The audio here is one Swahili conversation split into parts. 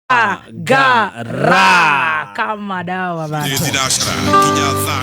Gara kama dawa bana.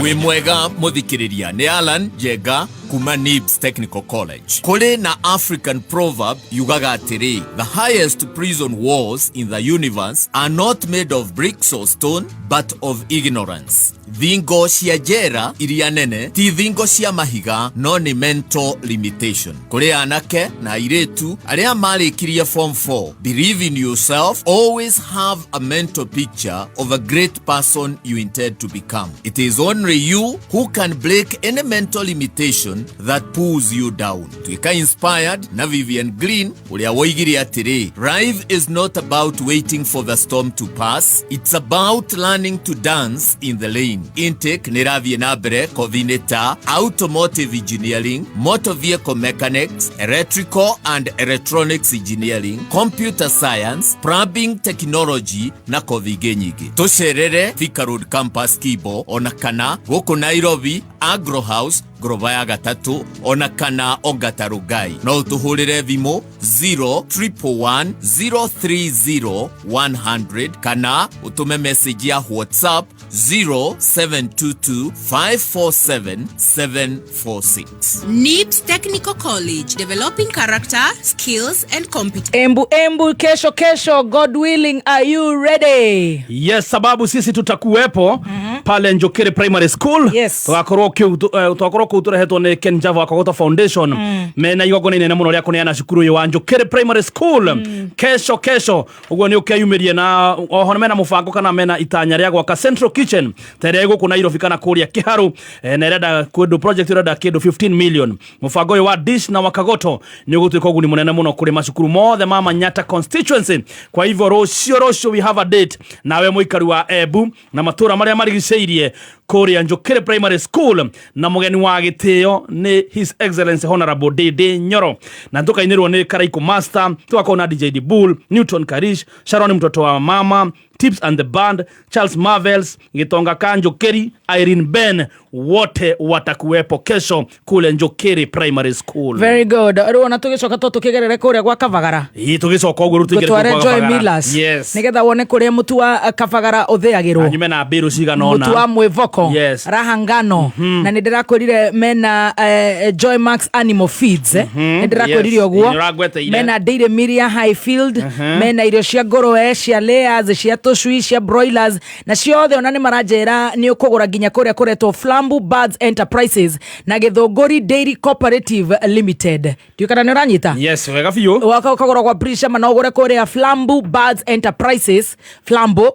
Wimwega muthikiriria ni Alan Jega kuma NIBS Technical College. Kule na African proverb yugaga atiri, the highest prison walls in the universe are not made of bricks or stone but of ignorance. Thingo cia jera iria nene ti thingo cia mahiga no ni mental limitation. Kule anake na iretu aria marikirie form 4, believe in yourself, always have a mental picture of a great person you intend to become. It is only you who can break any mental limitation that pulls you down. Tuika inspired na Vivian Green ulia woigiri atiri, life is not about waiting for the storm to pass, it's about learning to dance in the lane. Intake niravie na bere coordinator automotive engineering, motor vehicle mechanics, electrical and electronics engineering, computer science, plumbing technology na kovige nyingi. Tucerere Thika Road campus Kibo ona kana guku Nairobi Agro House Groba ya gatatu ona kana Ongata Rugai. No utuhurire thimu 0311030100 kana utume message ya WhatsApp 0722547746. NIBS Technical College, developing character, skills and competence. Embu kesho, God willing, are you ready? Yes, sababu sisi tutakuwepo pale Njokere Primary School. Yes. Tuakoro kuturehetwo ni Ken Java Akogota Foundation. Mena igogone nene muno riako neana cukuru yo wa Njokere Primary School. Kesho uguo ni ukeyumirie na oho mena mufango kana mena itanya ria gwaka Central Kitchen tere guku Nairobi kana kuria Kiharu na reda kwedu project reda kedo 15 million. Mufango yo wa dish na wakagoto ni gutuika uguni munene muno kuri macukuru mothe mama Nyata constituency. Kwa hivyo rocio we have a date nawe muikari wa Embu na matura maria marigiceirie kuria Njokere Primary School na mugeni wa gitio ni His Excellency Honorable Dede Nyoro na ntukainirwo ni Karaiko Master, tukakona DJ Bull, Newton Karish, Sharon mtoto wa mama, Tips and the Band, Charles Marvels, Gitonga Kanjokeri, Irene Ben, wote watakuwepo kesho kule Njokere Primary School. Very good. Ruona tugicoka tukigerere kuria gwa Kavagara. Tugicoka uguo rutigere kwa Kavagara. Yes. Nigetha wone kuria mutu wa Kavagara utheagirwo. Anyume na biru ciganona. Mutu wa mwivoko. Yes. Rahangano. Na ndirakwirire mena Joy Max Animal Feeds. Ndirakwirire uguo. Mena Dairy Miria Highfield. Mena irio cia ngorowe cia layers cia tucui cia broilers na ciothe ona ni marajera ni ukugura ginya kuria kuretwo Flambu Birds Enterprises na Githunguri Dairy Cooperative Limited. Tukana ni uranyita? Yes, wega fiyo. Waka ukagura kwa Prisha mana ugure kuria Flambu Birds Enterprises, Flambu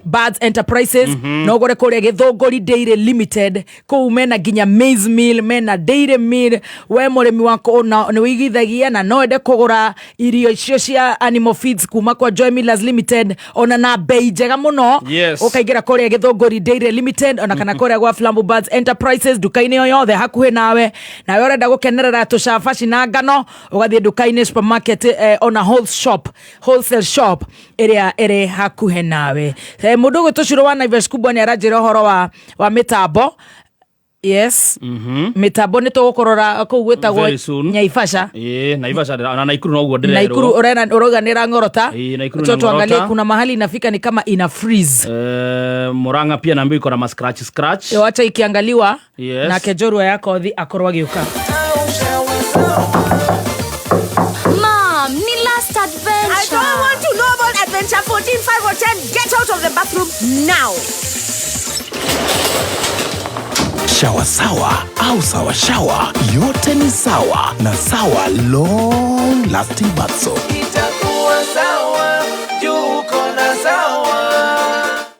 Birds Enterprises, na ugure kuria Githunguri Dairy Limited. Ko mena ginya maize meal, mena dairy meal, we murimi wako na ni wigithagia na no ende kugura irio icio cia animal feeds kuma kwa Joy Millers Limited ona na bei njega muno. Yes. Ukaigira kuria Githunguri Dairy Limited ona kana kuria gwa Flambu Birds Enterprises dukaini yo yothe hakuhe nawe na we urenda gukenerera tucabaci na ngano ugathie dukaini supermarket ona wholesale shop area ere hakuhe nawe. Mundu gwetuciro wa Naivas kubwa ni arajira horo wa mitambo. Yes. Mitambo ni tugukorora ku gwetagwo Nyaifasha. Naivasha na Naikuru no ugo ndirero. Naikuru uroga nira ngorota. Naikuru tuangalie kuna mahali inafika ni kama ina freeze. Muranga pia naambiwa iko na scratch. Acha ikiangaliwa. Yes. Na kejorwa yako thi akorwa giuka. Mom, ni last adventure. I don't want to know about adventure 14, 5 or 10. Get out of the bathroom now. Shawa sawa au sawa shawa, yote ni sawa na sawa long lasting bath soap. Itakuwa sawa, juko na sawa.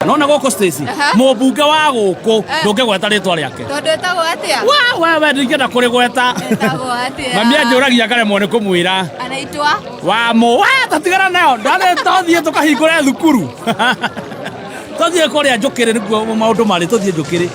Nona goko Stacy, mobunge wa guku ndungegweta ritwa riake. Tondu etagwo atia? Wewe ndingenda kurigweta. Etagwo atia? Mami anjuragia karemwo ni kumwira. Anaitwa? Tatigara nayo, ndane tothie tukahingure thukuru. Tothie kuria Njokere niguo maundu mari tothie Njokere.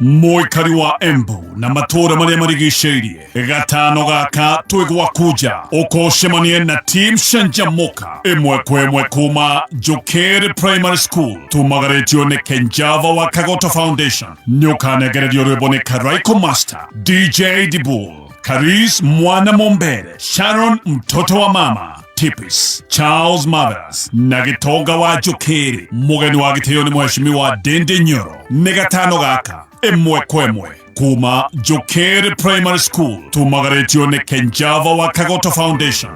Muikari wa Embu na matura maria marigiceirie gatano gaka twigwa kuja ukoshemanie na team Shanjamoka imwe kwemwe kuma Njokere Primary School tumagaretio ni Ken Java wa Kagota Foundation nyukanegererio rwimbo ni Karaiko Master, DJ Bull, Karis Mwana Mombere, Sharon mtoto wa mama, Tipis, Charles Mothers, na Gitonga wa Jokeri, mugeni wa giteo ni mheshimiwa Dende Nyoro, ni gatano gaka, emwe kwemwe, kuma Jokeri Primary School, tumagaretio ni Kenjava wa Kagoto Foundation.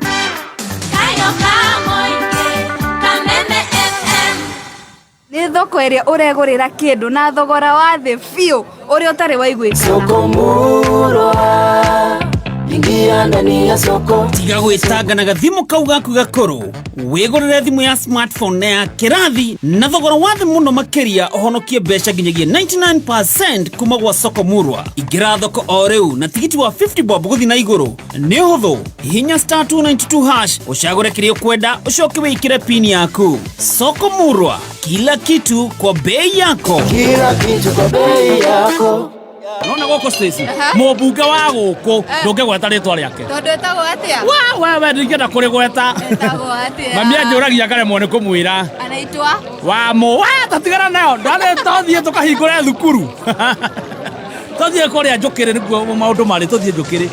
Nĩ thoko ĩrĩa ũregũrĩra kĩndũ na thogora wa thĩ biũ ũrĩa ũtarĩ waiguĩka. Soko Murwa, ingia ndani ya soko. Tiga gwĩtanga na gathimu kau gaku gakũrũ, wĩgũrĩre thimũ ya smartphone na ya kĩrathi na thogora wa thĩ mũno makĩria, ũhonokie mbeca nginyagia 99% kuma gwa Soko Murwa. Ingĩra thoko o rĩu na tigiti wa 50 bob gũthiĩ na igũrũ. Nĩ ũhũthũ, hihinya *292# ũcagũre kĩrĩa ũkwenda, ũcoke wĩkĩre pin yaku. Soko Murwa, kila kitu kwa bei yako. Kila kitu kwa bei yako. Nona goko Stacy, mũmbunge wa gũkũ ndũngĩgweta rĩtwa rĩake. Tondũ ĩtagwo atĩa? We ndingĩenda kũrĩgweta. Ĩtagwo atĩa? Mami anjũragia karemwo nĩ kũmwĩra. Anaitwa? Tatigana nayo, ndarĩ tũthiĩ tũkahingũre thukuru. Tũthiĩ kũrĩa Njũkĩrĩ nĩguo maũndũ marĩ, tũthiĩ Njũkĩrĩ.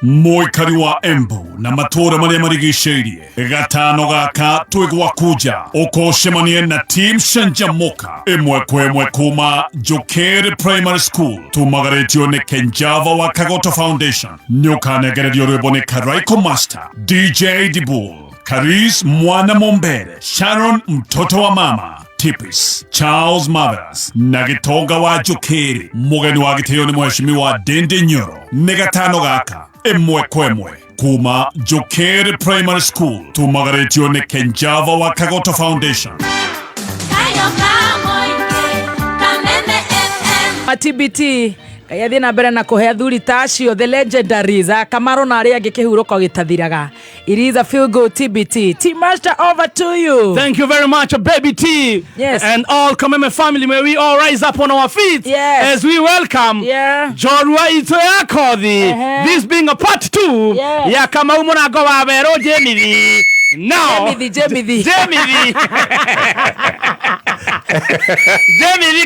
Muikari wa Embu na matura maria marigiceirie gatano gaka twigwa kuja ukoshemanie na team Shanjamoka emwe kwemwe kuma Jokeri Primary School tumagaretio ni Kenjava wa Kagoto Foundation nyukanegererio rwĩmbo ni Karaiko Master DJ Dibul Karis Mwana Mombere Sharon mtoto wa mama Tipis, Charles Mothers, na Gitonga wa Jokeri, mugeni wa giteo ni mheshimiwa Dende Nyoro, ni gatano gaka, emwe kwemwe, kuma Jokeri Primary School, tumagaretio ni Kenjava wa Kagoto Foundation. TBT yathie na mbere na kuhe athuri ta acio the legendaries Kamaro na aria angi kihuruko gitathiraga. It is a feel good TBT. T-Master, over to you. Thank you very much, Baby T. Yes. And all Kameme family, may we all rise up on our feet as we welcome Jorua Itoya Kodhi. This being a part 2 ya Kamau Munago wa Vero Jemidi. Now, Jemidi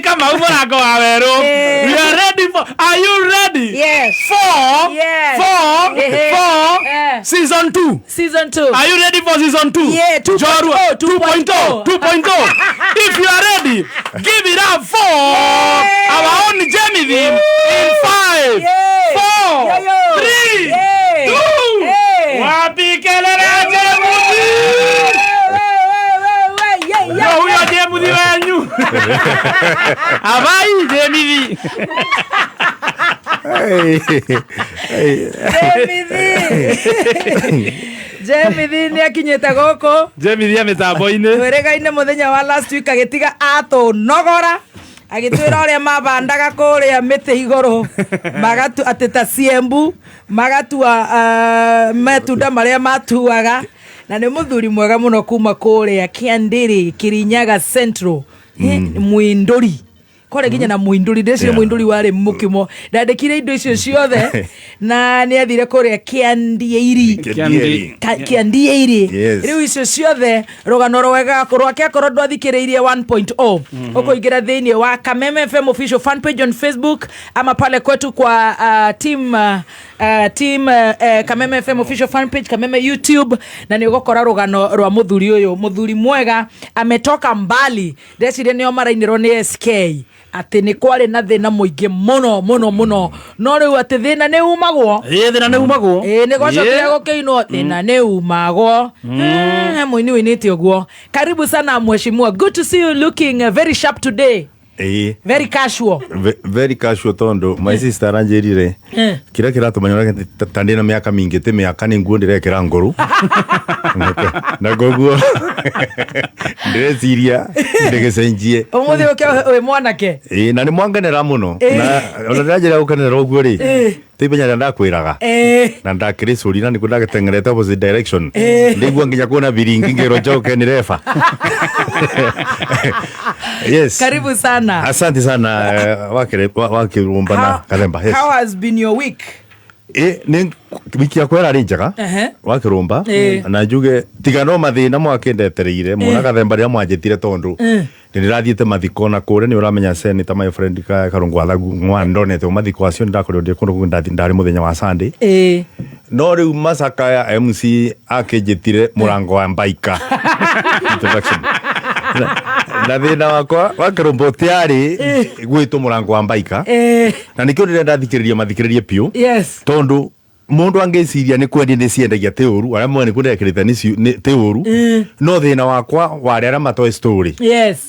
Kamau Munago wa Vero. We are ready for. Are you ready? Yes. For season 2. Season 2. Are you ready for season 2? Yeah, 2.0. 2.0. If you are ready, give it up for our own Jemidi in 5, 4, 3, 2. Wapi kelele Jemidi? Huyo Jemidi wenyu. Abai Jemidi. Jemidi ni akinyete goko. Jemidi ametambo-ine. Weregaine muthenya wa last week agitiga atunogora. Agitwira uria mabandaga kuria miti iguru. Magatu ateta Siembu, magatua matunda maria matuaga. Na ni muthuri mwega muno kuma kuria Kiandiri, Kirinyaga Central. Muinduri. Kore ginya na muinduri ndecire muinduri wari mukimo ndandikire indo icio ciothe na ni athire kore Kiandiiri riu icio ciothe rugano rwega rwake akorwo ndwathikiriirie 1.0 ukuingira thiini wa Kameme FM official fan page on Facebook ama pale kwetu kwa team Kameme FM official fan page Kameme YouTube na ni ugokora rugano rwa muthuri uyu muthuri mwega ametoka mbali ndecire nio marainirwo ni SK ati ni kwari na thina muingi muno no riu ati thina ni umagwo thina ni umagwo ni gocokire gukiinwo thina ni umagwo muini winiti uguo. Karibu sana mheshimiwa, good to see you looking very sharp today. Very casual. Very casual tondo. My sister aranjirire. Kira tumanyoraga tandi na miaka mingi te miaka ni nguo ndirekera nguru. Na goguo. Ndeciria ndegecenjie. Umuthi we mwanake. Na ni mwanganera muno. Na ona ndajira gukanera uguo ri. Tibenya ndakwiraga. Na ndakiricuri na nikuo ndagetengerete opposite direction. Ndigua nginya kuona biringi ngero joke ni refa. Yes. Karibu sana. Asante sana wakirumbana Kalemba. How has been your week? ni wiki yakwa ĩrarĩ njega wa Kĩrũmba na njuge tiga no mathĩna mwakendetereire muona gathemba rĩrĩa mwanjĩtire tondu nĩndĩrathiĩte mathiko na kũrĩa nĩ ũramenya Senator my friend Karungu Athagu mwana ndonete mathiko acio nĩndakorirwo ndĩ kũndũ ndarĩ mũthenya wa Sunday no rĩu macaka ya MC akĩnjĩtire mũrango wa Mbaika introduction na thĩna wakwa wa Kĩrũmba ũtiarĩ gwĩtwo mũrango wa Mbaika na nĩkĩo ndĩrenda thikĩrĩrie piũ tondu mundu angeciria ni kwendi ni ciendagia teuru ara mwene kundekerete ni teuru no thina wakwa wari ara matoe story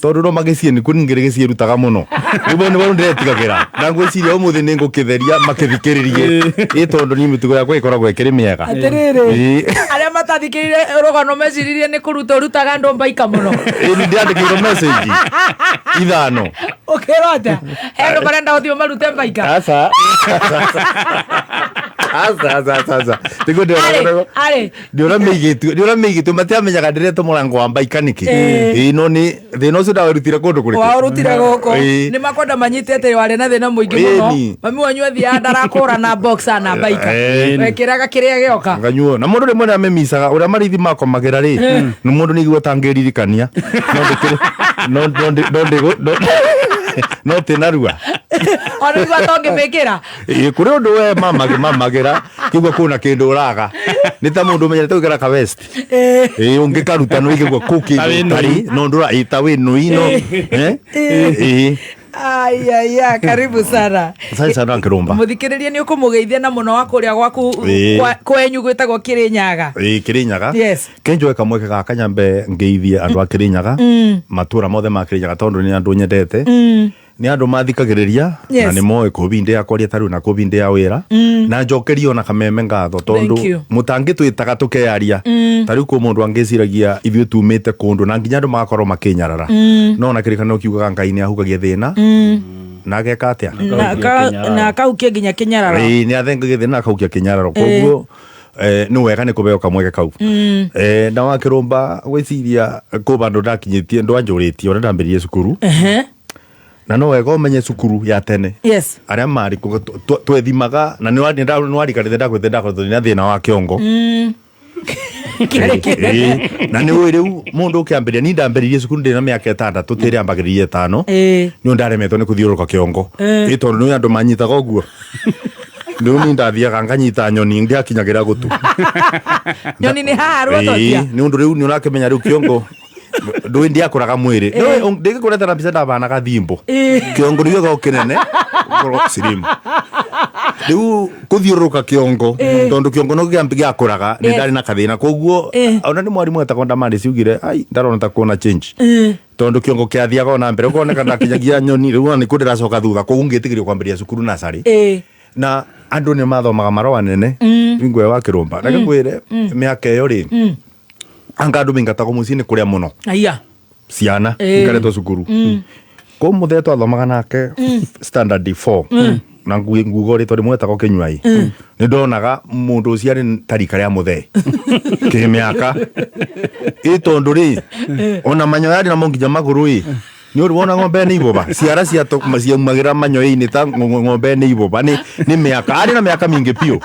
tondu no magecie ni kuningire gicirutaga muno nibo ni bondo ndetigagira na ngwiciria umuthi ni ngukitheria makithikiririe tondu ni mitugo yakwa ikoragwo ikiri miega aria matathikirire rogano meciririe ni kuruta rutaga ndo Mbaika muno ni ndiandikire message ithano ukirota ero barenda uthio marute Mbaika asa tigo ndiora meigitu matiamenyaga ndireto murango wa Mbaika niki no ni thina ucio ndawerutire kundu kuriku warutire goko ni makonda manyitete wale na thina muingi muno mami wanyu athia ndarakura na boxer na Mbaika wekiraga kiria gioka nganyuo na mundu rimwe amemisaga uria marithi mako magira ri ni mundu nigwo tangiririkania no tinarua ona gwa tonge mekira kuri undu we mamagira kigwa kuna kindu uraga ni ta mundu menyete gukira ka vest ungikaruta no igwa kuki tari no ndura ita we no ino Aya, karibu sana. Asante sana Kĩrũmba. Muthikiriria ni ukumugeithia na muno wa kuria gwaku kwenyu gwitagwo Kirinyaga. Kirinyaga. Yes. Kenjoe kamweke ga kanyambe ngeithie andu a Kirinyaga. Matura mothe ma Kirinyaga tondu ni andu nyendete. Ni andu mathikagiriria na ni moe kubinde yakwa tari na kubinde ya wira na njokerio na kameme ngatho tondu mutangitwitaga tukearia tari ku mundu angeciragia ithuĩ tumite kundu na nginya andu magakorwo makinyarara no na kirikano kiugaga Ngai ni ahugagia thina na ageka atia na akaukia nginya kinyararo ni athengagia thina akaukia kinyararo koguo no wega ni kubeo kamweke kau na wa Kĩrũmba gwiciria ku bandu ndakinyitie ndwanjuritie ona ndambiririe cukuru na no wega umenye cukuru ya tene aria mari twethimaga na ni warikanite ndakwete na thina wa kiongo na ni riu mundu ukiambiria ni ndambiririe cukuru ndina miaka 6 tiri ambagiririe 5 ni ndaremetwo ni kuthiuruka kiongo tondu ni andu manyitaga uguo ndio ni ndathiaga nganyita nyoni ndiakinyagira gutu nyoni ni haru atotia ni undu riu ni urakimenya riu kiongo ndo ndia kuraga mwiri ndike kureta na bisada bana kathimbo kiongo niyo go kinene koro sirimu riu kuthiuruka kiongo tondu kiongo no giambiga kuraga ni ndari na kathina koguo ona ni mwarimu etakonda mandi ciugire ai ndarona ta kuona change tondu kiongo kiathiaga ona mbere ukoneka ndakinyagia nyoni riu ni kundira coka thutha koguo ngitigirio kwambiria cukuru nasari na andu ni mathomaga marwa nene ngwe wa Kĩrũmba na ngwire miaka iyo ri anga ndumingatago mucini kuria muno aya ciana ikaretwo cukuru ko muthetwo athomaga nake standard 4 na ngugo ri tori mwetako Kinyuai ni ndonaga mundu ucio ari tarika ria muthe kimiaka tondu ri ona manyo yari na monginya maguru ni uri wona ng'ombe ni iboba ciara cia to maciumagira manyo-ini ta ng'ombe ni iboba ni miaka ari na miaka mingi pio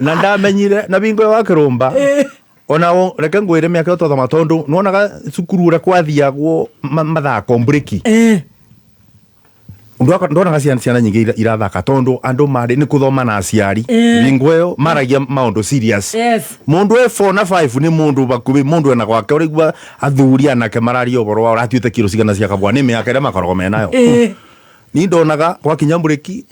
na ndamenyire na bingo wa Kĩrũmba ona reke ngwire miaka tothoma tondu nuonaga cukuru ura kwathiagwo mathako breki ndonaga ciana nyingi irathaka tondu andu mari ni kuthoma na aciari bingweyo maragia maundu serious mundu e4 na 5 ni mundu bakubi mundu ena gwake urigwa athuri anake mararia uboro wa ratuite kiro cigana cia kabwa ni miaka ira makorogo menayo ni ndonaga kwa kinyambureki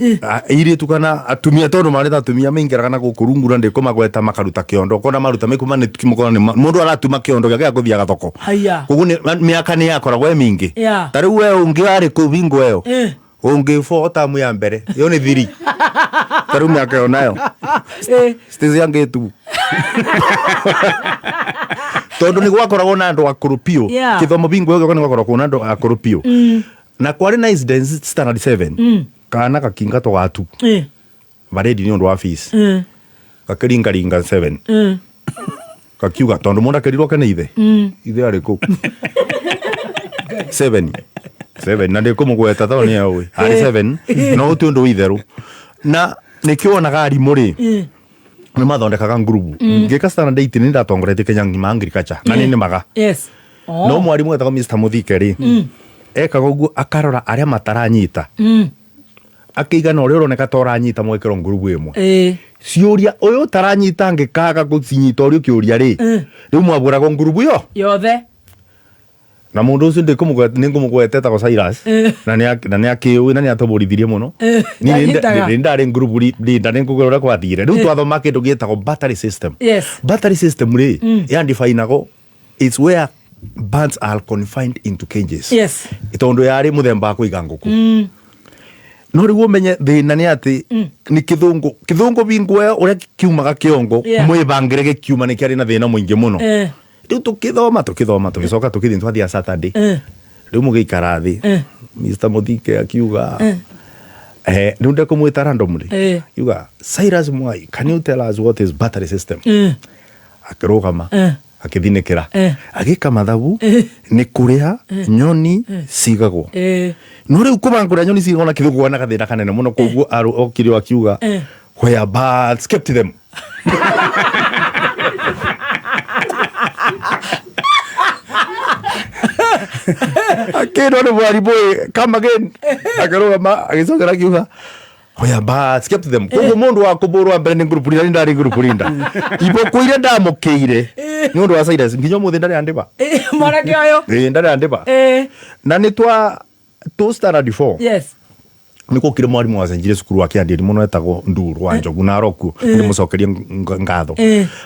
iri tukana atumia tondu mari atumia mingiraga na gukurungura ndiko magweta makaruta kiondo kona maruta mekuma ni kimukona ni mundu aratuma kiondo gake guthiaga thoko koguo ni miaka ni yakoragwo mingi tari we ungi ari kubingo eyo ungi fota mu ya mbere yo ni thiri tari miaka yo nayo stizi yange tu tondu ni gwakoragwo na andu akurupio kithomo bingo yo ni gwakoragwo na andu akurupio na kwari na incidents standard 7 kana kakinga to gatu baredi ni undu wa fees kakiringa 7 kakiuga tondu mundu akirirwo kana ithe ari ku 7 na ndiko mugweta tho ni awe ari 7 no uti undu itheru na nikionaga arimũ rĩ nĩ mathondekaga ngurubu ngĩka standard 8 nĩ ndatongoretie Kenya ngima agriculture na nĩ maga no mwarimũ etagwo Mr. Muthike rĩ ekaga ũguo akarora arĩa mataranyita akĩigana ũrĩa ũroneka ta ũranyita mwekero ngurubu ĩmwe ciũria ũyũ taranyita ngĩkaga gũcinyita ũrĩa ũkĩũria rĩ rĩu mwabũraga ngurubu yothe na mũndũ ũcio nĩngũmũgwete ta Cyrus na nĩ akĩũĩ na nĩ atobũrithirie mũno nĩ ndarĩ ngurubu leader nĩngũgũra ũrĩa kwathire rĩu twathoma kĩndũ gĩtagwo battery system battery system rĩ yandifainagwo it's where birds are confined into cages tondũ yarĩ mũthemba wa kũiga ngũkũ no rĩu ũmenye thĩna nĩ atĩ nĩ kĩthũngũ binguoya ũrĩa kiumaga kĩongo mwĩbangĩre gĩkiuma nĩ kĩarĩ na thĩna mũingĩ mũno rĩu tũkĩthoma tũgĩcoka tũkĩthiĩ twathiĩ Saturday rĩu mũgĩikara thĩ Mr. Muthike akiuga rĩu ndekũmwĩta randomly yuga Cyrus Mwai, can you tell us what is battery system akĩrũgama akĩthinĩkĩra agĩka mathabu nĩ kũrĩa nyoni cigagwo no rĩu kũbangũra nyoni cigagwo na kĩthũngũ na gathĩna kanene mũno koguo okire akiuga where birds kept them akĩrwo nĩ mwarimũ come again akarũgama agĩcokera akiuga where birds kept them koguo mũndũ wa kũbũrwa mbere nĩ ngurubu rinda ndarĩ ngurubu rinda iboko iria ndamũkĩire nĩ ũndũ wa Cyrus nginya mũthĩ ndarĩ andĩba mwanake ũyũ ndarĩ andĩba na nĩ twa standard 4 niko kire mwarimu wacenjire cukuru wake andiri muno etagwo Nduru wa Njogu na Roku ni mucokerie ngatho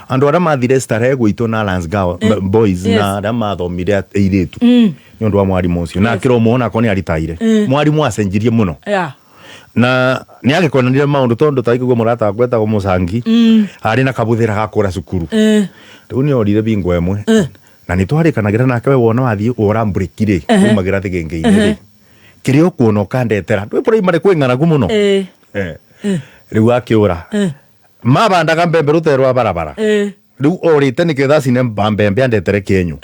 andu ara mathire stare gwitũ na Lance Girl boys na ara mathomire eiretu ni undu wa mwarimu ucio na kiro muona ko ni aritaire mwarimu wacenjirie muno na ni agikonanire maundu tondu taikugo murata gwetagwo Mucangi ari na kabuthira gakura cukuru riu ni orire bingo emwe na ni twarikanagira nake we wona wathie urambrekire umagira thigenge-ini kirio kuona kandetera ndwe primary kwing'anagu muno riu akiura mabandaga mbembe ruterwa barabara riu orite niketha cine mbembe andetere Kenyu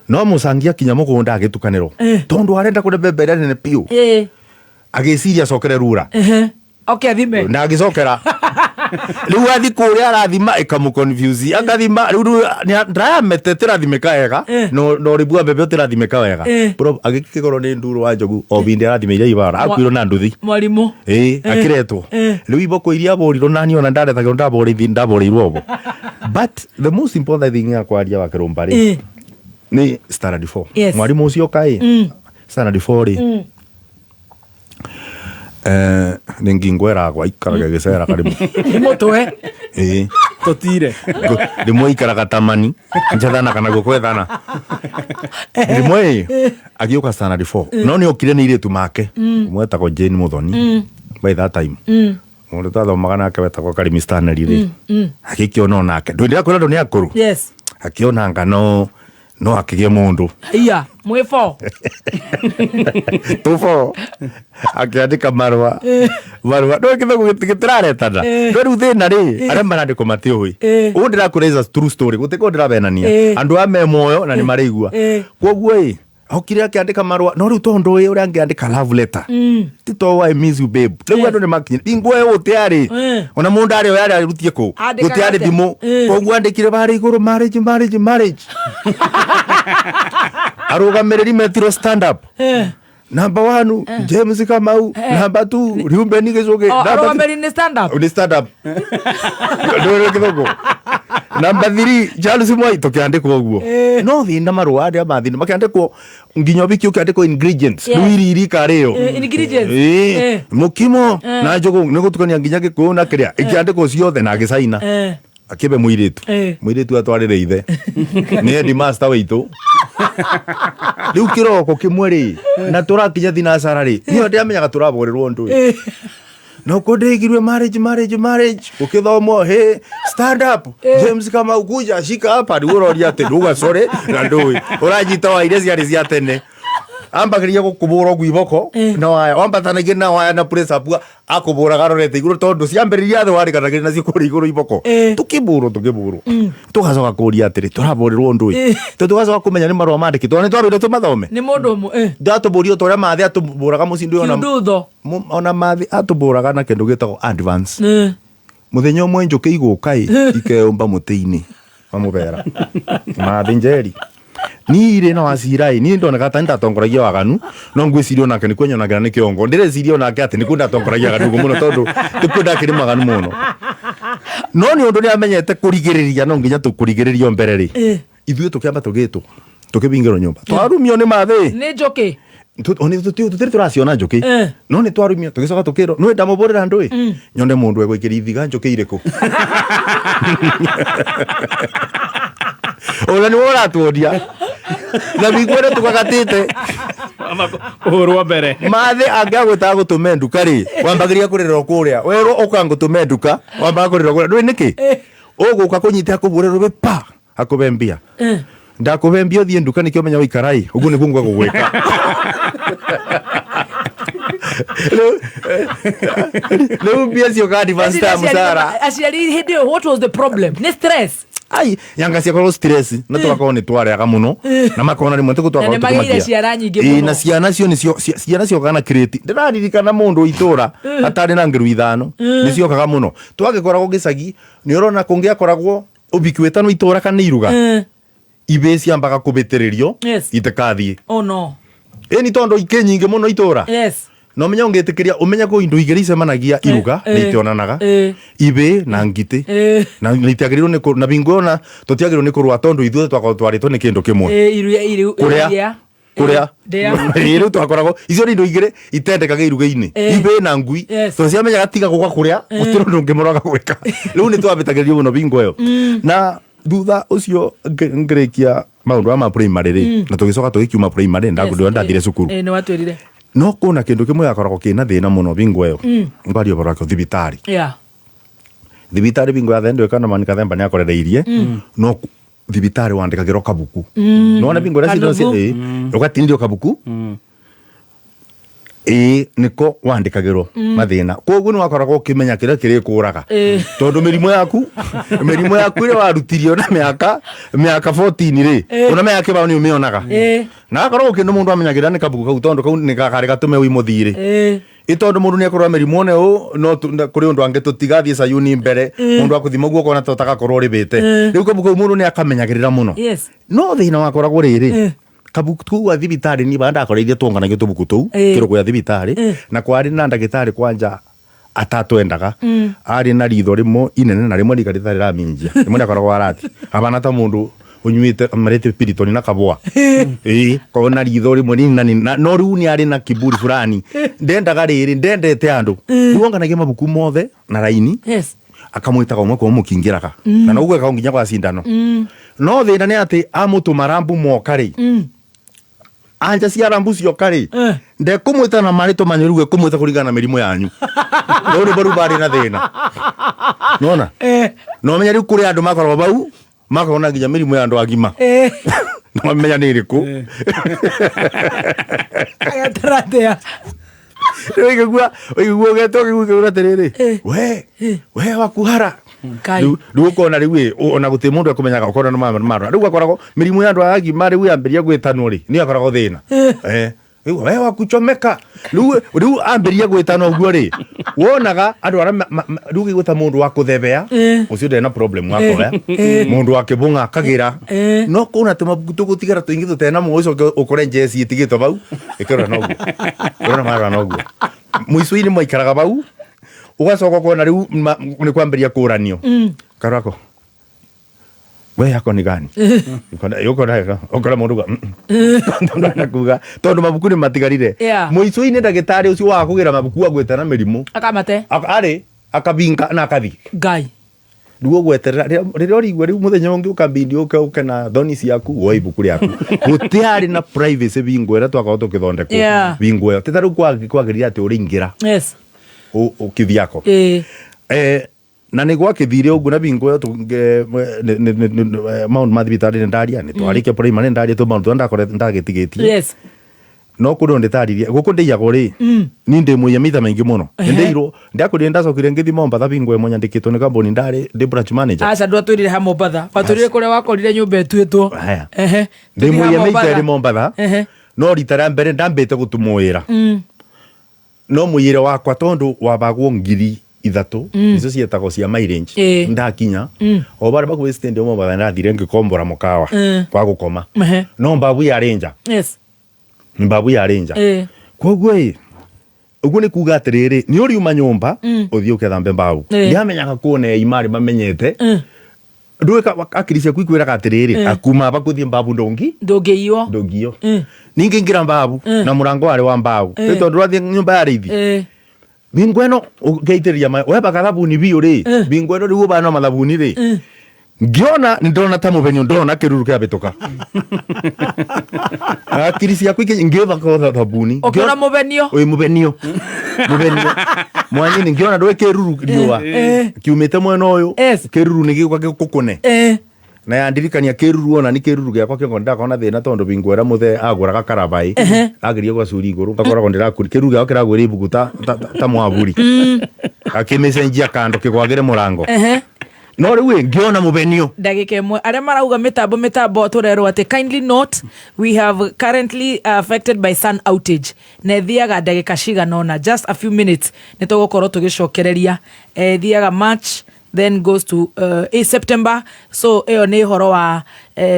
no Mucangi akinya mugunda agitukaniro tondu arenda kure mbembe nene piu agiciria cokere rura athime na agicokera riu athi kuria arathima ikamuconfuse akathima riu ndirametetera thimeka wega no ribua mbembe utirathimeka wega bro agikigoro ni Nduru wa Njogu o bindi arathimeire ibara akwiro na nduthi mwarimu akiretwo riu iboko iria borirwo nani ona ndarethagwo ndaborirwo bo but the most important thing ya kwaria wa Kirumba ri ni standard 4 mwarimu ucio kai standard 4 ri ningingwera gwa ikaraga gicera karimu mutwe totire rimwe ikaraga tamani njathana kana gukwethana rimwe agioka standard 4 no ni okire ni iretu make mwetagwo Jane Muthoni by that time mundu tathomaga nake wetagwo Karimi Stanley ri agikiona nake ndwendera kwira ndo ni akuru akiona ngano no akigie mundu iya mwefo tufo akiandika marwa ndo kithagu gitiraretana ndo riu thina ri aria marandiko matiui u ndirakureza true story gutiko ndirabenania andu ame moyo na ni marigua koguo okire akiandika marwa no riu tondu uria angiandika love letter tito why miss you babe riu andu ni makinye ingwe utiari ona mundu ari yari arutie ku gutiari thimu koguo andikire bari iguru marriage arugamiriri metiro stand up number 1 James Kamau number 2 Ruben Gizoge arugamiriri ni stand up ndo kidogo number 3 Charles Mwai tukiandikwo uguo no thina marwa aria mathina makiandikwo nginyo biki ukiandikwo ingredients ruiri kariyo ingredients mukimo na Njogu nigutukania nginya gikuyu na kiria ikiandikwo ciothe na gicaina akibe muiritu atwarire ithe ni headmaster witu riu kiroko kimwe ri na turakinya thinacara ri niyo ndiamenyaga turaborirwo ndu no kodegirwe marriage ukithomo stand up James kama ukuja shika hapa riuroria ati nduga sore na ndui uranyita wa ile ciari cia tene ambagiria gukubura gwiboko na waya wambatanagia na waya na press up akubura garorete iguru tondu ciambiriria the wari kanagiri na cikuri iguru iboko tukiburu tugacoka kuria atiri turaburirwo ndu tugacoka kumenya ni marwa mandikitwo ni twabire tumathome ni mundu umwe ndatuburio toria mathi atuburaga mucindu ona mathi atuburaga na kindu gitagwo advance muthenya umwe njuki igukai ikeumba mutiini mamubera mathi njeri ni ire na wasirai ni ndoneka ta ndatongoragia waganu no ngwicirio nake ni kwenyonagera ni kiongo ndirecirio nake ati ni kunda tongoragia ganu muno tondu tikunda kiri maganu muno no ni undu ni amenyete kurigiriria no nginya tukurigiririo mbere ri ithuĩ tukiamba tugitu tukibingiro nyumba twarumio ni mathi ni njuki oni tutiri turaciona njuki no ni twarumio tugicoka tukiro no ndamuburira ndui nyone mundu egwikira ithiga njuki iriku ola ni wora tuodia na bigwere tukagatite urwa mbere mathi angagwita gutume nduka ri wambagiria kurira kuria wero ukangutume nduka wambaga kurira kuria ndui niki uguka kunyita kuburira be pa akubembia ndakubembia thie nduka nikio menya wikarai ugu ni gungwa gugwika no biasi okadi vasta musara aciari hindi what was the problem ni stress ai yanga cia ko stress na twakao ni tware aga muno na makona rimwe tukutwaka tumagia ciara nyingi muno na ciana cio nicio ciana cio kana create ndiraririkana mundu itura atari na ngiru ithano nicio kaga muno twagikoragwo gicagi ni urona kungia koragwo ubikwetano itura kana iruga ibesi ambaga kubitiririo itakathie oh no ni tondo ikenyinge muno itura no menya ungetikiria umenya ko indu igiri cemanagia iruga nitionanaga ibe na ngiti na nitiagirirwo ni na bingo na tutiagirirwo ni kurwa tondu ithuĩ twakao twaritwo ni kindu kimwe kuria iru twakoragwo icio ni indu igiri itendekaga iruga-ini ibe na ngui tociamenyaga tiga gukwa kuria gutiro ndungimuraga gwika riu ni twabitagirio muno bingo iyo na thutha ucio ngirikia maundu ma primary ri na tugicoka tugikiuma primary ndathire cukuru ni watwirire no kuna kindu kimwe yakoragwo kina thina muno bingo iyo ngwario barako thibitari thibitari bingo ya thendo kana mani kathemba ni akorereirie no thibitari wandikagirwo kabuku no na bingo rasi ugatindio kabuku niko wandikagirwo mathina koguo ni wakoragwo ukimenya kire kiri kuraga tondu mirimo yaku ire warutirio na miaka 14 ri una miaka ba ni umionaga na akorwo kindu mundu amenyagira ni kabuku kau tondu kau ni gakari gatume wi muthiri itondu mundu ni akorwo mirimo ne no kuri undu ange tutigathie sayuni mbere mundu akuthima guo kona totaka korwo ribite riu kabuku mundu ni akamenyagirira muno no thina wakoragwo riri kabuku wa thibitari ni banda akoreithie tuonganagia tubuku tuu kirugo ya thibitari na kwari na ndagitari kwanja atatwendaga ari na ritho rimo inene na rimo rikarithari raminjia rimwe akoragwo arati abana ta mundu unyuite marete piritoni na kabwa kona ritho rimwe ni no riu ni ari na kiburi fulani ndendaga riri ndendete andu tuonganagia mabuku mothe na raini akamwitaga umwe kwa mukingiraga na no gweka nginya kwa sindano no thina ni ati amutu marambu mokari anja cia rambu cio kari ndekumwita na marito manyiruge kumwita kuringana na mirimo yanyu no baru bari na thina nona no menya riu kuri andu makorwo bau makona nginya mirimo ya andu agima no menya ni iriku ayataratea oigua getokiuga tiriri we wakuhara riu kona riu ona guti mundu akumenyaga ukona na mara riu akoragwo mirimo ya andu agima riu yambiria gwitanwo ri ni akoragwo thina we wakuchomeka riu ambiria gwitanwo uguo ri wonaga andu ara riu giguta mundu wa kuthebea ucio ndena problem wako mundu akibunga akagira no kuna temabuku tugutigara tuingi tutena muico ukore njeci itigito bau ikora noguo ikora mara noguo muico-ini mwaikaraga bau ugacoka kuona riu ni kwambiria kuranio karako we yako ni gani ukora mundu kuga tondu mabuku ni matigarire muico-ini ndagitari ucio wa kugira mabuku agwetana mirimo akamate ari akabinga na akathi ngai riu gweterera riria urigwa riu muthenya ungi ukambindi uke na thoni ciaku wo ibuku riaku gutiari na privacy bingo era twakao tukithondekwo bingo ero tetaru kwagiria ati uringira ukithiako na ni gwakithire ugu na bingo ero maundu ma thibitari ni ndaria ni twarike primary ndaria tu maundu ndakorete ndagitigitie no kundo nditariria gukundeia gori ni ndi muya mitha maingi muno ndeiro ndakuri ndacokire ngithi Mombatha bingwe mwe nyandikitwo ni kambuni ndari ndi branch manager aca ndwatwirire ha Mombatha watwirire kuria wakorire nyumba etwitwo ndi muya mitha ri Mombatha no ritara mbere ndambite gutumwira no muyire wakwa tondu wabagwo ngiri ithatu icio cietagwo cia mileage ndakinya o bara baku stand o Mombatha ndathire ngikombora mukawa kwa gukoma no mbabu ya ranger mbabu ya ranger koguo uguo ni kuga atiriri ni uriuma nyumba uthio kethambe mbabu ndiamenyaga kuone imari mamenyete nduika akirisia kwikwira atiriri akuma bakuthie mbabu ndongiyo ningi ngira mbabu na murango wari wa mbabu tondu rathi nyumba ya rithi bingweno ugeitiria weba kathabuni biyo ri bingweno riu bana mathabuni ri ngiona ndona ta mubenyo ndona kiruru kia betoka akirisia kwike ngiva ko thabuni okona mubenyo mwanyini ngiona ndwe kiruru riwa kiumite mweno uyu kiruru ni gikwa gikukune na yandirikania kiruru ona ni kiruru giakwa kiongo ndakona thina tondu bingwera muthe aguraga karabai agirie kwa curi iguru ngakora ndira kuri kiruru giakwa kiragwira ibuguta ta mwaburi akimecenjia kando kigwagire murango no riu ngiona mubenio ndagika imwe aria marauga mitambo turerwo ati kindly note we have currently affected by sun outage na thiaga ndagika ciganona just a few minutes nitugukorwo tugicokereria thiaga March then goes to September. So ni horo wa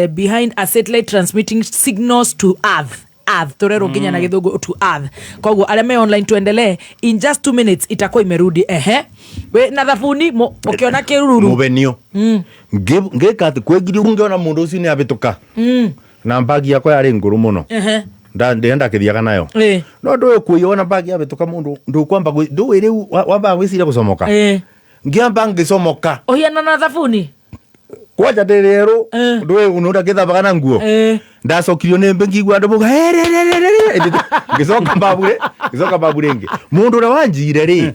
behind a satellite transmitting signals to earth torero ginya na githugu to earth. Koguo aria me online tuendelee in just 2 minutes itakuwa imerudi we na thabuni ukiona kiruru mubenio ngeka kwegiri ungeona mundu ucio ni abituka na mbagi yakwa yari nguru muno ndenda kithiaga nayo no ndu kuiona mbagi abituka mundu ndu kwamba ndu iri wamba gwicira gucomoka ngiamba ngicomoka ohiana na thabuni kwaja derero ndwe unura kithabaga na nguo ndacokirio ne mbengi gwa ndomuga ngicoka babure ngi mundu ra wanjire ri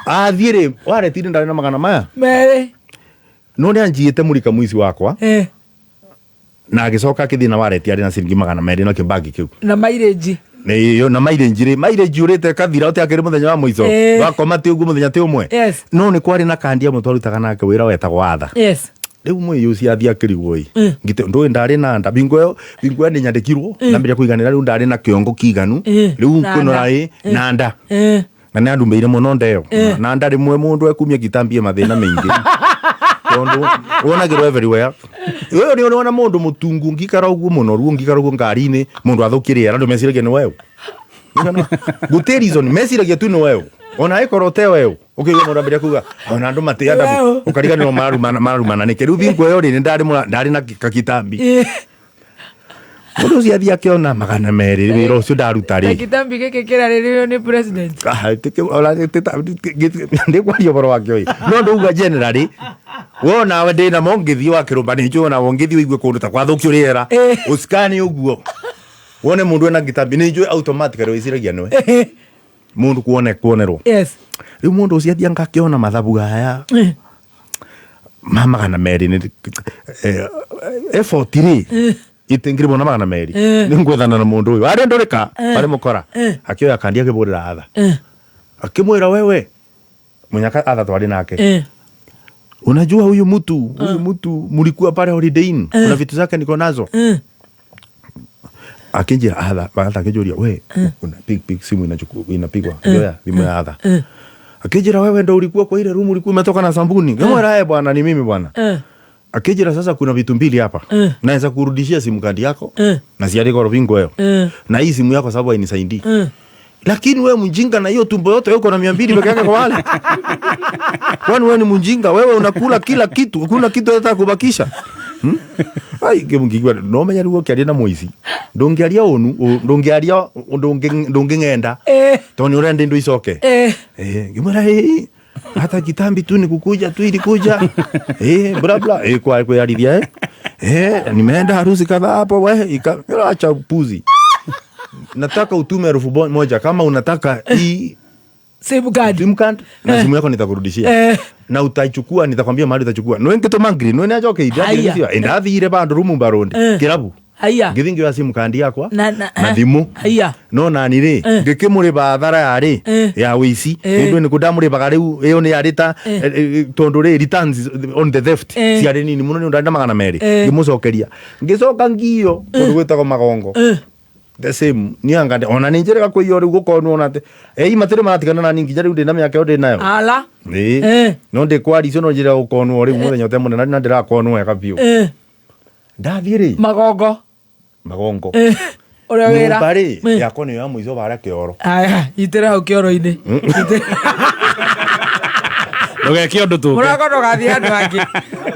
athiire waretire ndari na magana maya no ni anjiite murika muici wakwa na agicoka kithina wareti ari na ciringi magana meri na kibagi kiu na mileage yo na mileage urite kathira uti akiri muthenya wa muico wakoma ti ugu muthenya ti umwe no ni kwari na kandi ya mutwarutaga nake wira wetagwo watha riu mwiyu cia thia kirigwo ngite ndui ndari na nda bingwe ni nyandikirwo na mbere kuiganira riu ndari na kiongo kiganu riu kuno rai na nda na ni andumbeire muno ndeo na ndari mwe mundu ekumia gitambie mathina maingi tondu wonagirwo everywhere yo ni ona mundu mutungu ngikara ugu muno ruo ngikara ugu ngari-ini mundu athukiriera ndu meciragia ni wewe gute reason meciragia tu ni wewe ona ikorote wewe ukiwa mundu ambere kuga ona andu matianda ukariganirwo marumana ni kiru bingwe yo ni ndari na kakitambi mundu cia thia kiona magana meri wira ucio ndaruta ri kitambi gike kiraririo ni president ndi kwario boro wakio no nduga generally wona we ndina mongithi wa kirumba ni njona wongithi uigue kundu ta kwathukio riera uskani uguo wone mundu ena kitambi ni njue automatically wiciragia niwe mundu kuonerwo riu mundu ucio athia ngakiona mathabu haya magana meri ni effort ri itengire bona magana meri ni ngwethana na mundu uyu ari ndurika ari mukora akioya kandi akiburira atha akimwira wewe munyaka atha twari nake unajua huyu mtu mlikuwa pale holiday kuna vitu zake niko nazo akinjira atha baada akijuria we kuna big simu inapigwa ndio simu ya atha akinjira wewe ndio ulikuwa kwa ile room ulikuwa umetoka na sambuni ngomera bwana ni mimi bwana akijira sasa kuna vitu mbili hapa naweza kurudishia simu kadi yako na siari kwa robingo wewe na hii simu yako sababu hainisaidii lakini wewe mjinga na hiyo tumbo yote uko na 200 peke yake kwa wale kwani wewe ni mjinga wewe unakula kila kitu hakuna kitu hata kubakisha ai ngimugigwa no menya ruo kiaria na muici ndongiaria onu ndongengenda toni urende ndo icoke ngimura hata kitambi tu ni kukuja tu ilikuja bla bla kwa yarithia nimeenda harusi kadhaa hapo wewe acha puzi nataka utume 1000 kama unataka hii simu card na simu yako nitakurudishia na utaichukua nitakwambia mahali utachukua no ngito mangri no nyajoke idia ndathire bandu rumu baronde kirabu Haya. Ngithingira simu kandi yakwa na thimu. Haya. No nani ri ngikimuriba thara yari ya wici ndu ni kudamuribaga riu iyo ni yarita tondu ri returns on the theft ciari nini muno ni ndanda magana meri ngimucokeria ngicoka ngio tondu gwitagwo magongo the same ni angande ona ni njere gakwo iyo riu gukonwo ona te matire maratigana na ningi njari ndina miaka ndi nayo ala no ndi kwari icio no njira gukonwo riu muthenya ute munene na ndirakonwo wega biu ndathiri magongo Ora wera bari yakwa ni ya muizo bara kioro aya itira hau kioro-ini Ndugeke undu tuke murago ndugathie andu angi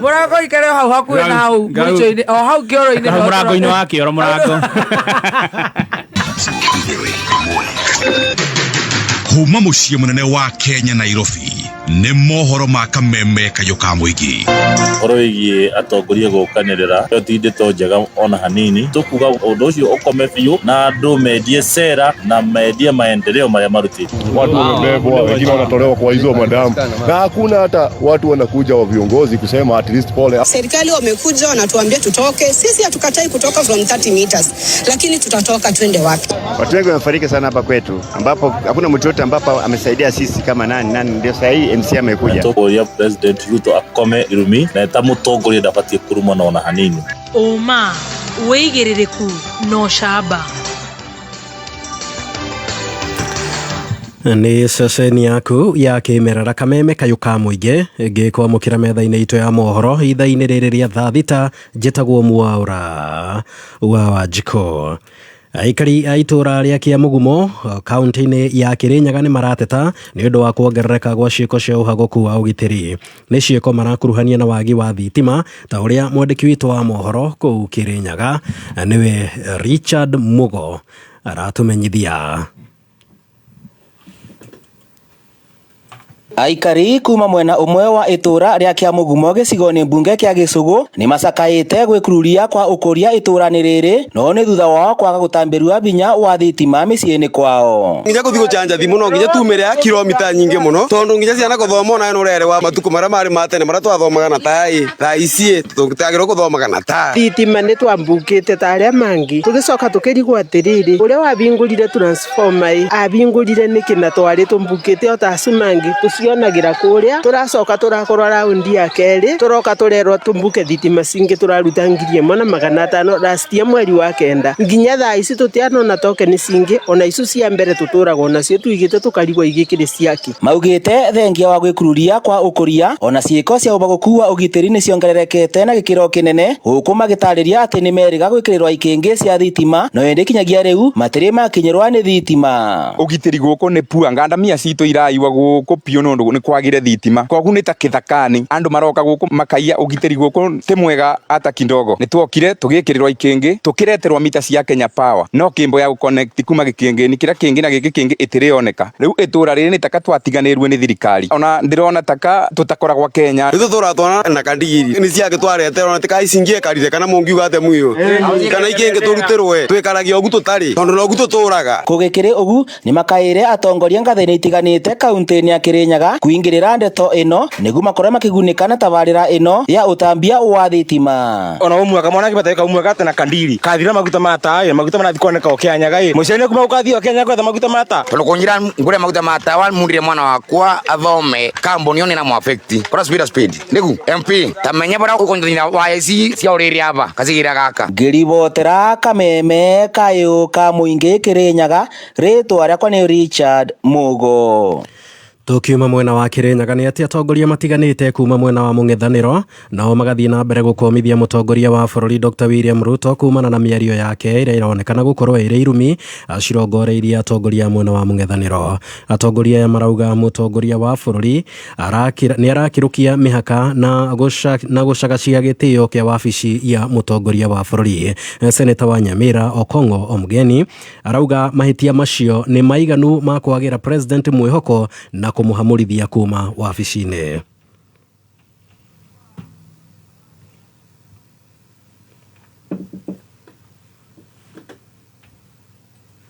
murago ikare hau hakuhi na hau muico-ini o hau kioro-ini murago-ini wa kioro murago Kuma muciĩ munene wa Kenya Nairobi nĩ mohoro ma kameme kayo ka muingi horo igie atongoria gukanirira yo tindito njega ona hanini tukuga undu ucio ukome biu na andu mendie sera na mendie maendeleo maria marutite watu wamebebwa wengine wanatolewa kwa hizo madamu na hakuna hata watu wanakuja wa viongozi kusema at least pole. Serikali wamekuja wanatuambia tutoke, sisi hatukatai kutoka from 30 meters, lakini tutatoka twende wapi? Watu wengi wamefariki sana hapa kwetu ambapo hakuna mtu yote ambapo amesaidia sisi kama nani ndio sasa hii MC amekuja. Tukoria President Ruto akome irumi na etamutongoria ndabatie kuruma na ona hanini. Oma weigiririku no shaba. Ni ceceni yaku ya kimerera kameme kayo ka muingi gikwamukira metha-ini itu ya mohoro itha-ini riri ria thaa thita njitagwo Mwaura wa Wanjiko. Aikari a itura ria Kiamugumo kaunti-ini ya Kirinyaga ni marateta ni undu wa kuongerereka gwa ciiko cia uhagoku wa ugitiri. Ni ciiko marakuruhania na wagi wa thitima ta uria mwandiki witu wa mohoro kuu Kirinyaga niwe Richard Mugo aratumenyithia. Aikari kuma mwena umwe wa itura ria Kiamugumo gicigoni mbunge kia Gicugu ni macakaite gwikururia kwa ukuria itura ni riri no ni thutha wao kwaga gutambirua binya wa thitima miciini kwao. Nginya kuthi gucanja thimu no nginya tumire kilomita nyingi muno tondu nginya ciana guthoma na no rere wa matuku maria mari matene maria twathomaga na tai thaa ici tungitagirwo guthomaga na tai thitima ni twambukite ta aria mangi tugicoka tukirigwo atiriri uria wabingurire transformer abingurire niki na twari tumbukite o ta sumangi cionagira kuria turacoka turakorwa raundi ya keri turoka turerwa tumbuke thitima cingi turaruta 1,500 last year mweri wa kenda nginya thaa ici tutianona tokeni cingi ona icu cia mbere tuturagwo nacio tuigite tukarigwo igikiri ciaki. Maugite thengia wa gwikururia kwa ukuria ona ciiko cia ubaguku wa ugitiri ni ciongererekete na gikiro kinene huku magitariria ati ni meriga gwikirirwa ikingi cia thitima no indi kinyagia riu matiri makinyirwa ni thitima. Ugitiri guku ni pua ngandamia citu iraiwa guku pio no ni kwagire thitima kogu ni ta kithakani andu maroka guku makaiya ugitiri guku ti mwega hata kidogo ni twokire tugikirirwa ikingi tukireterwa mita cia Kenya Power no kimbo ya connect kuma gikingi ni kira kingi na giki kingi itirioneka riu itura riri ni taka twatiganirwe ni thirikari ona ndirona taka tutakoragwa Kenya riu turatwana na kandigiri ni cia gitwareterwa tika icingie karire kana mungiuga ate muyo kana ikingi turutirwe twikaragia ugu tutari tondu no ugu tuturaga kugikiri ugu ni makaire atongoria ngathini itiganite kaunti-ini ya Kirinyaga kuingirira ndeto ino niguo makore makigunikana tabarira ino ya utambia wa thitima ona umwe kamwana kibateka umwe gate na kandiri kathira maguta mata maguta manathikuoneka o Kianyaga mucene kuma ukathio Kenya kwetha maguta mata tulukunyira ngure maguta mata wa mundire mwana wakwa athome kamboni one na mwafekti kora speed nigu MP tamenya bara ukonyina wa IC cia uriri aba kazigira gaka ngiribotera kameme kayo ka muingi Kirinyaga ritwa riakwa ni Richard Mugo. Tukiuma mwena wa Kirinyaga ni ati atongoria matiganite kuma mwena wa mung'ethaniro nao magathie na mbere gukomithia mutongoria wa bururi Dr. William Ruto kumana na miario yake ira ironekana gukorwo iri irumi acirongoreirie atongoria mwena wa mung'ethaniro. Atongoria ya marauga mutongoria wa bururi ni arakirukia mihaka na gucagacia gitio kia wabici ya mutongoria wa bururi. Seneta wa Nyamira Okongo Omugeni arauga mahitia macio ni maiganu ma kwagira president mwihoko na kumuhamurithia kuma wabici-ini.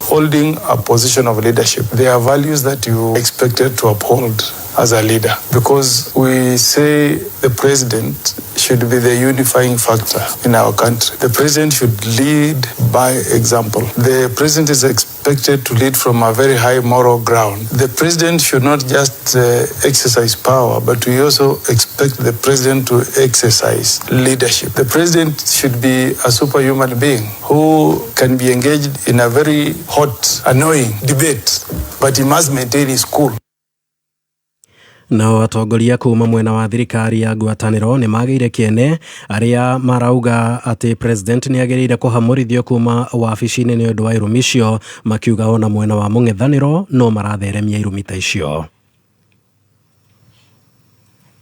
Holding a position of leadership, there are values that you expected to uphold as a leader, because we say the president should be the unifying factor in our country. The president should lead by example. The president is expected to lead from a very high moral ground. The president should not just exercise power, but we also expect the president to exercise leadership. The president should be a superhuman being who can be engaged in a very hot, annoying debate, but he must maintain his cool. Nao atongoria kuma mwena wa thirikari ya ngwatanĩro nĩ magĩire kĩene arĩa marauga atĩ president nĩ agĩrĩire kũhamũrithio kuma wabici-inĩ nĩ ũndũ wa irumi icio, makiuga ona mwena wa mũng'ethanĩro no maratheremia irumi ta icio.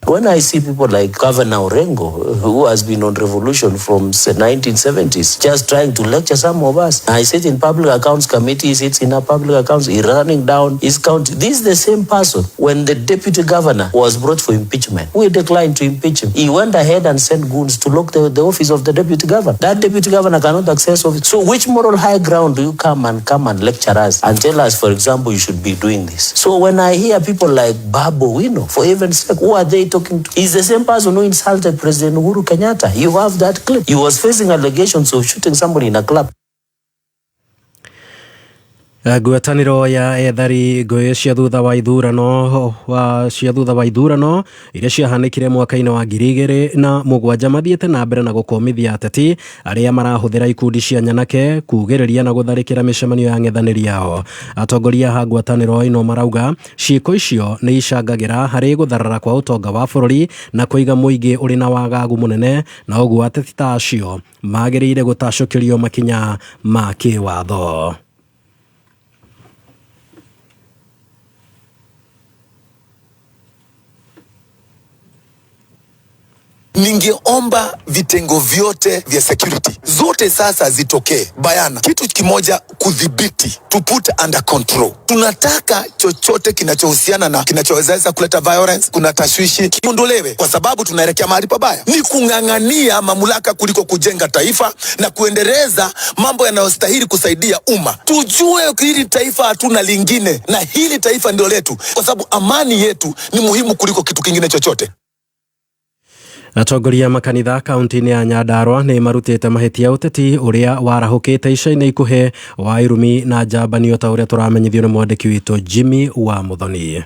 When I see people like Governor Orengo, who has been on revolution from the 1970s, just trying to lecture some of us. I sit in public accounts committee, sits in a public accounts, he's running down his county. This is the same person. When the deputy governor was brought for impeachment, we declined to impeach him. He went ahead and sent goons to lock the office of the deputy governor. That deputy governor cannot access office. So which moral high ground do you come and lecture us and tell us, for example, you should be doing this? So when I hear people like Babu Wino, for heaven's sake, who are they talking to? He's the same person who insulted President Uhuru Kenyatta. You have that clip. He was facing allegations of shooting somebody in a club. Ngwatanĩro ya ethari ngũĩ cia thutha wa ithurano iria ciahanĩkire mwaka-inĩ wa 2007 mathiĩte na mbere na gũkũmithia ateti arĩa marahũthĩra ikundi cia nyanake kugĩrĩria na gũtharĩkĩra mĩcemanio ya ng'ethanĩri yao. Atongoria ha ngwatanĩro ĩno marauga ciĩko icio nĩ icangagĩra harĩ gũtharara kwa ũtonga wa bũrũri na kũiga mũingĩ ũrĩ na wagagu mũnene, na ũguo ateti ta acio magĩrĩire gũtacũkĩrio makinya ma kĩwatho. Ningeomba vitengo vyote vya security zote sasa zitokee bayana. Kitu kimoja, kudhibiti, to put under control. Tunataka chochote kinachohusiana na kinachoweza kuleta violence, kuna tashwishi, kiondolewe, kwa sababu tunaelekea mahali pabaya. Ni kung'ang'ania mamlaka kuliko kujenga taifa na kuendeleza mambo yanayostahili kusaidia umma. Tujue hili taifa hatuna lingine, na hili taifa ndio letu, kwa sababu amani yetu ni muhimu kuliko kitu kingine chochote. Atongoria makanitha kaunti-inĩ ya Nyandarua nĩ marutĩte mahĩtia ũteti ũrĩa warahũkĩte ica-inĩ ikuhĩ wa irumi na njambanio ta ũrĩa tũramenyithio nĩ mwandĩki witũ Jimmy wa Muthoni.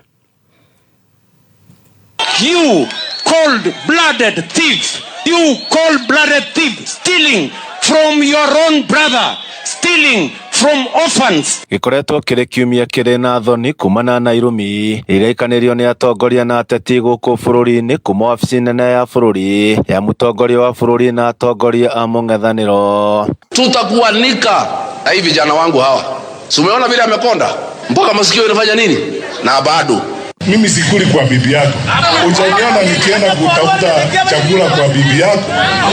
You cold-blooded thief, you cold-blooded thief, stealing from your own brother, stealing from orphans. Gikoretwo kĩrĩ kiumia kĩrĩ na thoni kumana na irumi ireikanĩrio nĩ atongoria na ateti gũkũ bũrũri-inĩ kuma wabici nene ya bũrũri ya mũtongoria wa bũrũri na atongoria a mũng'ethanĩro. Tutakuanika na hivi vijana wangu hawa. Si umeona vile amekonda mpaka masikio inafanya nini? Na bado mimi sikuli kwa bibi yako. Ujaniona nikienda kutafuta chakula kwa bibi yako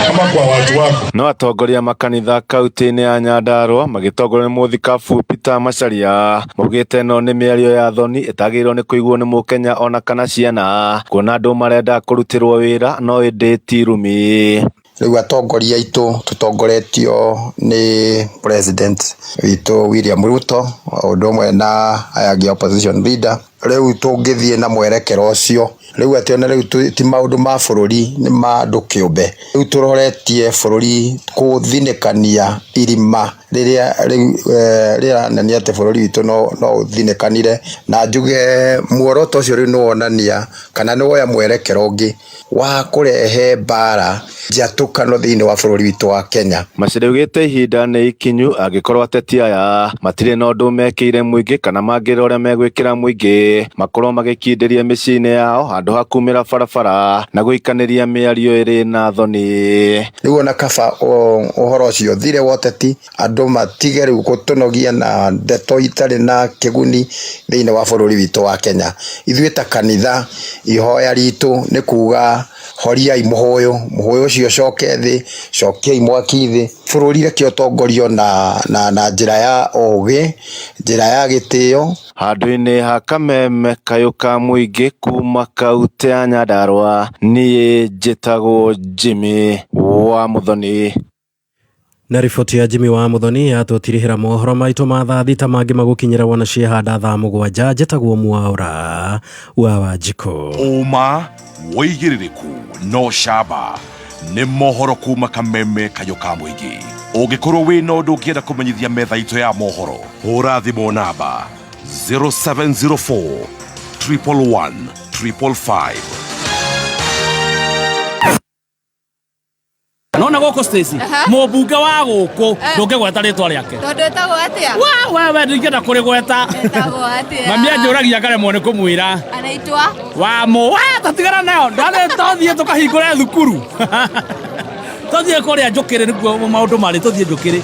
ama kwa watu wako. No atongoria makanitha kaunti-inĩ ya Nyandarua magĩtongorio nĩ mũthikabu Peter Macharia maugĩte no nĩ mĩario ya thoni ĩtagĩrĩirwo nĩ kũiguo nĩ mũkenya ona kana ciana, kuona andũ marenda kũrutĩrwo wĩra no ĩndĩ ti irumi. Rĩu atongoria aitũ tutongoretio nĩ president witũ William Ruto ũndũ ũmwe na ayagi opposition leader. Rĩu tũngĩthiĩ na mwerekero ũcio, rĩu ationa rĩu ti maũndũ ma bũrũri, nĩ ma andũ kĩũmbe. Rĩu tũroretie bũrũri kũthinĩkania irima rĩrĩa rĩranania atĩ bũrũri witũ no ũthinĩkanire, na njuge muoroto ũcio rĩu nĩwonania kana nĩwoya mwerekero ũngĩ wa kũrehe mbara njatũkano thĩinĩ wa bũrũri witũ wa Kenya. Macharia augĩte ihinda nĩ ikinyu angĩkorwo ateti aya matirĩ na ũndũ mekĩire mũingĩ kana mangĩra ũrĩa megwĩkĩra mũingĩ makorwo magĩkindĩria mĩciĩ-inĩ yao handũ ha kumĩra barabara na gũikanĩria mĩario ĩrĩ na thoni. Rĩu ona kaba ũhoro ũcio thire woteti andũ matige rĩu gũtũnogia na ndeto itarĩ na kĩguni thĩinĩ wa bũrũri witũ wa Kenya. Ithuĩ ta kanitha ihoya ritũ nĩ kuga horiai mũhũyũ ũcio coke thĩ, cokiai mwaki thĩ, bũrũri reke ũtongorio na njĩra ya ũgĩ, njĩra ya gĩtĩo. Handũ-inĩ ha kameme kayũ ka mũingĩ kuma kaunti ya Nyandarua, niĩ njĩtagwo Jimmy wa Muthoni. Na riboti ya Jimmy wa Muthoni yatũtirihĩra mohoro maitũ ma thaa thita mangĩ magũkinyĩra wona ciehanda thaa 7. Njĩtagwo Mwaũra wa Wanjikũ. Ũma, wĩigĩrĩrĩku no camba nĩ mohoro kuma Kameme kayo ka mũingĩ. Ũngĩkorwo wĩna ũndũ ũngĩenda kũmenyithia metha itũ ya mohoro, hũra thimũ namba 0704 111 555. Nona goko Stacy mũmbunge wa gũkũ ndũngĩgweta rĩtwa rĩake Tondu etagwo atia? wewe ndingĩenda kũrĩgweta Etagwo atia? mami anjũragia ngaremwo nĩ kũmwĩra Anaitwa? tatigana nayo tũthiĩ tũkahingũre thukuru tũthiĩ kũrĩa njũkĩrĩ nĩguo maũndũ marĩ tũthiĩ njũkĩrĩ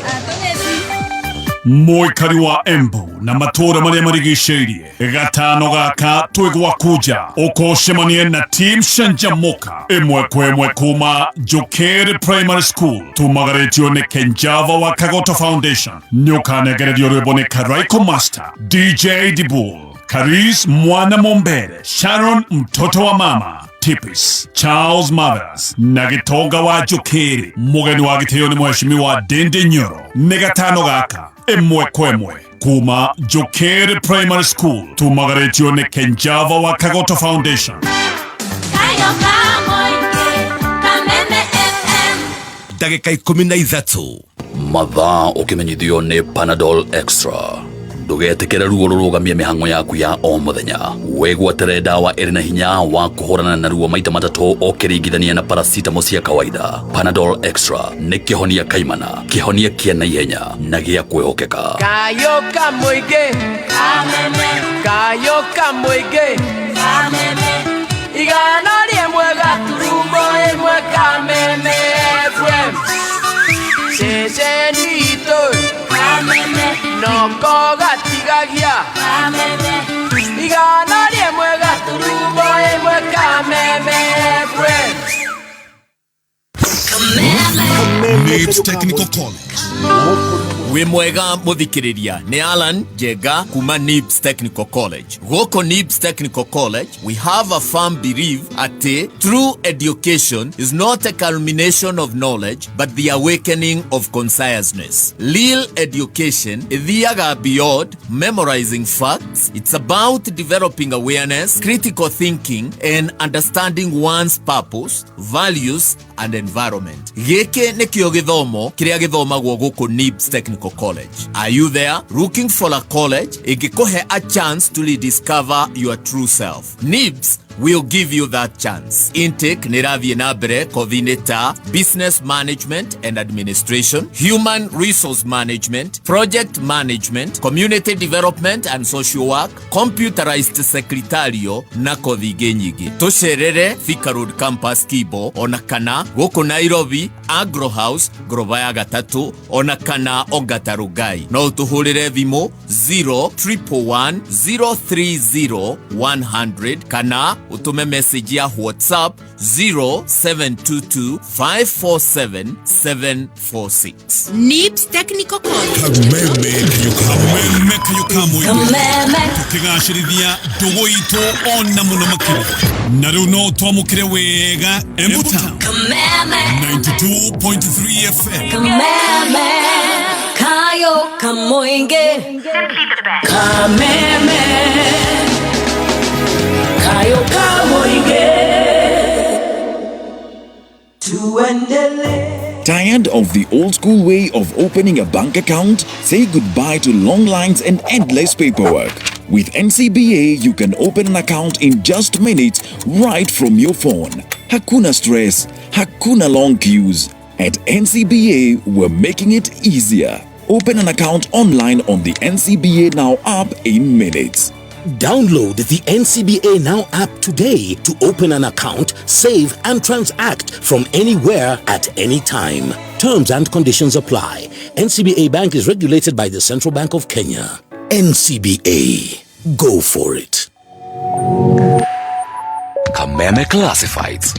Mũikari wa Embu na matũra marĩa marigicĩirie gatano gaka twĩgwakuja ũkocemanie na Team Shanjamoka ĩmwe kwa ĩmwe kuma Njũkĩrĩ Primary School tumagarĩtio nĩ Kenjava wa Kagoto Foundation nĩũkanegererio rwĩmbo nĩ Karaiko Master, DJ Dibul, Karis Mwana Mombere, Sharon mtoto wa mama, Tipis, Charles Mothers na Gitonga wa Njũkĩrĩ. Mũgeni wa gĩtĩo nĩ Mheshimiwa Ndindi Nyoro. Nĩ gatano gaka ĩmwe kwa ĩmwe kuma Njũkĩrĩ Primary School tumagarĩtio nĩ Kenjava wa Kagoto Foundation. Ndagĩka 13 mathaa ũkĩmenyithio nĩ Panadol Extra. Ndũgetĩkĩre ruo rũrũgamie mĩhang'o yaku ya o mũthenya. Wĩgwatĩre ndawa ĩrĩ na hinya wa kũhũrana na ruo maita matatũ ũkĩringithania na paracetamol cia kawaida. Panadol Extra nĩ kĩhonia kaimana, kĩhonia kĩa naihenya na gĩa kwĩhokeka. Kayoka mũingĩ kameme, kayoka mũingĩ kameme, igana rĩmwe gaturumo ĩmwe kameme FM. Ceceni itũ kameme, noko gatigagia kameme, igana rĩmwe gaturumo ĩmwe kameme FM. Nibs Technical College. Wĩ mwega mũthikĩrĩria, nĩ Alan Jega kuma Nibs Technical College. Gũkũ Nibs Technical College, we have a firm belief that true education is not a culmination of knowledge, but the awakening of consciousness. Real education ithiaga beyond memorizing facts. It's about developing awareness, critical thinking, and understanding one's purpose, values, and environment. Gĩkĩ nĩkĩo gĩthomo kĩrĩa gĩthomagwo gũkũ Nibs Technical College. Are you there looking for a college ĩngĩkũhe a chance to rediscover your true self? Nibs will give you that chance. Intake nĩrathiĩ na mbere kothi-inĩ ta Business Management and Administration, Human Resource Management, Project Management, Community Development and Social Work, Computerized Secretarial na kothi ingĩ nyingĩ. Tũcerere Thika Road Campus Kibo ona kana gũkũ Nairobi Agro House ngoroba ya gatatũ ona kana Ongata Rongai. No ũtũhũrĩre thimũ 0111 030 100 kana utume message ya WhatsApp 0722 547 746. Nibs Technical College. Kameme kayo ka mũingĩ. Tukĩgacĩrithia ndũgũ itũ ona mũno makĩria. Na rĩu no twamũkĩre wega Embu Town 92.3 FM. Kameme kayo ka mũingĩ. Kameme kayo ka mũingĩ. Tired of the old school way of opening a bank account? Say goodbye to long lines and endless paperwork. With NCBA, you can open an account in just minutes right from your phone. Hakuna stress, hakuna long queues. At NCBA, we're making it easier. Open an account online on the NCBA Now app in minutes. Download the NCBA Now app today to open an account, save and transact from anywhere at any time. Terms and conditions apply. NCBA Bank is regulated by the Central Bank of Kenya. NCBA. Go for it. Kameme Classifieds.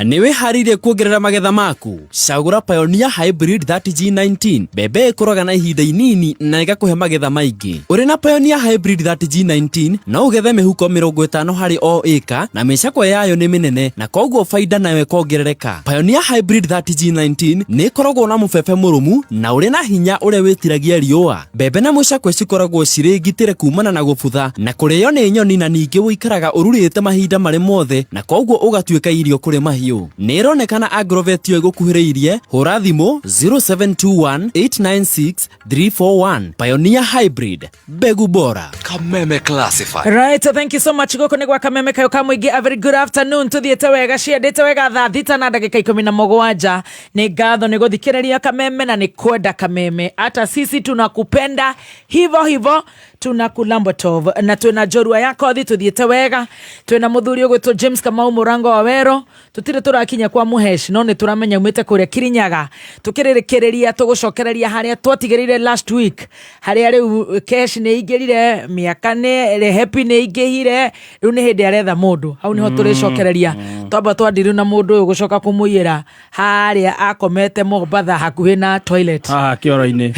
Niwe harire kuongerera magetha maku. Cagũra Pioneer Hybrid 30G19. Mbembe ĩkũraga na ihinda inini na ĩgakũhe magetha maingĩ. Ũrĩ na Pioneer Hybrid 30G19 no ũgethe mĩhuko 50 harĩ o ĩka na mĩcakwe yayo nĩ mĩnene na koguo faida nayo ĩkongerereka. Pioneer Hybrid 30G19 nĩ ĩkoragwo na mũbebe mũrũmu na ũrĩ na hinya ũrĩa wĩtiragia riũa. Mbembe na mũcakwe cikoragwo cirĩ ngitĩre kumana na gũbutha na kũrĩo nĩ nyoni na ningĩ wĩikaraga ũrurĩte mahinda marĩ mothe na koguo ũgatuĩka irio kũrĩ mahiũ. mahiũ nĩ ĩronekana Agrovet yo ĩgũkuhĩrĩirie. Hũra thimũ 0721896341. Pioneer Hybrid, mbegu bora. Kameme Classified. Right, thank you so much. Gũkũ nĩ gwa Kameme kayo ka mũingĩ. A very good afternoon. Tuthiĩte wega, ciendete wega thaa thita na ndagĩka 17. Nĩ ngatho nĩ gũthikĩrĩria Kameme na nĩ kwenda Kameme. Hata sisi tunakupenda hivyo hivyo, tunakulamba tov na twina jorua yako thi. Tuthiĩte wega, twina mũthuri ũgwĩtwo James Kamau Mũrango wa Wero. Tutire turakinya kwa Muhesh, no nĩ turamenya umĩte kũrĩa Kirinyaga. Tukĩrĩrĩkĩrĩria tũgũcokereria harĩa twatigĩrĩire last week, harĩa rĩu Kesh nĩ ingĩrire, mĩaka nĩ Happy nĩ ingĩhire, rĩu nĩ hĩndĩ aretha mũndũ. Hau nĩho tũrĩcokereria. Twamba twandiru na mũndũ ũyũ gũcoka kũmũiyĩra harĩa akomete Mombatha hakuhĩ na toilet. Kĩoro-inĩ.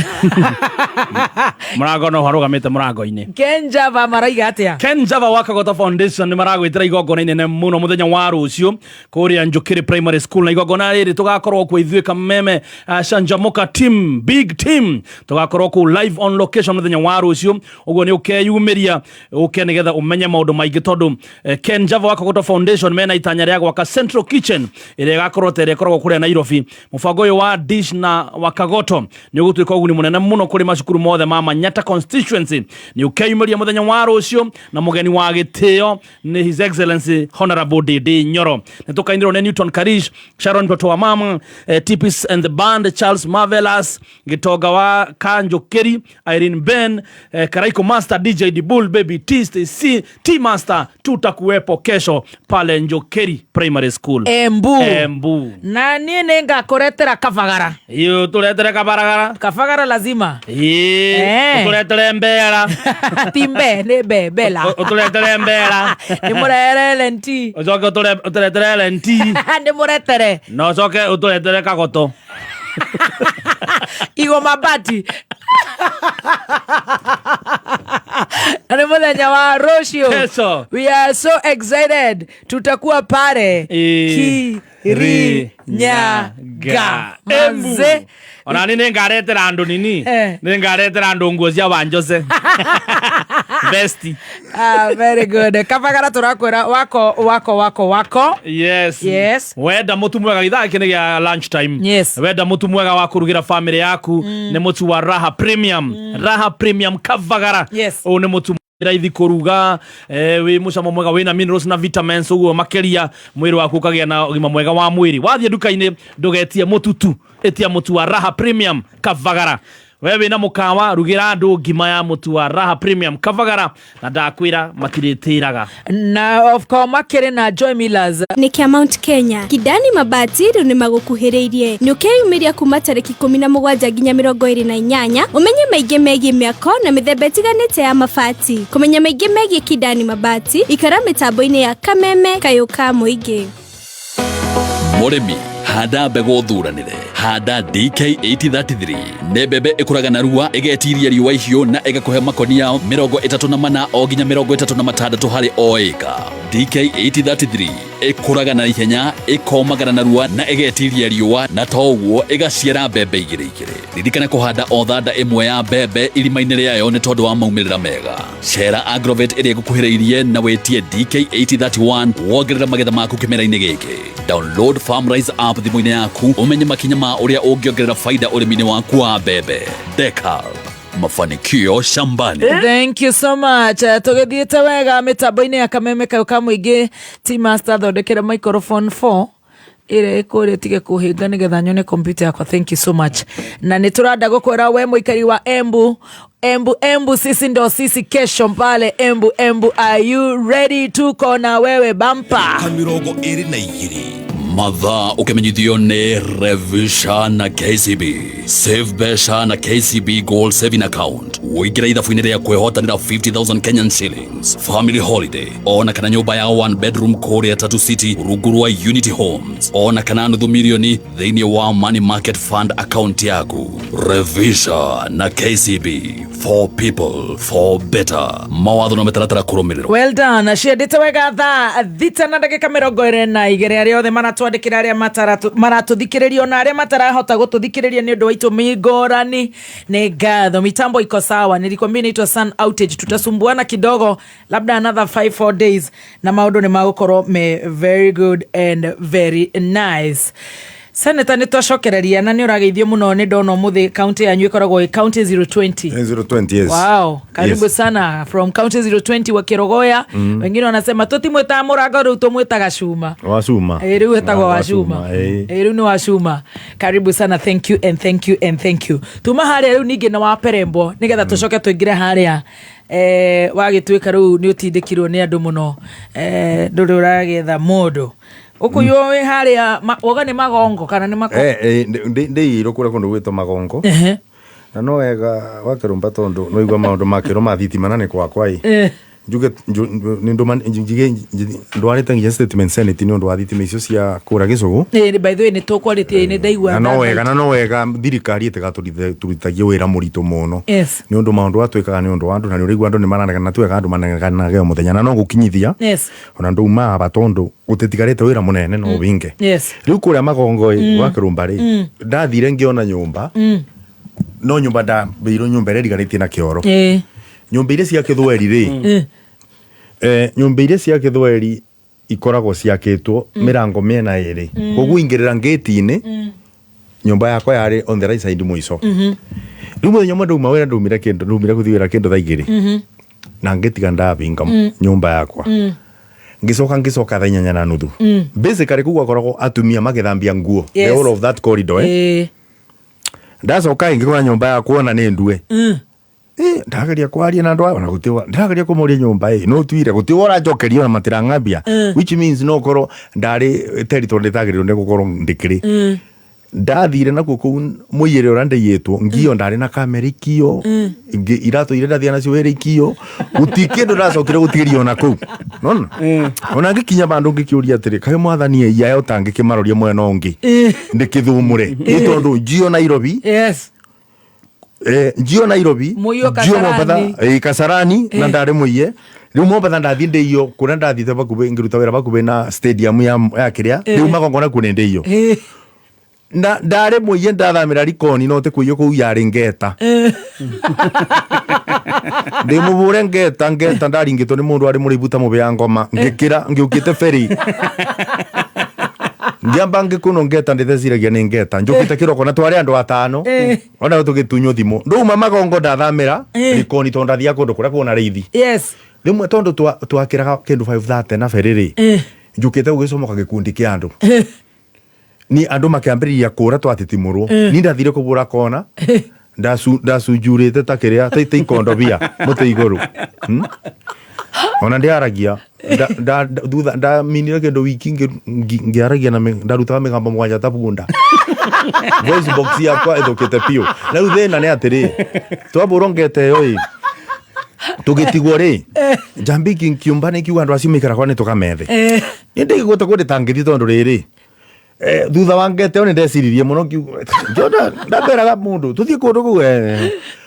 Mũrango no harũgamĩte mũrango-inĩ. Ken Java maraiga atĩa? Ken Java wa Kagota Foundation nĩ maragwĩtĩra igongona inene mũno mũthenya wa rũciũ kũrĩa Njũkĩrĩ Primary School, na igongona rĩrĩ tũgakorwo kwa ithuĩ Kameme Shanjamoka team, big team, tũgakorwo ku live on location mũthenya wa rũciũ. Ũguo nĩ ũkeyumĩria ũke nĩgetha ũmenye maũndũ maingĩ tondũ Ken Java wa Kagota Foundation mena itanya rĩa gwaka Central Kitchen ĩrĩa ĩgakorwo ĩkoragwo kũrĩa Nairobi. Mũbango ũyũ wa Dish na wa Kagoto nĩ ũgũtuĩka ũguni mũnene mũno kũrĩ macukuru mothe ma Manyata constituency. Nĩ ũkeyumĩria mũthenya wa rũciũ na mũgeni wa gĩtĩo nĩ His Excellency Honorable Dede Nyoro. Nĩ tũkainĩrwo nĩ Newton Karish, Sharon Toto wa Mama, Tipis and the Band, Charles Marvelous, Gitonga wa Kanjũkĩri, Irene Ben, Karaiko Master, DJ Dibul, Baby T, Stacy, T Master. Tutakuwepo kesho pale Njũkĩri Primary School. Embu. Na niĩ nĩ ngakuretera kabagara. Iyo tuletere kabagara lazima. Tuletere mbera. Timbe nĩ bela. Tuletere mbera. Nĩ mũrehere lenti. Ucoke tuletere lenti. Nĩ mũretere. No coke tuletere Kagoto. Igo mabati. Nĩ mũthenya wa rũciũ. We are so excited. Tutakuwa pare Kirinyaga. Embu. Ona nĩ ngaretera andũ nini. Nĩ ngaretera andũ nguo cia Wanjose. Vesti. Very good. Kabagara turakwĩra wako. Yes. Wenda mũtu mwega ithaa kĩnĩ gĩa lunch time. Yes. Wenda mũtu mwega wa kũrugĩra family yaku nĩ mũtu wa Raha Premium. Raha Premium kabagara. Yes. Ũũ nĩ mũtu raithi kũruga, wĩ mũcamo mwega, wĩna minerals na vitamins, ũguo makĩria mwĩrĩ waku ũkagĩa na ũgima mwega wa mwĩrĩ. Wathiĩ nduka-inĩ ndũgetie mũtutu, etia mũtu wa Raha Premium kabagara. Wewe na mũkawa rugĩra andũ ngima ya mũtu wa Raha Premium kabagara, na ndakwĩra matirĩtĩraga. Na of course makĩrĩ na Joy Millers nĩ kĩa Mount Kenya. Kidani Mabati rĩu nĩ magũkuhĩrĩirie. Nĩ ũkeyumĩria kuma tarĩki 17 nginya 28 ũmenye maingĩ megiĩ mĩako na mĩthemba ĩtiganĩte ya mabati. Kũmenya maingĩ megiĩ Kidani Mabati, ikara mĩtambo-inĩ ya Kameme kayo ka mũingĩ. Mũrĩmi, handa mbegũ thuranĩre. Handa DK8033. Nĩ mbembe ĩkũraga na ruwa, ĩgetiria riũa ihiũ na ĩgakũhe makũnia 34 o nginya 36 harĩ o ĩka. DK8033 ĩkũraga na ihenya, ĩkomagara na ruwa na ĩgetiria riũa, na to ũguo ĩgaciara mbembe igĩrĩ. Ririkana kũhanda o thanda ĩmwe ya mbembe irima-inĩ rĩayo nĩ tondũ wa maumĩrĩra mega. Cera Agrovet ĩrĩa ĩgũkuhĩrĩirie na wĩtie DK8031 wongerera magetha maku kĩmera-inĩ gĩkĩ. Download Farmrise app thimũ-inĩ yaku ũmenye makinya ma ũrĩa ũngĩongerera faida ũrĩmi-inĩ waku wa mbembe. Dekal, mafanikio shambani. Thank you so much. Tũgĩthiĩte wega mĩtambo-inĩ ya Kameme kayo ka mũingĩ. T Master thondekera microphone 4 ĩrĩa ĩkũrĩa tige kũhĩnga nĩgetha nyone computer yakwa. Thank you so much. Na nĩ tũranda gũkwĩra we mũikari wa Embu, sisi ndo sisi kesho pale Embu. Are you ready? Tuko na wewe bampa. Kamirogo 22. Mathaa ũkĩmenyithio nĩ Revisha na KCB. Save Besha na KCB Gold Saving Account. Wĩingĩra ithabu-inĩ rĩa kwĩhotanĩra 50,000 Kenyan shillings. Family holiday. Ona kana nyũmba ya 1 bedroom kũrĩa Tatu City rungu rwa Unity Homes. Ona kana nuthu milioni thĩinĩ wa Money Market Fund account yaku. Revisha na KCB. For people, for better. Mawatho na mĩtaratara kũrũmĩrĩrwo. Well done. Ciendete wega thaa thita na ndagĩka 22 arĩa othe manatwa twandikira aria maratuthikireria na aria matarahota gututhikireria ni undu wa itumi ngorani. Ni ngatho, mitambo iko sawa. Nilikwambia inaitwa sun outage, tutasumbuana kidogo, labda another 5-4 days, na maundu ni magukorwo me very good and very nice. Senator nĩ twacokereria na nĩ ũrageithio mũno nĩ ndona ũmũthĩ county yanyu ĩkoragwo ĩ county 020. 020, yes. Wow, karibu sana from county 020 wa Kirogoya. Wengine wanasema tutimweta Mũrango, rĩu tũmwĩtaga Cuma. Wa Cuma. Rĩu wetagwo wa Cuma. Rĩu nĩ wa Cuma. Karibu sana, thank you and thank you and thank you. Tuma harĩa rĩu ningĩ na wa Perembo nĩgetha tũcoke tũingĩre harĩa wagĩtuĩka rĩu nĩ ũtindĩkirwo nĩ andũ mũno ndũrĩ ũragetha mũndũ. Uku yo we haria woga ni magongo kana ni makongo ndi irokura kundu gwito magongo na no wega wakirumba tondu no igwa maundu makiro mathitima na ni kwa kwai njuge ni ndoma njige ndwarite nginya statement senate ni undu wa thitima icio cia kura gicugu by the way ni to quality ni ndaigwa na no wega thirikari itigaturitagie wira muritu muno ni undu maundu atwikaga ni undu wa andu na ni urigwa andu ni maranegana twega andu manegana geo muthenya na no gukinyithia ona nduma abatondu utetigarite wira munene no winge riu kuria magongo wakirumba ri ndathire ngiona nyumba no nyumba da biro nyumba ri gariti na kioro nyumba ile cia Kithweri ri nyumba ile cia Kithweri ikoragwo ciakitwo mirango miena iri koguo ingirira ngeti-ini nyumba yakwa yari on the right side muico riu muthenya mwe nduma wira ndumire kuthiwira kindu thaa igiri na ngetiga ndabinga nyumba yakwa ngicoka thaa 8:30 basically kuwa koragwo atumia magithambia nguo the whole of that corridor ndacoka ingikora nyumba yakwa na ni ndue ndagaria kwaria na ndwa na gutiwa ndagaria kumuria nyumba no twire gutiwora njokerio na matirangambia which means no koro ndari territory ndagario ndegukoro ndikiri ndathire na kuku muyire urande yetwo ngio ndari na kamera ikio irato ire ndathia nacio were ikio gutikindu ndacokire gutigirio na ku nona ona ngikinya bandu ngikiuria atiri kae mwathani yayo tangikimaroria mwena ongi ndikithumure itondu njio Nairobi njio Nairobi njio Mombasa Kasarani na ndari muiye riu Mombasa ndathie ndeio kuna ndathite bakube ngiruta wira bakube na stadium ya kiria riu magongo na kune ndeio ndare muiye ndathamira Likoni no te kuiyo ku yari ngeta ndi mubure ngeta ndaringitwo ni mundu ari muri buta mube ya ngoma ngikira ngiukite feri ngiamba ngikuno ngeta nditheciragia ni ngeta njukite kiroko na twari andu atano ona tugitunyo thimo nduma magongo ndathamira Likoni to ndathia kundu kuria kuona reithi rimwe tondu twakiraga kindu 5:30 na feriri njukite ugicomoka gikundi kia andu ni andu makiambiriria kura twatitimurwo ni ndathire kubura kona ndacunjurite takiria taita ikondo bia muti iguru ona ndiaragia nda minira kendo wiki ngiaragia na ndaruta migambo mwanya tabunda voice box yakwa ithukite pio na riu thina ni atiri twaburongete yoi tugitigwo ri jambiki nkiumbane kiwa andu acio mikara kwa ni tukamethe indi gigweta kundi tangithi tondu riri thutha wangete one ndeciririe muno njoda ndaberaga mundu tuthie kundu ku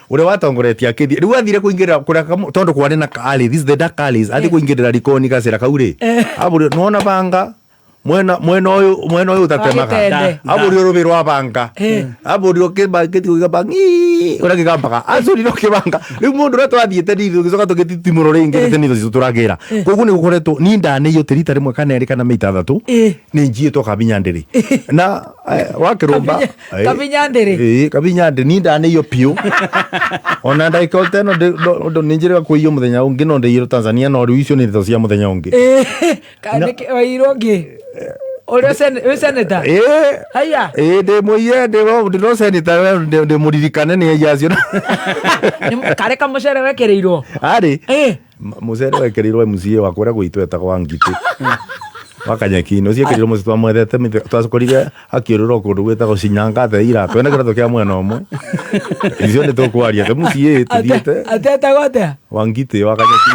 ure watongoretia kithi riu athire kuingirira kuria tondu kwari na kali this the dark alleys athi kuingirira Likoni gacira kauri aburi nona banga mwena uyu utatemaga aburi rubi rwa banga aburi okibangiti ugabangi ura gigambaga azuri no kibanga riu mundu ratwathiete ndithu gicoka tugititimuro ringi tenizo cituragira koguo ni gukoretwo ni ndane iyo tirita rimwe kana eri kana meita thatu ni njietwo Kabinyandiri na wakirumba Kabinyandiri ni ndane iyo pio ona ndaika teno ndo ninjira kuiyo muthenya ungi no ndeiro Tanzania no riu icio ni thitho cia muthenya ungi kanike wairongi ore senator haya de moye de no senator de muririkane ni yacio kare kamucere wekereirwo ari mucere wekereirwo MCA wa kuria gwitu etagwa Ngiti wakanyeki no ciekerirwo muci twamwethete twacokorire akiurura kundu gwetagwo Shinyanga the ira twena kirato kia mwena omwe icio ni tukwaria te MCA tuthiete atetagote wa Ngiti wakanyeki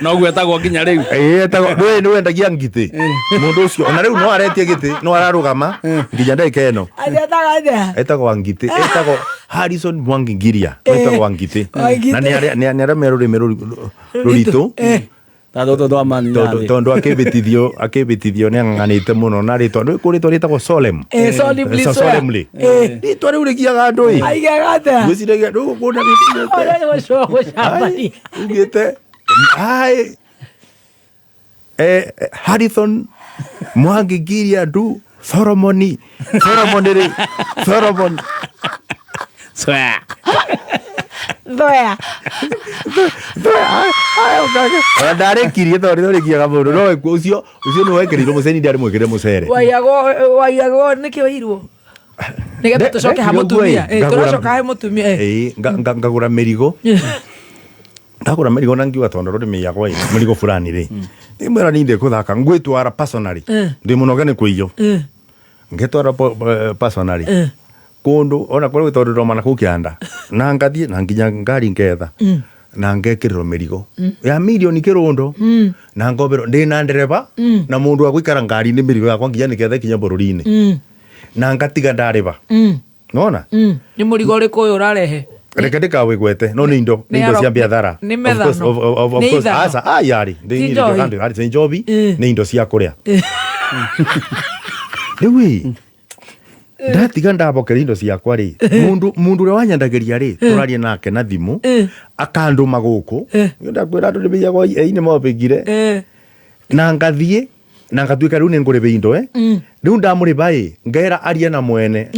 no gwetagwo nginya riu etagwo ni wendagia Ngiti mundu ucio ona riu no aretie giti no ararugama nginya ndeka eno etagwo Ngiti etagwo Harrison Mwangi Ngiria etagwo Ngiti na ni ara meru ruritu tondu akibitithio ni anganite muno na ritwa ndu kurito ritagwo solemnly ritwa riu rigiaga andu gwiciragia ndu kuna ugite Harrison Mwangi Giria ndu Solomon ndarekirie tondu rigiaga mundu no ucio ni wekirirwo muceni ndari mwikire mucere waiago niki wairwo nigetha tucoke ha mutumia turacoka ha mutumia ngagura mirigo ndagura mirigo na ngiuga tondu rurimi yakwa mirigo fulani ri imwera ninde kuthaka ngwitwara personally ndi munoge ni kuiyo ngetwara personally kundu ona kuri tondu romana kukianda na ngathie na nginya ngari ngetha na ngekiriro mirigo ya milioni kirundo na ngobero ndi na ndereba na mundu agwikara ngari ni mirigo yakwa nginya niketha kinya bururi-ini na ngatiga ndariba nona ni murigo ri kuyo urarehe reke ndikawigwete no ni indo cia biathara of course asa ayari ndi ni handi njobi ni indo cia kuria riu ndatiga ndabokera indo ciakwa ri mundu uri wanyandagiria ri turarie nake na thimu akanduma guku ndakwira andu nimeyagwo ini mobigire na ngathie na ngatuika riu ni nguribe indo riu ndamuriba ngera aria na mwene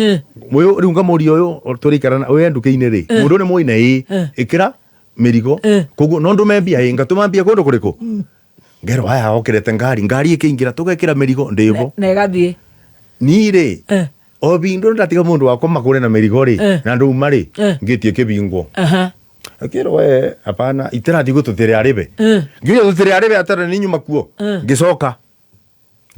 muyo riu ngamuria uyu turikarana uyu nduke-ini ri mundu ni muine ikira mirigo koguo no ndume mbia ngatuma mbia kundu kuriku ngero aya okirete ngari ikiingira tugekira mirigo ndibo na igathie ni ri o bindu ndatiga mundu wakwa makure na mirigo ri na nduma ri ngitie kibingo akiro we hapana itirathi gututire aribe nginya tutire aribe atara ni nyuma kuo ngicoka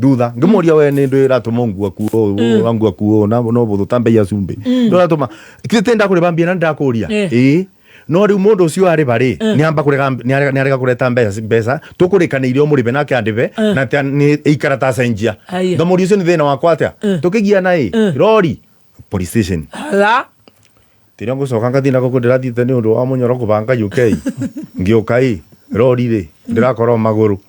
thutha ngimuria we ni ndu iratuma ngua kuo wangua kuo na no buthu tambe ya cumbi ndo ratuma ikite ndakure bambia na ndakuria no riu mundu ucio ari bari ni amba kurega ni arega kureta mbeca tukurikaniire umuribe nake andive na ni ikara ta senjia ngamuri ucio ni thina wakwa atia tukigia nai rori police station tira ngucoka ngathina guku ndirathite ni undu wa munyoro kubanga UK ngiuka rori ri ndirakorwo maguru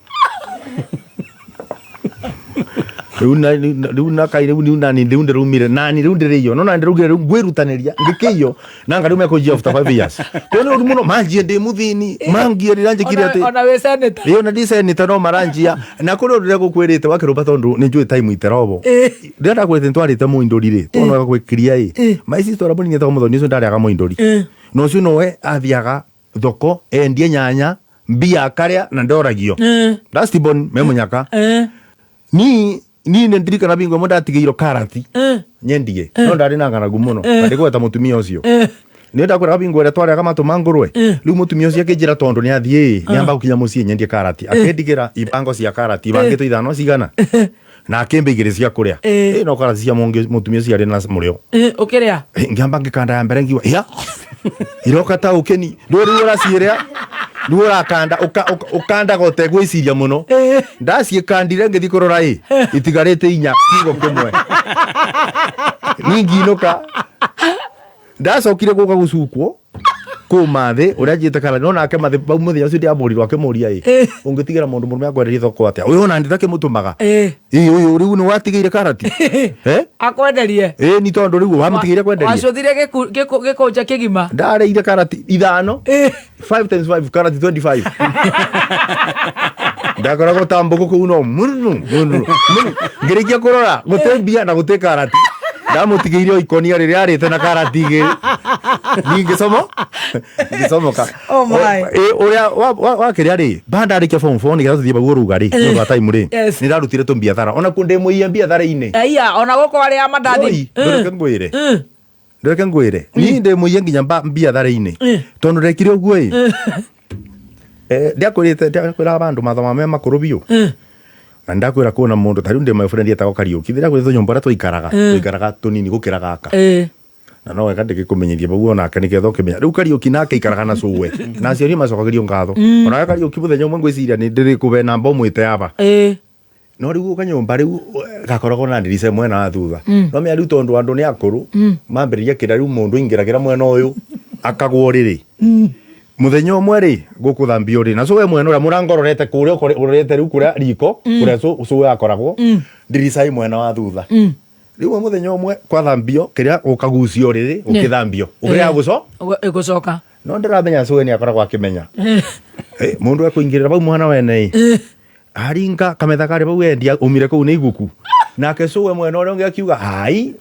riu na kai riu nani riu ndirumire nani riu ndiriyo no nani ndirugire riu ngwirutaniria ngikiyo na ngari mekujia after 5 years tone uri muno manjie ndi muthini mangie riranjikire ati ona we senator iyo na senator no maranjia na kuri ndire gukwirite wakiruba tondu ni njui time iterobo ndira kwete ntwarite mu indori ri tono gakwikiria maisi tora buni ngetho muthoni ucio ndariaga mu indori no ucio nowe athiaga thoko endie nyanya mbia karia na ndoragio Dustibon memunyaka ni ndirikana bingo mo ndatigeiro karati nyendie no ndari na ngana gumuno ndigweta mutumia ucio ni ndakora bingo ria twariaga matuma ngurwe riu mutumia ucio akijira tondu ni athie ni amba gukinya mucie nyendie karati akendigira ibango cia karati bangito ithano cigana na akembigire cia kuria no karati cia mutumia ucio ari na murio ukiria ngiamba ngikanda ya mbere ngiwa ya iroka ta ukeni nduri uraciria ndura kanda ukanda gote gwiciria muno ndaciikandire ngithi kurora itigarite inya kigo kimwe ninginuka ndacokire guka gucukwo kumathi uria njite kana no nake mathi bau muthia ucio ndiamurirwo akimuria ungitigira mundu murume akwenderia thoko atia uyu ona ndithake mutumaga uyu riu ni watigeire karati akwenderie ni tondu riu wamutigeire kwenderia wacuthire gikunja kigima ndareire karati ithano 5 times 5 karati 25 ndakoragwo tambuko kuu no munu ngirikia kurora gute mbia na gute karati ndamutigeire ikonia riria arite na karati igiri ngicomoka uria wakiria ri bandarikia form 4 nigetha tuthie baguo rugari no ba time ri ni ndarutire tu biathara ona kunde muiya biathara-ini aya ona goko ari amandathi ndeke ngwire ni ndi muiya nginya biathara-ini tondu rekire uguo ndiakwira bandu mathoma me makuru biu na ndakwira kuona mundu tariu ndi my friend yetagwo Kariuki thira kwitho nyumba ra twikaraga tunini gukira gaka na no wega ndikikumenyithia baguo nake niketha ukimenya riu Kariuki nake ikaraga na cuwe na aciari macokagirio ngatho ona Kariuki muthenya umwe ngwiciria ni ndiri kube namba umwite aba no riu kanyumba riu gakoragwo na ndirise mwena wa thutha no me riu tondu andu ni akuru mambiriria kira riu mundu ingiragira mwena uyu akagwo riri muthenya umwe ri gukuthambio ri na so we mwena uria murango rorete kuria urete riu kuria riko kuria so yakoragwo dirisa imwena wa thutha riu muthenya umwe kwathambio kiria ukagucio riri ukithambio ukiria gucoka no ndiramenya so ni akoragwo akimenya mundu akuingirira bau mwana wene aringa kametha kare bau endia umire kuu ni iguku nake so we mwena uria ngiakiuga ai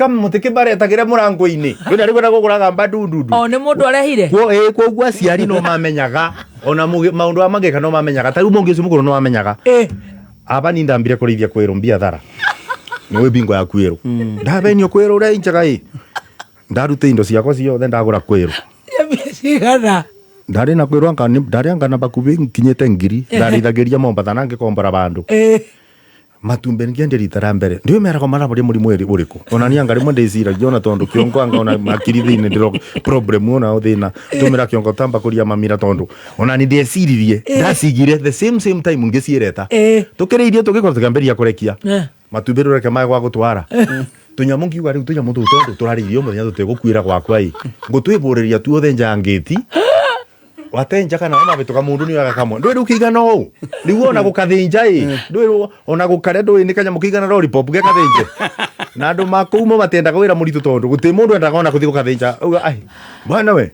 mutikibaretagira murango-ini kwina rigona gukuraga mbadundu ni mundu arehire koguo aciari no mamenyaga ona maundu amageka no mamenyaga ta riu mungicu mukuru no mamenyaga aba ni ndambire kurithia kwiru mbia thara niwe bingo ya kwiru ndabenio kwiru ria injaga ndarute indo ciakwa ciothe ndagura kwiru cigana ndari na kwiru ndarianga bakuvi nkinyite ngiri ndarithagiria Mombatha na ngikombora bandu matumbe ngiende ritara mbere ndio merako maraburi murimu uriku ona ni anga rimwe ndiciragia ona tondu kiongo anga ona makiri thini ndiro problem ona thina tumira kiongo tamba kuria mamira tondu ona ni ndeciririe ndacigire the same time ngicireta tukiriirie tukikora tukamberia kurekia matumbe rureke mai gwa gutwara tunyamu ngiuga riu tunyamu tondu turaririo muthenya tutigukwira gwakwa ngutwiburiria tu othe njangiti watenja kana ona bituka mundu ni agakamwe ndwe rukigana o riu ona gukathinja ndwe ona gukare ndwe ni kanya mukigana lollipop ge kathinje na andu makuuma matendaga wira muritu tondu guti mundu endaga ona kuthi gukathinja uga ai bwana we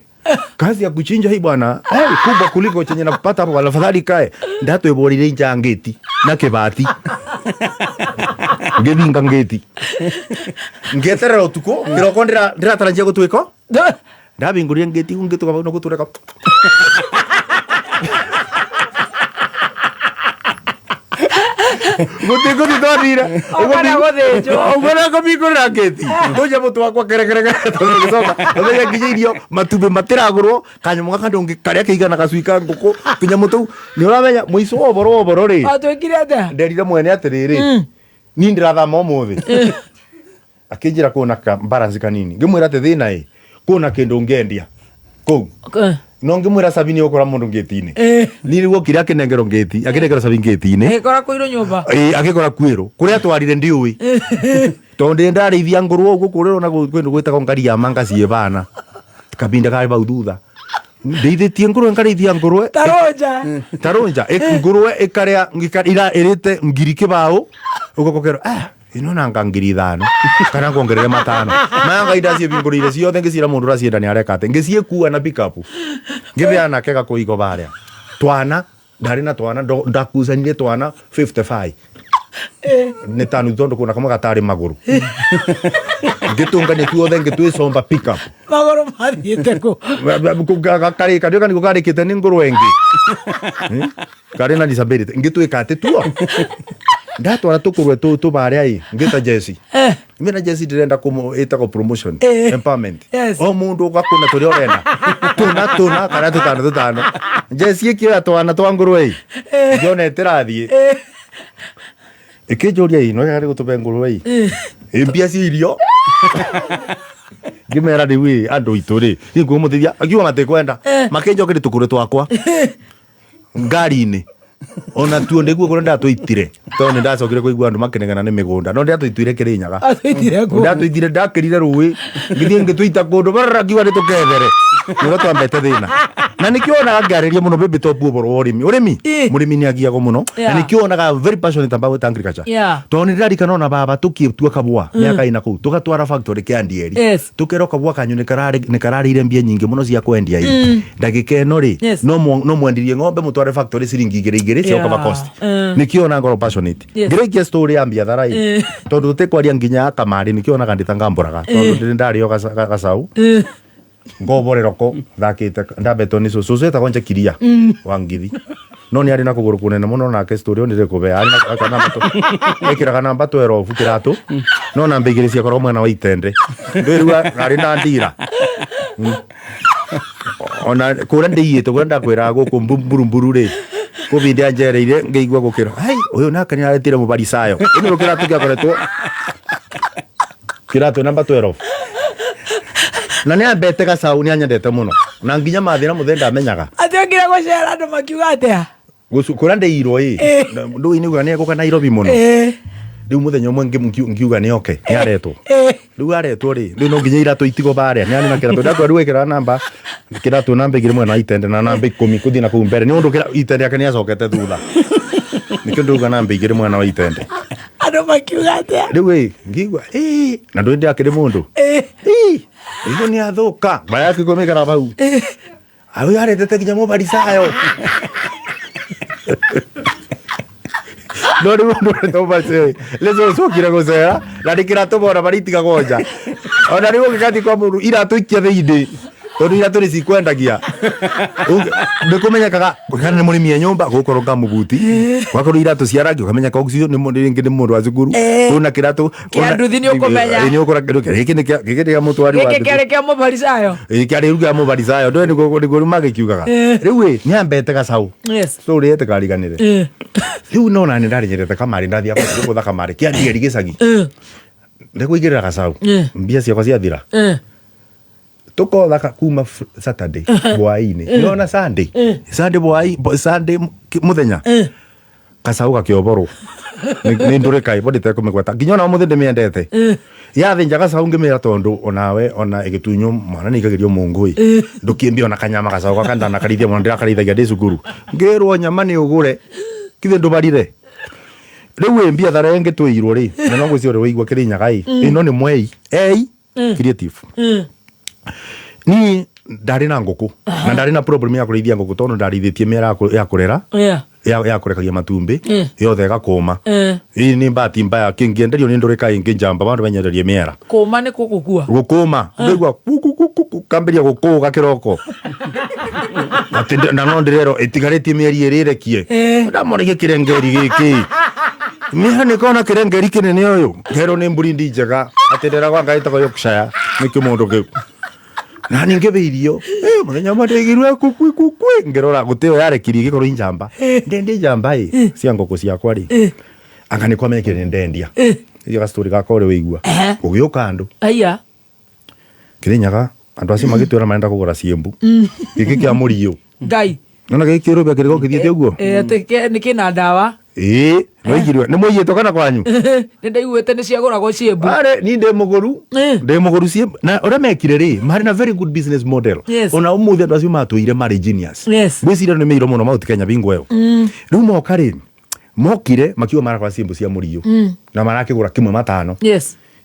kazi ya kuchinja hii bwana kubwa kuliko chenye napata hapo wala fadhali kae ndatweborire njangiti na kibati ngevinga ngeti ngeterera utuko kiroko ndiratarajia gutwiko ndabinguria ngeti ungituka no gutureka gutiko ditorira ogora ko bikora ngeti ndoja mutu wakwa kerekerega tugicoka othenya ngijirio matumbe matiragurwo kanyamu gakandongi karia kigana gacwika nguku kinyamu tu ni uramenya muico oboro ri atwekire ata nderire mwene atiriri ni ndirathama umuthi akinjira kuona ka balance kanini ngimwira ati thina kuna kindu ngendia kou no ngimwira sabini ukora mundu ngeti-ini ni rigo kiria kinengero ngeti akinengero sabini ngeti-ini ekora kuiro nyumba akikora kwiro kuria twarire ndiui tonde ndarithia nguru ugu kuriro na kwindu gwitagwo ngari ya manga cie bana kabinda kari bau thutha ndeithitie nguru ngarithia nguru taronja nguru ikaria ngikira irite ngiri kibao ugokokero ino nanga ngiri 5 kana ngongerere 5 manga idacie bingurire ciothe ngicira mundu racienda ni areka ate ngicie kuwa na pick up ngitheana kega kuigo baria twana ndari na twana ndakusanire twana 55 ne tanu tondu kuna kama gatari maguru ngitungane tuothe ngitwisomba pick up maguru mathiete ku kari kadio kani gukari kite ni nguru wengi kari na disability ngitwika ate tuo ndatwara tukurwe tu baria ngita Jesse mina Jesse direnda kumu etako promotion empowerment o mundu ugakuna turi orenda tuna kana tutano Jesse kio twana twangurwe jone tirathie ikijuria no yari gutupe ngurwe impia cirio ngimera riwi andu ituri ngumuthithia akiwa matekwenda makenjokire tukuru twakwa ngari-ini ona tuo ndiguo kore ndatwitire tondu ndacokire kuigua andu makenegana ni migunda no ndatwitire Kirinyaga ndatwitire ndakirire ruwi ngithie ngitwita kundu barara kiwa ni tukethere nigo twambete thina na nikionaga ngariria muno baby top uboro urimi ni agiago muno na nikionaga very passionate about agriculture tondu ndirarikana ona baba tukietua kabua miaka ina kuu tugatwara factory kia Ndieri tukero kabua kanyu ni kararire mbia nyingi muno cia kwendia ndagika eno ri no mwendirie ng'ombe mutware factory ciringi igiri cia kaba cost nikiona ngoro passionate ngirekia story ya mbia tharai tondu tutikwaria nginya kamari nikionaga nditangamburaga tondu ndario gacau ngoboreroko thakite ndabetoni susu eta konja kiria wangithi no ni ari na kuguru kunene muno na ke story onire kube ari na kana mbato ekira kana mbato ero fukiratu no na mbigirisia koro mwana wa itende ndirua ari na ndira ona kura ndiyite kura ndakwira guku mburu ri kubindi anjereire ngeigwa gukira ai uyu naka ni aretire mubarisayo ino kiratu gyakoretwo kiratu namba 12 na ni ambete gacau ni anyendete muno na nginya mathira muthenda amenyaga ationgira gucera andu makiuga atia kura ndeirwo ndu ini uga ni guka Nairobi muno riu muthenya umwe ngiuga ni oke ni aretwo riu aretwo ri no nginya iratu itigo baria ni na kiratu ndakwa riu ikira namba kiratu namba igire mwana itende na namba 10 kuthi na ku mbere ni undu kira itende yake ni acokete thutha ni kindu ga namba igire mwana wa itende ando makiuga atia riu ngigwa na ndu ndi akire mundu iyo ni athuka baya kikomekara bau awi aretete kinya mubarisayo no to base lezo sokira gozera na dikira to bora baritiga goja ona riwo gikati kwa muru ira to ikia theinde tondu ira to cikwendagia ndikumenya kaga kana ni murimi nyumba gukoroga mubuti wakoro ira to ciarangi ukamenya ka oxio ni mundu ringi ni mundu wa cukuru kuna kiratu kia nduthi ni ukumenya ni ukora giki ni kia mutwari wa giki kare kia mubarisayo kare ruga mubarisayo ndo ni gukuru magikiugaga riu ni ambete gacau so riete kariganire riu no nani ndarinyerete kamari ndathia kutha kamari kia ndieri gicagi ndikuigirira gacau mbia ciakwa ciathira tuko thaka kuma Saturday bwaini nona Sunday bwai muthenya gacau gakioborwo ni ndure kai bodite kumigweta nginya na muthe ndimiendete yathinja gacau ngimira tondu onawe ona igitunyo mwana nigagirio mungui ndukimbia ona kanyama gacau gakanda na karithia mwana ndirakarithia ndi cukuru ngirwo nyama ni ugure kithe ndubarire riu mbia thare ngitwirwo ri na no gucio ri wigwa kirinyaga ino ni mwei creative ni ndari na nguku na ndari na problem ya kurithia nguku tondu ndarithitie mera ya kurera ya kurekagia matumbi yothe gakoma ni mbati mbaya kingienderio ni ndurika ingi njamba bandu banyenderie mera koma ni kugukua gukoma ngigwa kamberia gukuga kiroko na no ndirero itigariti mieri irirekie ndamone kirengeri giki miha ni kona kirengeri kinene uyu kero ni mburi ndi njega atendera kwa ngaita kwa Yorkshire niki mundu kiu na ninge irio muthenya mategirwe kukwi ngirora guteo yarekiri gikoro injamba ndendi njamba cia ngoko ciakwa ri anga ni kwamekire ndendia iyo story gakwa uri wigua ugiuka andu aya kirinyaga andu acio magitwira marenda kugura ciembu giki kia murio ngai nona giki rubia kiriko kithiete uguo atike nikina ndawa no igirwe ni muiyetwo kana kwanyu ndaiguite ni ciaguragwo ciembu are ni ndemuguru ciembu na ora mekire ri mari na very good business model ona umuthi andu acio matuire mari genius gwicira ni meiro muno mauti Kenya bingwa yo riu moka ri mokire makiwa mara kwa ciembu cia murio na marakigura kimwe matano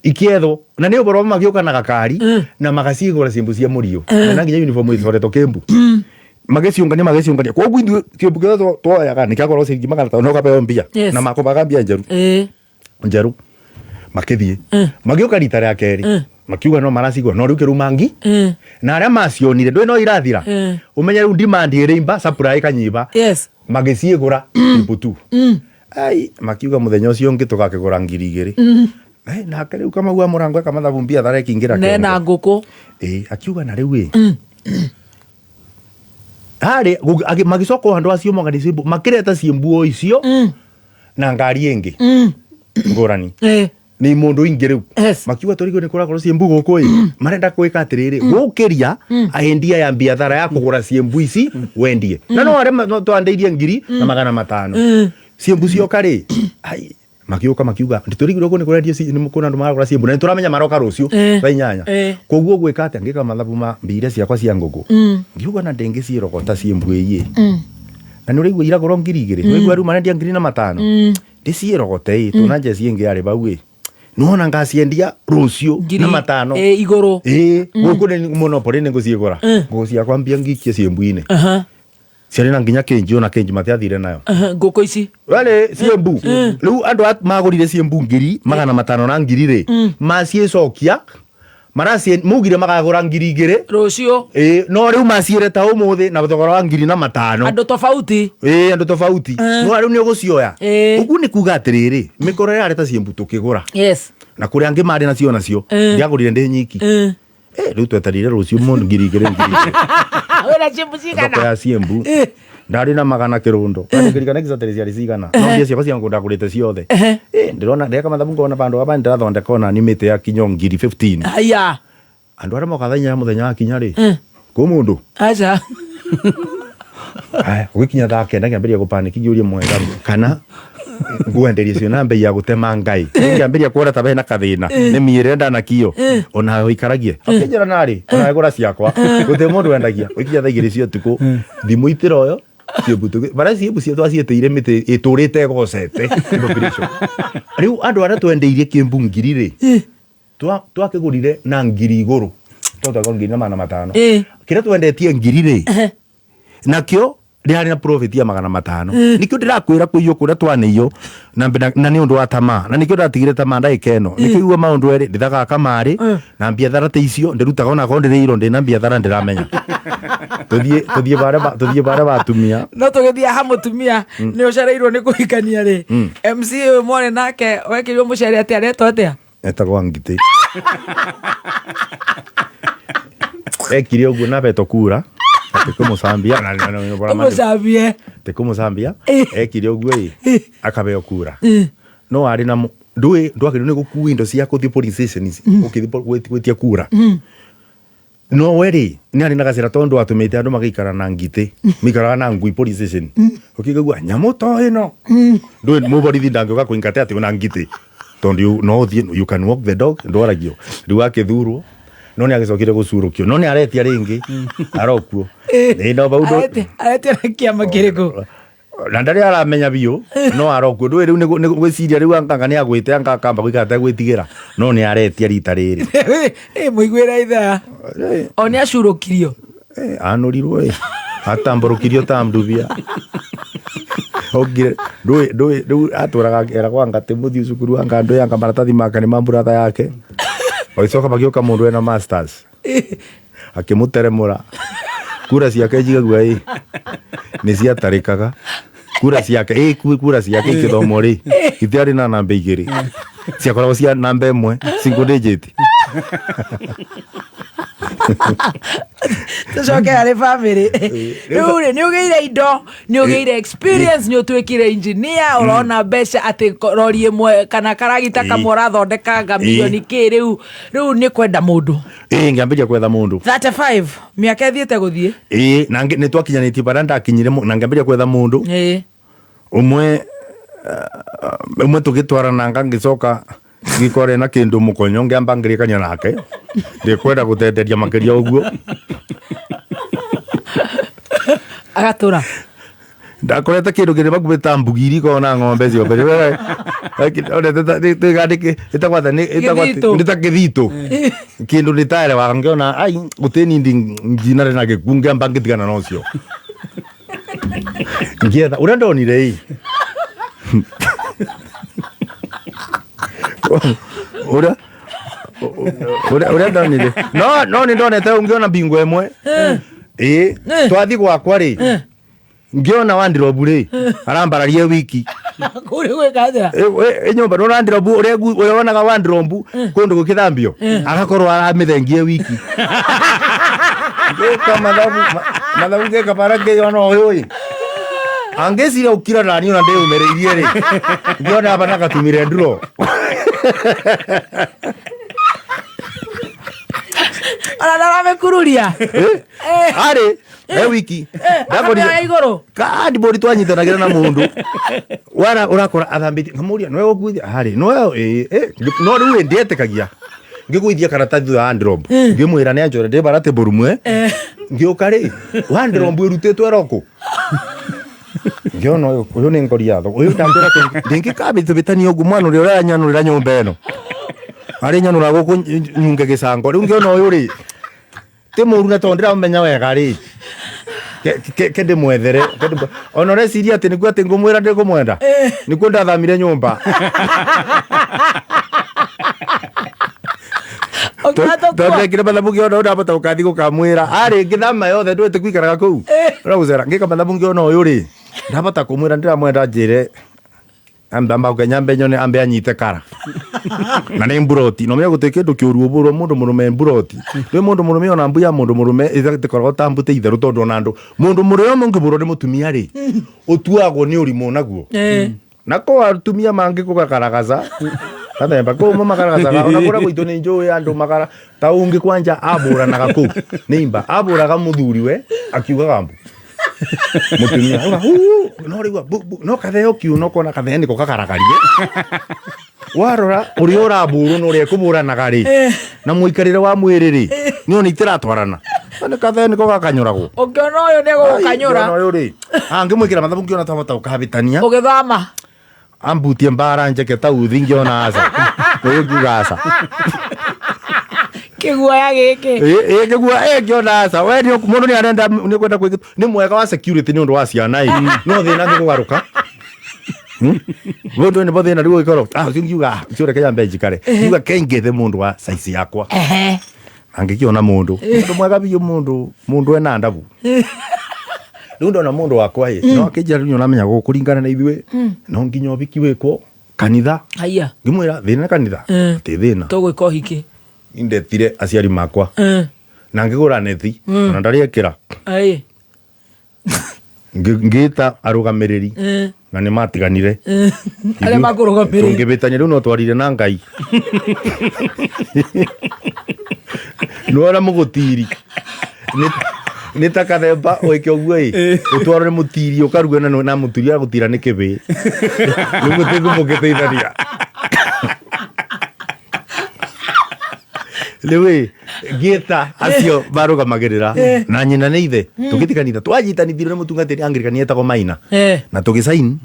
ikietho na ni uboro magiuka na gakari na magacigura ciembu cia murio na nginya uniform ithoretwo Kembu mageciungania kwa gwindu kiembu kitho twoyaga ni kiagoro cingi magana no kapeo mbia na makobaga mbia njeru makithie magiuka rita rya keri makiuga no maracigwa no riu kiru mangi na aria macionire ndwe no irathira umenye riu demand irimba supply kanyiba magiciigura ibutu ai makiuga muthenya ucio ngi tukakigura 2,000 na kariu kama gwa murango kama thabu mbia thare kingira kene na nguku akiuga na riu hari magisoko andu acio moganisibu makireta ciembu icio na ngari ingi ngorani ni mundu ingi riu makiuga turigo ni kura ciembu guku marenda kuika atiriri gukiria ahendia ya biathara ya kugura ciembu ici wendie na no are twandeirie 1,500 ciembu cio kari ai makiuga nditurigirwo ko ni kurendio ni kuna andu maragura ciembu na turamenya maroka rucio thaa 8 koguo gwika ati ngika mathabu ma mbire ciakwa cia ngugu ngiuga na ndenge cirogota ciembu iyi na ni urigwa iragoro 2,000 wigwa ru marendia 5,000 ndicirogote tuna jeci ingi ari bau nuona ngaciendia rucio na 5 iguru guku ni monopoly ni nguciigura ngugu ciakwa mbia ngikie ciembu-ini ciari na nginya kenji ona kenji matiathire nayo nguku ici wale ciembu riu andu magurire ciembu 500 na 2,000 ri maciecokia maracie mugire magagura 2,000 rucio no riu maciire ta umuthi na thogora wa 5,000 andu tofauti andu tofauti no riu ni ugucioya ugu ni kuga atiriri mikoro yareta ciembu tukigura na kuri angi mari nacio ndiagurire ndi nyiki riu twetarire rucio mundu 2,000 wena ciembu cigana ya ciembu ndari na magana kirundo ndikirikana kisaterezi ari cigana no mbia ciakwa cia ngunda kurite ciothe ndirona ndeka mathabu ngona bandu aba ndirathondeka ona nimite ya kinyo 15 aya andu aria mokathanya ya muthenya akinya ri ku mundu acha ugikinya thaa 9 ngiambiria gupanic ngiurie mwega kana ngwenderia cio na mbei ya gutema ngai ngiambiria kuona ta bena kathina ni mirenda na kio ona oikaragie akinjira nari ona gura ciakwa gute mundu endagia oikia thaigiri cio tuku thimu itiro yo ciobutu bara ciobu cio twacieteire miti iturite gocete riu andu ara twendeirie kimbungiri ri twakigurire na ngiri iguru ngiri na mana matano kira twendetie ngiri ri nakio ndihari na profit ya 500 nikio ndirakwira kuiyo kuria twaneiyo na ni undu wa tama na nikio ndatigire tama ndaikeno nikio igua maundu eri ndithaga kamari na biathara te icio ndirutaga ona ko ndiriiro ndina biathara ndiramenya tuthie bara batumia no tugithia ha mutumia ni ucareirwo ni kuhikania ri MC mwone nake wekirwo mucari ati aretwo atia etagwa Ngiti ekire uguo na beto kura Musambia Musambia ekire uguo akabeo kura no ari na ndwakire ni gukua indo cia kuthi police station ukithia kura no weri ni ari na gacira tondu atumite andu magikara na Ngiti mikara na ngui police station ukigagua nyamuto ino ndwe muborithi ndangoka kuingate ati una Ngiti tondu no you can walk the dog ndwaragio riu akithurwo no ni agicokire gucurukio no ni aretia ringi arokuo ni no baudo aretia kiama kiriko na ndari aramenya biu no arokuo ndwe riu ni gwiciria riu anganga ni agwite anga kamba gwikata gwitigira no ni aretia rita riri muigwira itha oni acurukirio anurirwo atamburukirio tamdubia ogire ndwe aturaga era kwa Ngati muthi cukuru anga ndo yanga maratathi make ni mamburatha yake oicoka magioka mundu ena masters akimuteremura kura ciake jigagua ni ciatarikaga kura ciake kura ciake ikithomo ri itiari na namba igiri ciakoragwo cia namba imwe single digit tucoke harĩ family rĩu nĩ ũgĩire indo nĩ ũgĩire experience nĩ ũtuĩkire engineer ũrona mbeca atĩ rori ĩmwe kana karagita kamwe ũrathondekanga milioni kĩ rĩu nĩ kwenda mũndũ ngĩambĩria kwetha mũndũ 35 mĩaka ĩthiĩte gũthiĩ na nĩ twakinyanĩtie bara ndakinyire na ngĩambĩria kwetha mũndũ ũmwe tũgĩtwarana ngĩcoka ngikore na kindu mukonyo ngiamba ngirikania nake ndikwenda gutenderia makiria uguo agatura ndakorete kindu kiri bakubita mbugiri kona ng'ombe cio mbere wewe tegandike itakwata nitakithito kindu nitare wangiona ai guteni njinare na gikunge amba ngitigana nocio ngietha uria ndonire Ura ndonire no ni ndonete ungiona bingo emwe twathi gwakwa ri ngiona wandrobu ri arambararie wiki kuri gwekathira nyumba no wandrobu uria wonaga wandrobu kundu gukithambio agakorwo aramithengie wiki mathabu ngeka para ngeyona uyu angeciria ukira nani ona ndeumereirie ri ngiona aba nagatumire nduro ana ndaramekururia ari wiki ndakora igoro kandi bodi twanyitanagira na mundu wana urakora athambiti ngamuria no gukuithia ari no no riu ndietekagia ngikuithia karatathi ya andromb ngimwira ni anjore ndi barate borumwe ngiuka ri wandromb irutitwe roko ngiona uyu ni ngoriatho uyu ndambira ndingikabitu bitani ugu mwana uri uranyanurira nyumba eno ari nyanura guku nyunge gicango riu ngiona uyu ri ti muru na tondira umenya wega ri kende mwethere onore siria ati nikuo ati ngumwira ndi kumwenda nikuo ndathamire nyumba tondekire mathabu ngiona ndabota ukathi gukamwira ari ngithama yothe ndwete kwikaraga kuu uragucera ngika mathabu ngiona uyu ri ndabota kumwira ndiramwenda njire amba ukenya mbenyone ambe anyite kara na ni mburoti no menya guteke ndu kiuru uburo mundu murume mburoti we mundu murume ona mbuya mundu murume ithakitkorwo tambute itheru tondu nandu mundu murume ngiburo ni mutumia ri utuagwo ni urimu naguo nako atumia mangi kugakaragaza kathemba ko makaragaza ona kura gwitu ni njui andu makara ta ungi kwanja abura na gaku nimba aburaga muthuri we akiuga gambu mutumia no rigwa no katheo kiuno kona katheo niko kakaragarie warora uri uraburu no ri kuburanaga ri na muikarire wa mwiriri ni oni tiratwarana ni katheo niko gakanyuragwo ukiona uyu ni gukanyura uyu ri angimwikira mathabu ngiona tamata ukabitania ugithama ambutie mbara njeke ta uthi ngiona asa uyu ngigasa kiguaya giki kiguaya ngiona asa we ni mundu ni arenda ni kwenda kwiki ni mwega wa security ni undu wa ciana no thina ni kugaruka mundu ni bothina rigo ikoro ngiuga ciore kaya mbeji kare ngiuga kengethe mundu wa size yakwa angikiona mundu mwega biyo mundu ena ndabu riu ndona mundu wakwa no akijira riu namenya gukuringana na ithuĩ no nginya ubiki wikwo kanitha haya ngimwira thina kanitha ti thina tugwika uhiki indetire aciari makwa na ngigura nethi na ndariekira ngita arugamiriri na ni matiganire ale makurugamiriri ngibitanya riu no twarire na Ngai no mugutiri ni takathemba weke uguo utwarore mutiri ukaruga na mutiri agutira ni kibi nugu mugiteithania lewe gita acio barugamagirira na nyina ni ithe tugitikanitha twajitanithire na mutungatiri Anglican yetagwo Maina na tugisaini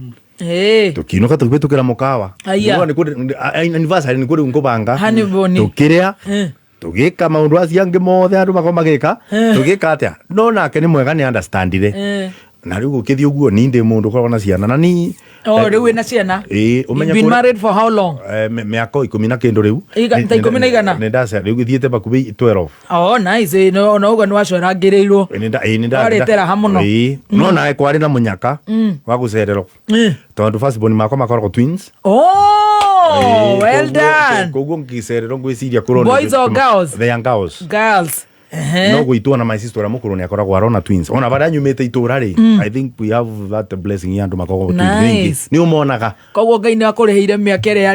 tukinuka tukibetukira mukawa anniversary ni kuri nkubanga tukiria tugika maundu acio angi mothe andu makoma magika tugika atia no nake ni mwega ni understandire na riu gukithio uguo ni ndi mundu korwo na ciana na ni riu wina ciana umenya been married for how long miaka 10 na kindu riu ta 10 na igana ni ndasa riu githiete bakubi 12 nice no ugo ni wacora ngirirwo ni ndaretera hamuno no nae kwari na munyaka wa gucererwo tondu firstborn makwa makoragwo twins well done koguo ngicererwo ngwiciria kurona boys or girls they are girls no gwitwo na my sister mukuru ni akoragwo arona twins ona bara nyumite itura ri I think we have that blessing yandu makoragwo twins ni umonaga koguo Ngai ni akuriheire miaka ria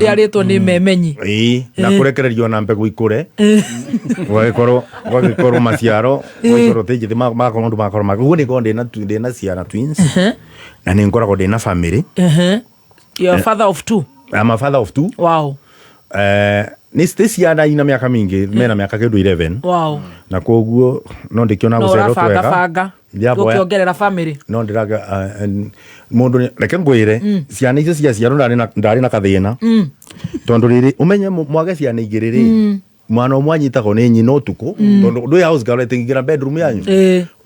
yaritwo ni memenyi na kurekererio na mbegu ikure wagikorwo maciaro wagikorwo teje makorwo ndu makorwo maguo ni gonde na ciana twins na ni ngoragwo ndina family your father of two I'm a father of two wow ni ciana ina miaka mingi mena miaka kindu 11 wow na koguo no ndikiona gucererwo twega ukiongerera family no ndiraga mundu reke ngwire ciana icio cia ciaro ndari na kathina tondu riri umenye mwage ciana igiriri mwana mwanyitagwo ni nyina utuku tondu ndui house girl etingira bedroom yanyu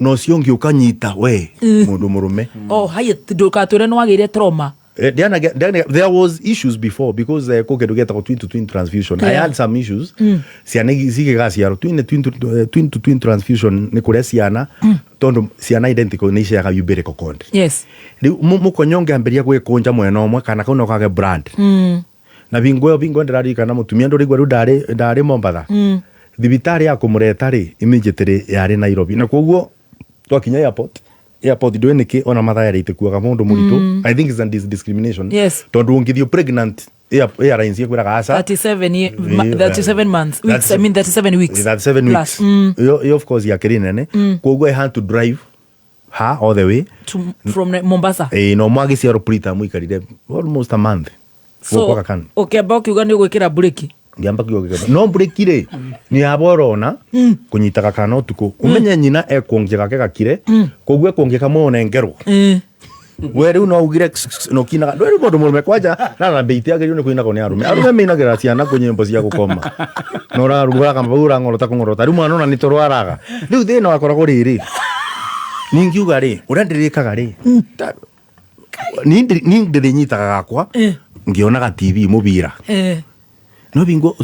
no cio ngi ukanyita we mundu murume haya ndukatwire no wagire trauma there was issues before because ko kedu geta twin to twin transfusion I had some issues ciana zigiga ciaro twin to twin transfusion ni kuria ciana tondu ciana identical ni cia umbilical cord yes mukonyonge amberia gwikunja mwena omwe kana kuno kage brand na bingo ndirarika na mutumia ndurigwa ru ndari Mombatha thibitari ya kumureta ri immediately yari Nairobi na koguo twakinya airport ndweneke ona mathaya rite kuaga mundu muritu I think it's a discrimination tondu ungithio pregnant airlines yekwiraga asa 37 months weeks I mean 37 weeks 37 weeks yo of course ya kirinene koguo I had to drive her all the way from Mombasa no mwagi cia Ruprita muikarire almost a month so okay ukiuga ni gwikira breki ngiamba kiuga no breki ri ni aborona kunyitaga kana utuku umenye nyina ekwongeka gakire koguo ekwongeka muone ngerwo we riu no ugire no kinaga ndweri mundu murume kwaja na beiti agerio ni kuinaga ni arume meinagira ciana kunyimbo cia gukoma no rarugura kama ura ngorota kungorota riu mwana ona ni torwaraga riu thina wakoragwo riri ningiuga ri urandirikaga ri ni ndirinyitaga gakwa ngionaga TV mubira no bingo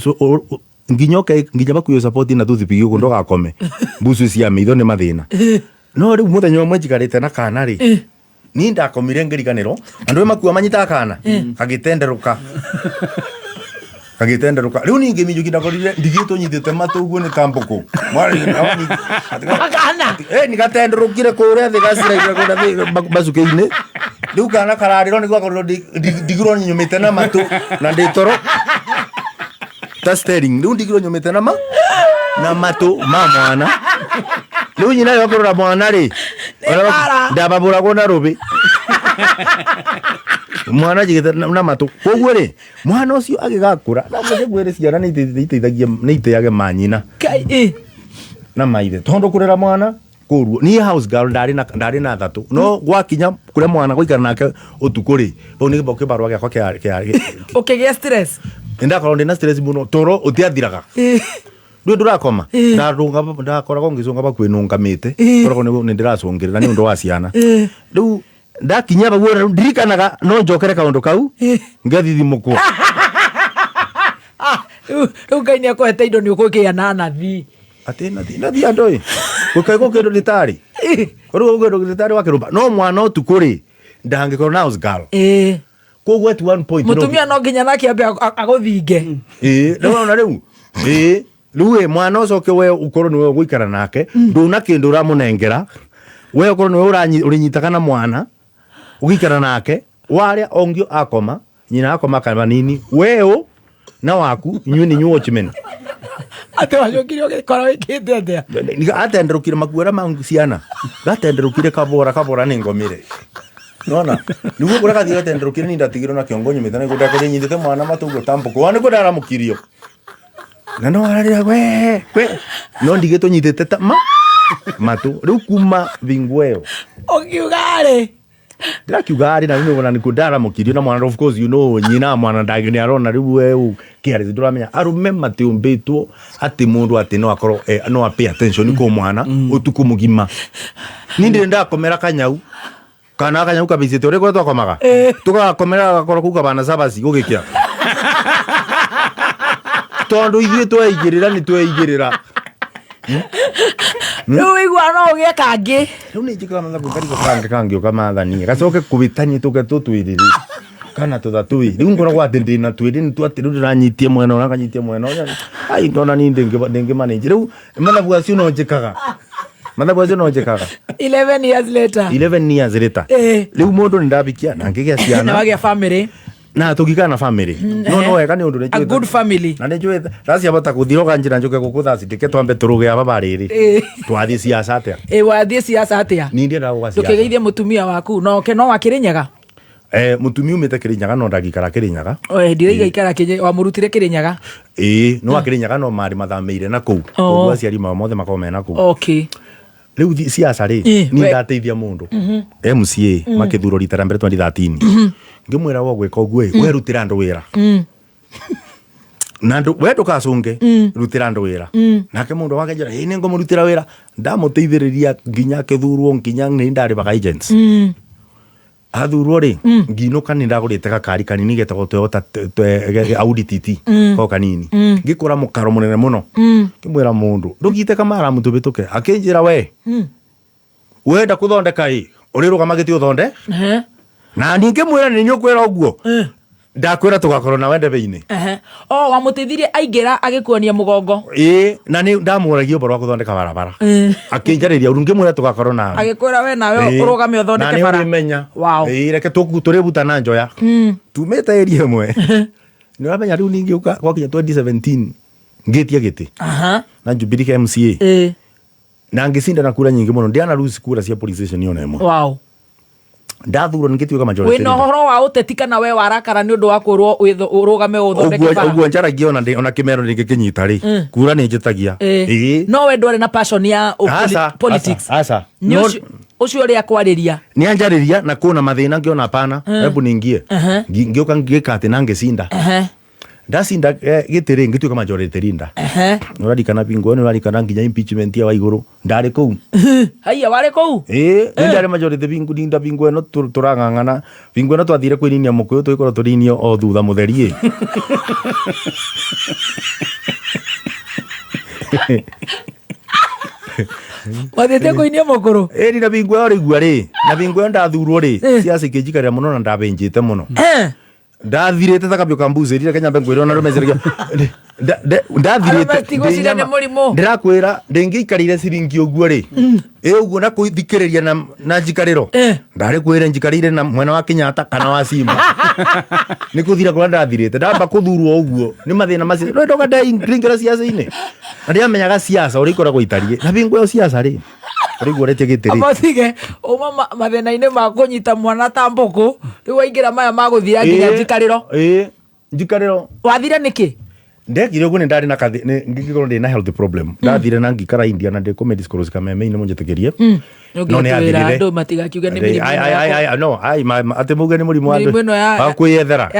nginya bakuyo support na tuthipigi gundo gakome mbusu cia mitho ni mathina no riu muthenya umwe njikarite na kana ri ni ndakomire ngiriganiro andu makua manyita kana kagitenderuka riu ningi mijuki ndakorire ndigito nyithite matu uguo ni tambuku mwari kana ni gatenderukire kuria thi gacira kuria bazuke-ini riu kana karariro ni gwakorwo ndigiro nyumite na matu na nditoro ta steering riu ndigiro nyumite na matu ma mwana riu nyina yokorora mwana ri ndababura na rubi mwana jigete na matu koguo ri mwana ucio agigakura na mwe gwere ciana ni iteithagia manyina na maithe tondo kurera mwana kuruo ni house girl ndari na thatu no gwakinya kuria mwana guikara nake utukuri bo ni boke barwa gakwa kia ukigia stress ndakorwo ndina stress muno toro utiathiraga ndu durakoma ndakoragwo ngicunga bakwinungamite koragwo ni ndiracungirira ni undu wa ciana riu ndakinya baguo ndirikanaga no njokere kaundu kau ngathithimukwo riu Ngai ni akwete indo ni ukugia na nathi ati nathi andoi ukaigo kindu ditari korugo kindu ditari wa kirumba no mwana utukuri ndangikorwo na house girl koguo at one point mutumia no nginya nake ambe aguthinge no riu riu mwana ucoke we ukorwo niwe guikara nake nduna kindu uramunengera we ukorwo niwe urinyitaga na mwana ugikara nake waria ongio akoma nyina akoma kana nini weo na waku inyuĩ nĩ nyuo chimena ate wajokire gikoro ikite atia atenderukire makuera ma ciana gatenderukire kabora nĩ ngomire nona niguo kũrĩa gathiĩ gatenderukire nĩ ndatigirwo na kĩongo nyumĩte nĩ gũndakĩrĩ nyitĩte mwana matũguo tambuko wa nĩ kũndaramukirio na no ararĩra we no ndigĩtwo nyitĩte matũ rĩu kuma vingueo ukiugare ndirakiuga na mimi nĩ kũndaramukirio na mwana of course you know nyina mwana ndagĩ nĩ arona rĩu we kĩarĩ ndũramenya arume matiumbĩtwo atĩ mũndũ atĩ no akorwo no apay attention kũ mwana ũtukũ mũgima nĩ ndĩ ndakomera kanyau kana kanyau kabicĩte ũrĩa gwetwo akomaga tũgakomera gakorwo kuga bana sabaci gũgĩkĩa tondu ithuĩ tweigĩrĩra nĩ tweigĩrĩra rĩu igua no ũgĩe kangĩ rĩu nĩ njĩkaga mathabu kangi ũkamathanie gacoke kũbĩtanie tũgetwo twĩrĩrĩ kana tũthatũ rĩu ngoragwo atĩ ndĩna twĩrĩ nĩ twatĩ rĩu ndĩranyitie mwena ũrĩa kanyitie mwena ũrĩa ai ndona niĩ ndĩngĩmanĩnji rĩu mathabu acio no njĩkaga 11 years later rĩu mũndũ nĩ ndabikia na ngĩgĩa ciana na wagĩa family na tugikana na family no wega nĩ ũndũ a good family na nĩ njũĩ racia bata gũthiroga njĩra njũke gũkũthaci ndĩke twambe tũrũge aba barĩrĩ twathiĩ siasa atĩa wathiĩ siasa atĩa nĩ ndienda gũga siasa ndũkĩgeithie mũtumia waku no wa Kĩrĩnyaga mũtumia umĩte Kĩrĩnyaga no ndagikara Kĩrĩnyaga ndiraiga ikara wa mũrutire Kĩrĩnyaga no wa Kĩrĩnyaga no marĩ mathamĩire na kũu ũguo aciari mao mothe makorwo mena kũu okay rĩu siasa rĩ nĩ ndateithia mũndũ MCA makĩthurwo rita rĩa mbere 2013 ngĩmwĩra wo gwĩka ũguo werutĩra andũ wĩra na we ndũkacũnge rutĩra andũ wĩra nake mũndũ wake njĩra nĩ ngũmũrutĩra wĩra ndamũteithĩrĩria nginya akĩthurwo nginya nĩ ndarĩbaga agents athurwo rĩ nginũka nĩ ndagũrĩte gakari kanini getagwo Toyota Audi TT ko kanini ngĩkora mũkaro mũnene mũno ngĩmwĩra mũndũ ndũgite kamara mũtũbĩtũke akĩnjĩra we wenda kũthondeka ũrĩrũgamagĩte ũthonde na ningĩ mwĩra nĩ nyũkwĩra ũguo ndakwĩra tũgakorwo na wende bĩinĩ wamũteithirie aingĩra agĩkuonia mũgongo na nĩ ndamũragia ũboro wa gũthondeka barabara akĩnjarĩria ũru ngĩmwĩra tũgakorwo nawe agĩkwĩra we nawe ũrũgame ũthondeke bara na nĩ ũrĩmenya reke tũrĩbuta na njoya tumĩte ĩria ĩmwe nĩ ũramenya rĩu ningĩ gwakinya 2017 ngĩtia gĩtĩ na Jubilee MCA na ngĩcinda na kura nyingĩ mũno ndiana rusi kura cia police station yona ĩmwe ndathurwo ngĩtuĩka majority wĩna ũhoro wa ũteti kana we warakara nĩ ũndũ wa kũrwo ũrũgame ũthondeke bara ũguo njaragia ona kĩmero nĩ gĩkĩnyita rĩ kura nĩ njĩtagia no we ndwarĩ na passion ya politics ũcio ũrĩa kwarĩria nĩ anjarĩria na kũna mathĩna ngĩona pana hebu ningie ngĩũka ngĩka atĩ na ngĩcinda ndacinda gĩtĩ rĩ ngĩtuĩka majority leader nĩũrarikana bingo nĩũrarikana nginya impeachment ya Waigũrũ ndarĩ kũu haiya warĩ kũu nĩ ndarĩ majority bingo ĩno tũrang'ang'ana bingo ĩno twathire kwĩninia mũkũyũ tũgĩkorwo tũrinio o thutha mũtheri wathiĩte kũinia mũkũrũ ĩni na bingo ĩyo rĩigua rĩ na bingo ĩyo ndathurwo rĩ siasa ikĩnjikarĩra mũno na ndabĩnjĩte mũno ndathirĩte takabio kambucĩrire Kenya mbengwĩrwo na rũmeceragia ndathirĩte ndĩrakwĩra ndĩngĩikarĩire ciringi ũguo rĩ ũguo na kũthikĩrĩria na njikarĩro ndarĩ kwĩre njikarĩire na mwena wa Kenyatta kana wa Simba nĩ kũthira kũrĩa ndathirĩte ndamba kũthurwo ũguo nĩ mathĩna macio no ndoka ndaingĩra siasa-inĩ na ndiamenyaga siasa ũrĩa ikoragwo itariĩ na bingo ĩyo siasa rĩ Rigwo rete gitiri. Amathige uma mathena-inĩ ma kũnyita mwana ta mbũkũ rĩu waingĩra maya magũthira nginya njikarĩro. Njikarĩro. Wathire nĩkĩ? Ndekire uguo ni ndari na kathi ngikorwo ndi na health problem. Ndathire na ngikara India na ndikome discourse kameme-inĩ mũnjĩtĩkĩrie. No nĩ athirire. Andũ matigakiuge nĩ mĩrimũ. No, ati muge nĩ mũrimũ wa andũ. Wa kwĩyethera.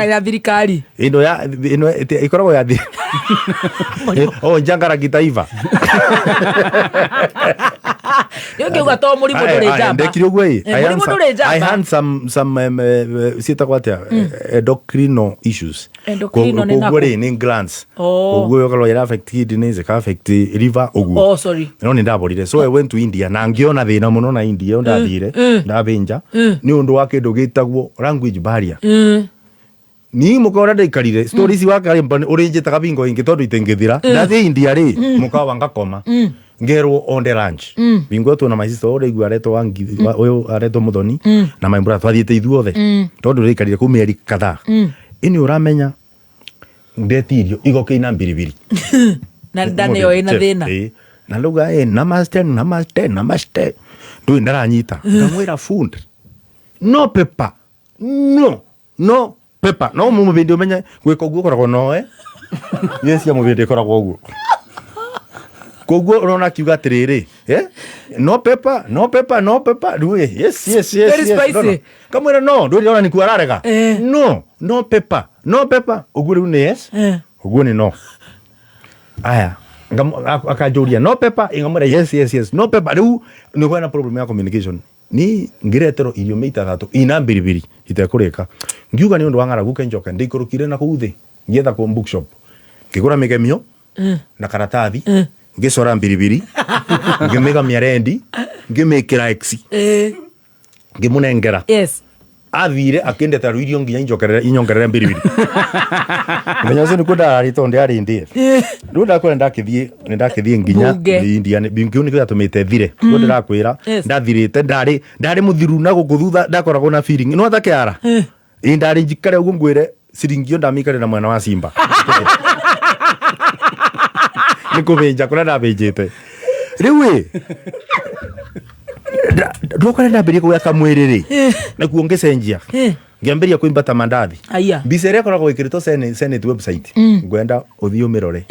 Ya thirikari. Ino ikoragwo ya thirikari. Oh, njangara kitaifa. Yongiuga to mũrimũ ndũrĩ njamba. Ndekire uguo mũrimũ ndũrĩ njamba. I had some sietagwo atia endocrino issues. Endocrino nĩ nako. Ni glands. Uguo yokalwa ira affect kidneys, ka affect liver uguo. Oh, sorry. No ni ndaborire. So I went to India na ngiona thina muno na India ndathire ndabenja ni undu wa kindu gitagwo language barrier. Ni mukora ndaikarire stories wa karimba urinjitaga bingo ingi tondu itengithira ndathi India ri mukawa ngakoma ngerwo on the lunch bingo tu na my sister ore igwa reto wangi uyu areto muthoni na my brother twathiite ithuothe tondu rikarire ku mieri kadhaa ini uramenya ndetirio igokeina mbiribiri na ndane yo ina thina na luga namaste ndu ndaranyita ngamwira food no pepper no pepper no mu bindi umenya gwika uguo koragwo no yes ya mu bindi koragwo uguo koguo urona kiuga tiriri no pepper ndu yes very spicy kamwira no ndu urona ni kuararega no pepper uguo riu ni yes uguo ni no aya akajuria no pepper ingamwira yes no pepper riu ni kwa na problem ya communication ni ngiretero irio meita thatu ina mbiribiri itekurika ngiuga ni undu wangara guke njoka ndikurukire na kuuthi ngietha ku bookshop ngigura migemio na karatathi ngicora mbiribiri ngimega miarendi ngimikira x ngimunengera yes athire akindeta ruirio nginya inyongerera mbiribiri menya se nikuda rito ndi ari ndie nduda ko ndakithie nginya India bingi ni kwatumite thire ndo ndirakwira ndathirite ndari muthiru na gukuthutha ndakoragwo na feeling no atakiara ndari njikare ugu ngwire siringio ndamikare na mwana wa Simba nikubenja kula ndabenjete riu ndokore ndambĩrie gwaka mwĩrĩ rĩ na kuongecenjia ngiambiria kuimbata mandathi mbicere koragwo ikiritwo Senate website ngwenda uthio mirore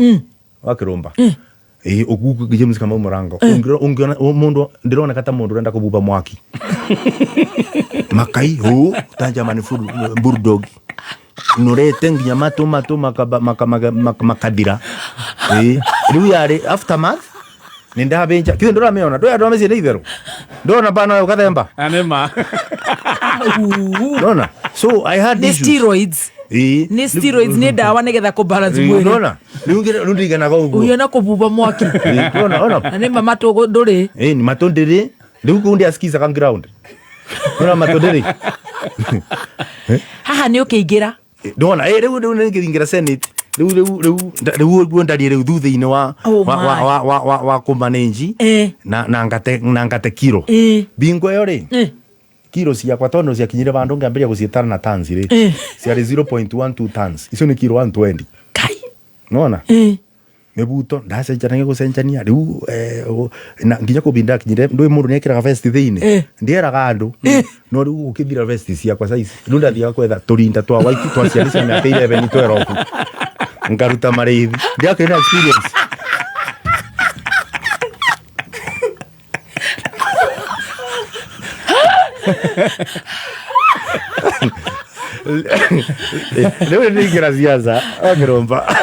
wakirumba ugu James kama Murango ungiona mundu ndirona kata mundu renda kububa mwaki makai tanja manifu bulldog nurete nginya matu makadira riu yari aftermath ninda benja kile ndo ameona ndo amezi ni itheru ndo bana ukathemba anema nona so I had these steroids ni steroids ni dawa negetha ku balance mwili nona nundiga na go uyo na kububa mwaki nona anema matu nduri ni matu ndiri riu kundi askiza kan ground nona matu ndiri haha ni ukiingira nona riu ni ngiringira Senate riu ndari riu thutha-ini wa kumanage na ngate kiro bingo yo ri kiro ciakwa tono ciakinyire bandu ngambiria gucietara na tons ri ciari 0.12 tons icio ni kiro 120 kai nona mebuto ndacenjania gucenjania riu na nginya kubinda kinyire ndui mundu nekiraga vest thiini ndieraga andu no riu ukithira vest ciakwa size ndu ndathia kwetha turinda twa white twa ciari cia miaka 11 12 ngaruta marithi ndiakena experience leo ni graciasa agromba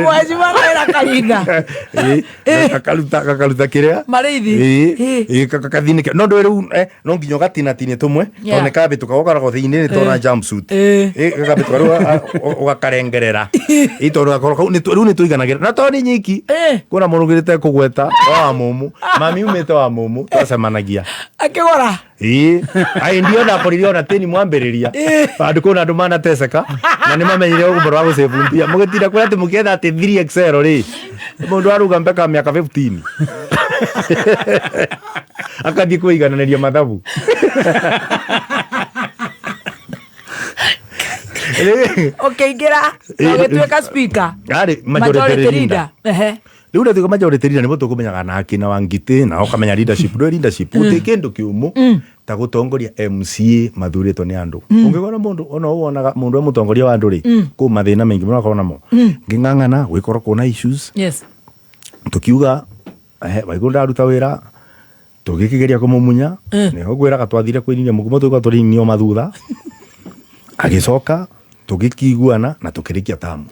mwaji mara kalinda kakaluta kiria marithi kakathini no ndo riu no nginyo gatina tine tumwe tone kabe tukagokarago thiini tona jumpsuit kabe twaru ugakarengerera itoro akoro riu ni tuiganagira na toni nyiki kuna munugirite kugweta wa mumu mami umete wa mumu twacemanagia akigora ai ndio na koririo na teni mwambiriria bandu kuna andu manateseka na ni mamenyire ugumboro wa gusave mbia mugitira kuri ati mukietha ati 3XL ri mundu aruga mbeka miaka 15 akathie kuigananiria mathabu okay gira ogituika speaker ari majority leader riu ndio majority leader nibo tukumenyaga na akina Wangiti na ukamenya leadership utikendo kiumu ta gutongoria MCA mathuritwo ni andu ungikora mundu ona wonaga mundu wa mutongoria wa andu ri ku mathina mengi muno akona mo ngingangana gwikora kuna issues tukiuga waigunda aruta wira tugikigeria kumumunya niho gwiraga twathire kwirinia mugumo tuko turinio mathutha agicoka tugikiguana na tukirikia tamu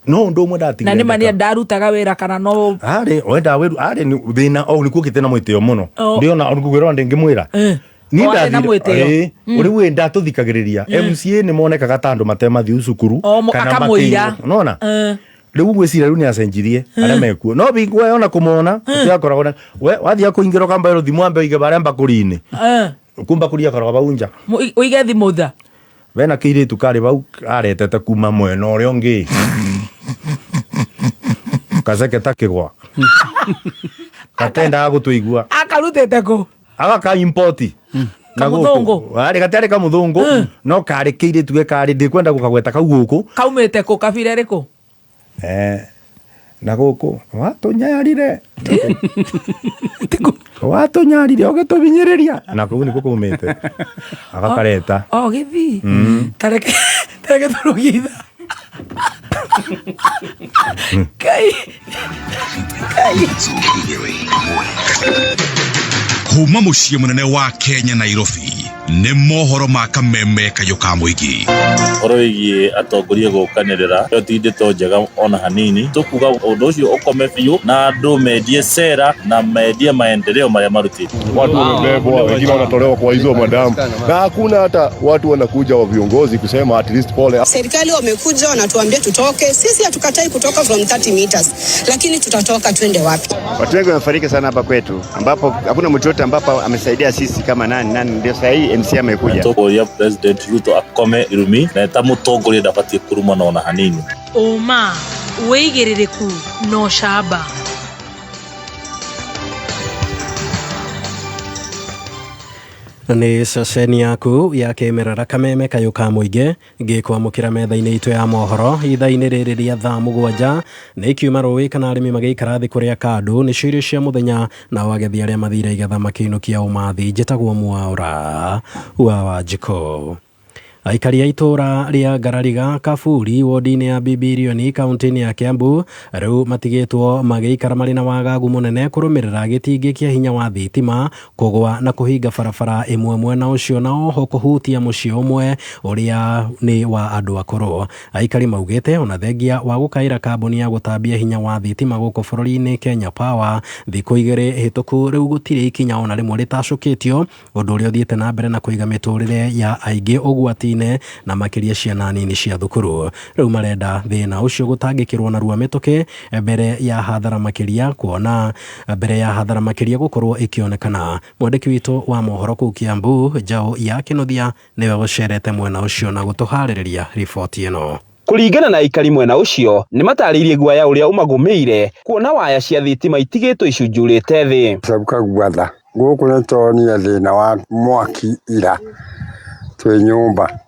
no ndo mwe ndatigire na ni mania ndarutaga wira kana no wenda wiru ni thina ni kuokite na mwitio muno ndiona ngugwira ndingimwira ni ndathire uri wenda tuthikagiriria MCA ni monekaga tandu matemathi cukuru kana makiira unaona riu gwicira riu ni acenjirie aria mekuo no bingwe ona kumona tiakoragwo wathia kuingira kamba thimu ambe ige bare mbakuri-ini kumba kuria koragwo baunja uige thimu tha wena kiiritu kari bau aretete kuma mwena uria ungi kazeke takigwa katenda gutuigua akarutete ku agaka import na muthungu gatari ka muthungu no kari kiiritu ge kari ndikwenda gukagweta kau guku kaumete ku kabira riku na guku watunyarire watunyarire ogitubinyiriria na kugu niko kumite agakareta githi tareke turugitha kai kuma muciĩ munene wa Kenya Nairobi nĩ mohoro ma kameme kayuka muingi horo igie atongoria gukanirira yo tindito njega ona hanini tukuga undu ucio ukome biu na andu mendie sera na mendie maendeleo maria marutite watu wamebebwa wengine wanatolewa kwa hizo madamu na hakuna hata watu wanakuja wa viongozi kusema at least pole. Serikali wamekuja wanatuambia tutoke, sisi hatukatai kutoka from 30 meters, lakini tutatoka twende wapi? Watu wengi wamefariki sana hapa kwetu ambapo hakuna mtu yote ambapo amesaidia sisi kama nani ndio sahi MC amekuja. Tukoria President Ruto akome irumi na tamutongoria ndabatie kuruma na hanini. Oma weigiririku no shaba. Ni ceceni yaku ya kimerera kameme kayuka muingi ngikwamukira metha-ini itu ya mohoro itha-ini riri ria thaa 7 ni kiuma ruwi kana arimi magikara thi kuria kandu ni cirio cia muthenya na wagethi aria mathire igetha makinukia umathi njitagwo Mwaura wa Wanjiko. Aikari a itura ria Garariga Kaburi wodi-ini ya Bibilioni kaunti-ini ya Kiambu riu matigitwo magikara mari na wagagu munene kurumirira gitingi kia hinya wa thitima kugwa na kuhinga barabara imwe mwena ucio na oho kuhutia mucii umwe uria ni wa andu akuru. Aikari maugite ona thengia wa gukaira kambuni ya gutambia hinya wa thitima guku bururi-ini Kenya Power thiku igiri hituku riu gutiri ikinya ona rimwe ritacukitio undu uria uthiite na mbere na kuiga miturire ya aingi ugwati na makiria ciana nini cia thukuru. Riu marenda thina ucio gutangikirwo na rua mituki mbere ya hathara makiria kuona mbere ya hathara makiria gukorwo ikionekana. Mwandiki witu wa mohoro ku Kiambu Njau ya Kinuthia niwe gucerete mwena ucio na gutuhaririria riboti ino. Kuringana na aikari mwena ucio ni mataririe guaya uria umagumiire kuona waya cia thitima itigitwo icunjurite thi. Sabuka gwatha guku ni tonia thina wa mwaki ira twi nyumba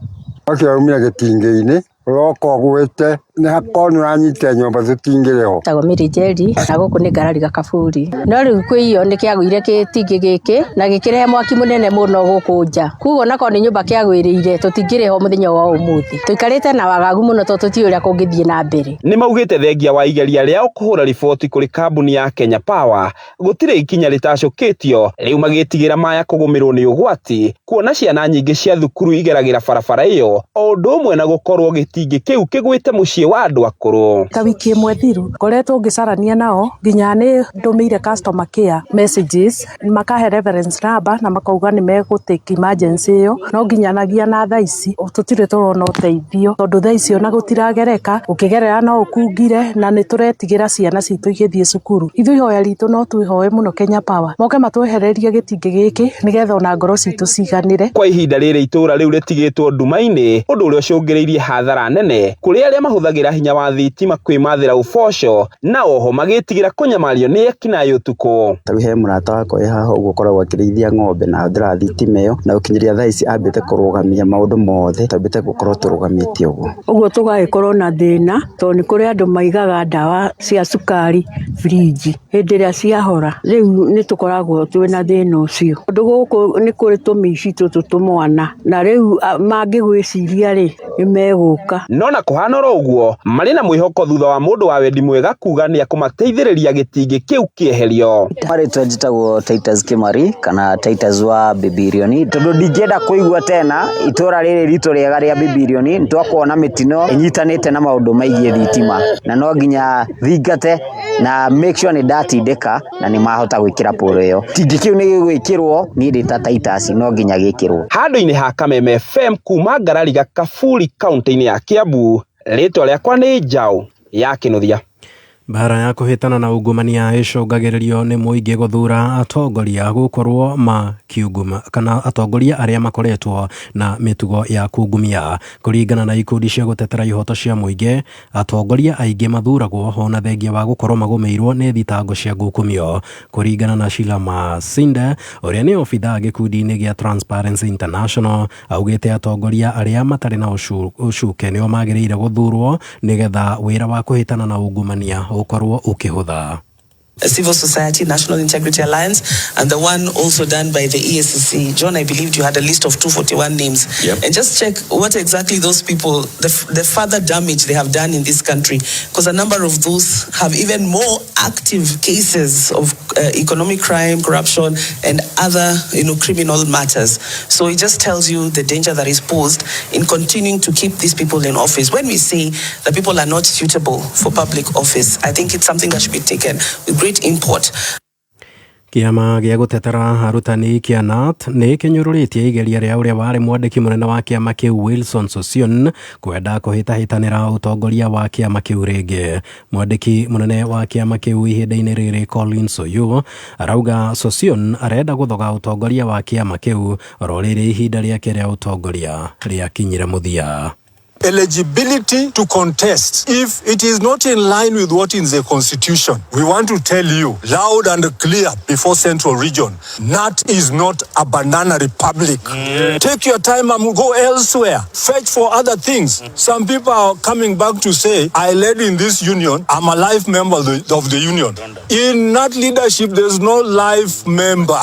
akiumia gitingi-ini roko gwite ni hakonu anyite nyumba tutingireho tagomiri jeri na guku ni Garariga Kaburi no riu kwiyo ni kiagwire gitingi giki na gikirehe mwaki munene muno guku nja kugo nako ni nyumba kiagwirire tutingireho muthenya wa umuthi tuikarite na wagagu muno tuti uria kungithie na mbere. Ni maugite thengia wa igeria riao kuhura riboti kuri kambuni ya Kenya Power gutire ikinya ritacukitio riu magitigira maya kugumirwo ni ugwati kuona ciana nyingi cia thukuru igeragira barabara iyo o undu umwe na gukorwo gitingi kiu kigwite mucii wa andu akuru. Kawiki imwe thiru ngoretwo ngicarania nao nginya ni ndumiire customer care messages makahe reference number na makauga ni megutake emergency iyo no nginyanagia na thaici tutire turona uteithio tondu thaici ona gutiragereka ukigerera no ukungire na ni turetigira ciana citu igithie cukuru. Ithu ihoya ritu no twihoe muno Kenya Power moke matwehererie gitingi giki nigetha ona ngoro citu ciganire. Kwa ihinda riri itura riu ritigitwo nduma-ini undu uria ucungiriirie hathara hathara nene kuri aria mahuthagira hinya wa thitima kwimathira uboco na oho magitigira kunyamario ni ekinayo utuko. Taru he murata wako haha uguo koragwo akirithia ng'ombe na ndira thitima iyo na ukinyiria thaa ici ambite kurugamia maundu mothe tambite gukorwo turugamitie uguo tugagikorwo na thina to ni kuri andu maigaga ndawa cia sukari friji hindi ria ciahora riu ni tukoragwo twina thina ucio undu guku ni kuri tumici tutu tumwana na riu mangigwiciria ri imeguka nona kuhanora uguo mari na mwihoko thutha wa mundu wa wendi mwega kuga ni akumateithiriria gitingi kiu kieherio. Mari twajitagwo Titus Kimari kana Titus wa Bibirioni tondu ndingenda kuigua tena itura riri ritu riega ria Bibirioni ntwakuona mitino inyitanite na maundu maigie thitima na no nginya thingate na make sure ni ndatindika na ni mahota gwikira poro iyo tingi kiu ni gwikirwo ni ndita Titus no nginya gikirwo handu-ini ha Kameme FM kuma Ngarariga Kafuri kaunti-ini ya Kiambu. Ritwa riakwa ni Njau ya Kinuthia. Bara ya kuhitana na ungumania icungagiririo ni muingi guthura atongoria gukorwo makiunguma kana atongoria aria makoretwo na mitugo ya kungumia kuringana na ikundi cia gutetera ihoto cia muingi. Atongoria aingi mathuragwo hona thengia wa gukorwo magumeirwo ni thitango cia ngukumio kuringana na Sheila Masinde uria ni obitha gikundi-ini gia Transparency International. Augite atongoria aria matari na ucuke nio magiriire guthurwo nigetha wira wa kuhitana na ungumania ukorwo ukihutha. Civil Society National Integrity Alliance and the one also done by the ESCC. John, I believed you had a list of 241 names. Yep. And just check what exactly those people, the further damage they have done in this country, because a number of those have even more active cases of economic crime, corruption, and other criminal matters. So it just tells you the danger that is posed in continuing to keep these people in office. When we say that people are not suitable for public office, I think it's something that should be taken with great import. Kiama gia gutetera arutani kia NAT ni kinyururitie igeria ria uria wari mwandiki munene wa kiama kiu Wilson Sossion kwenda kuhitahitanira utongoria wa kiama kiu ringi. Mwandiki munene wa kiama kiu ihinda-ini riri Collins Oyu arauga Sossion arenda guthoga utongoria wa kiama kiu ro riri ihinda riake ria utongoria ria kinyire muthia. Eligibility to contest, if it is not in line with what is the constitution, we want to tell you loud and clear before Central Region, NAT is not a banana republic. Take your time and go elsewhere. Fetch for other things. Some people are coming back to say, I led in this union, I'm a life member of the union. In NAT leadership, there's no life member.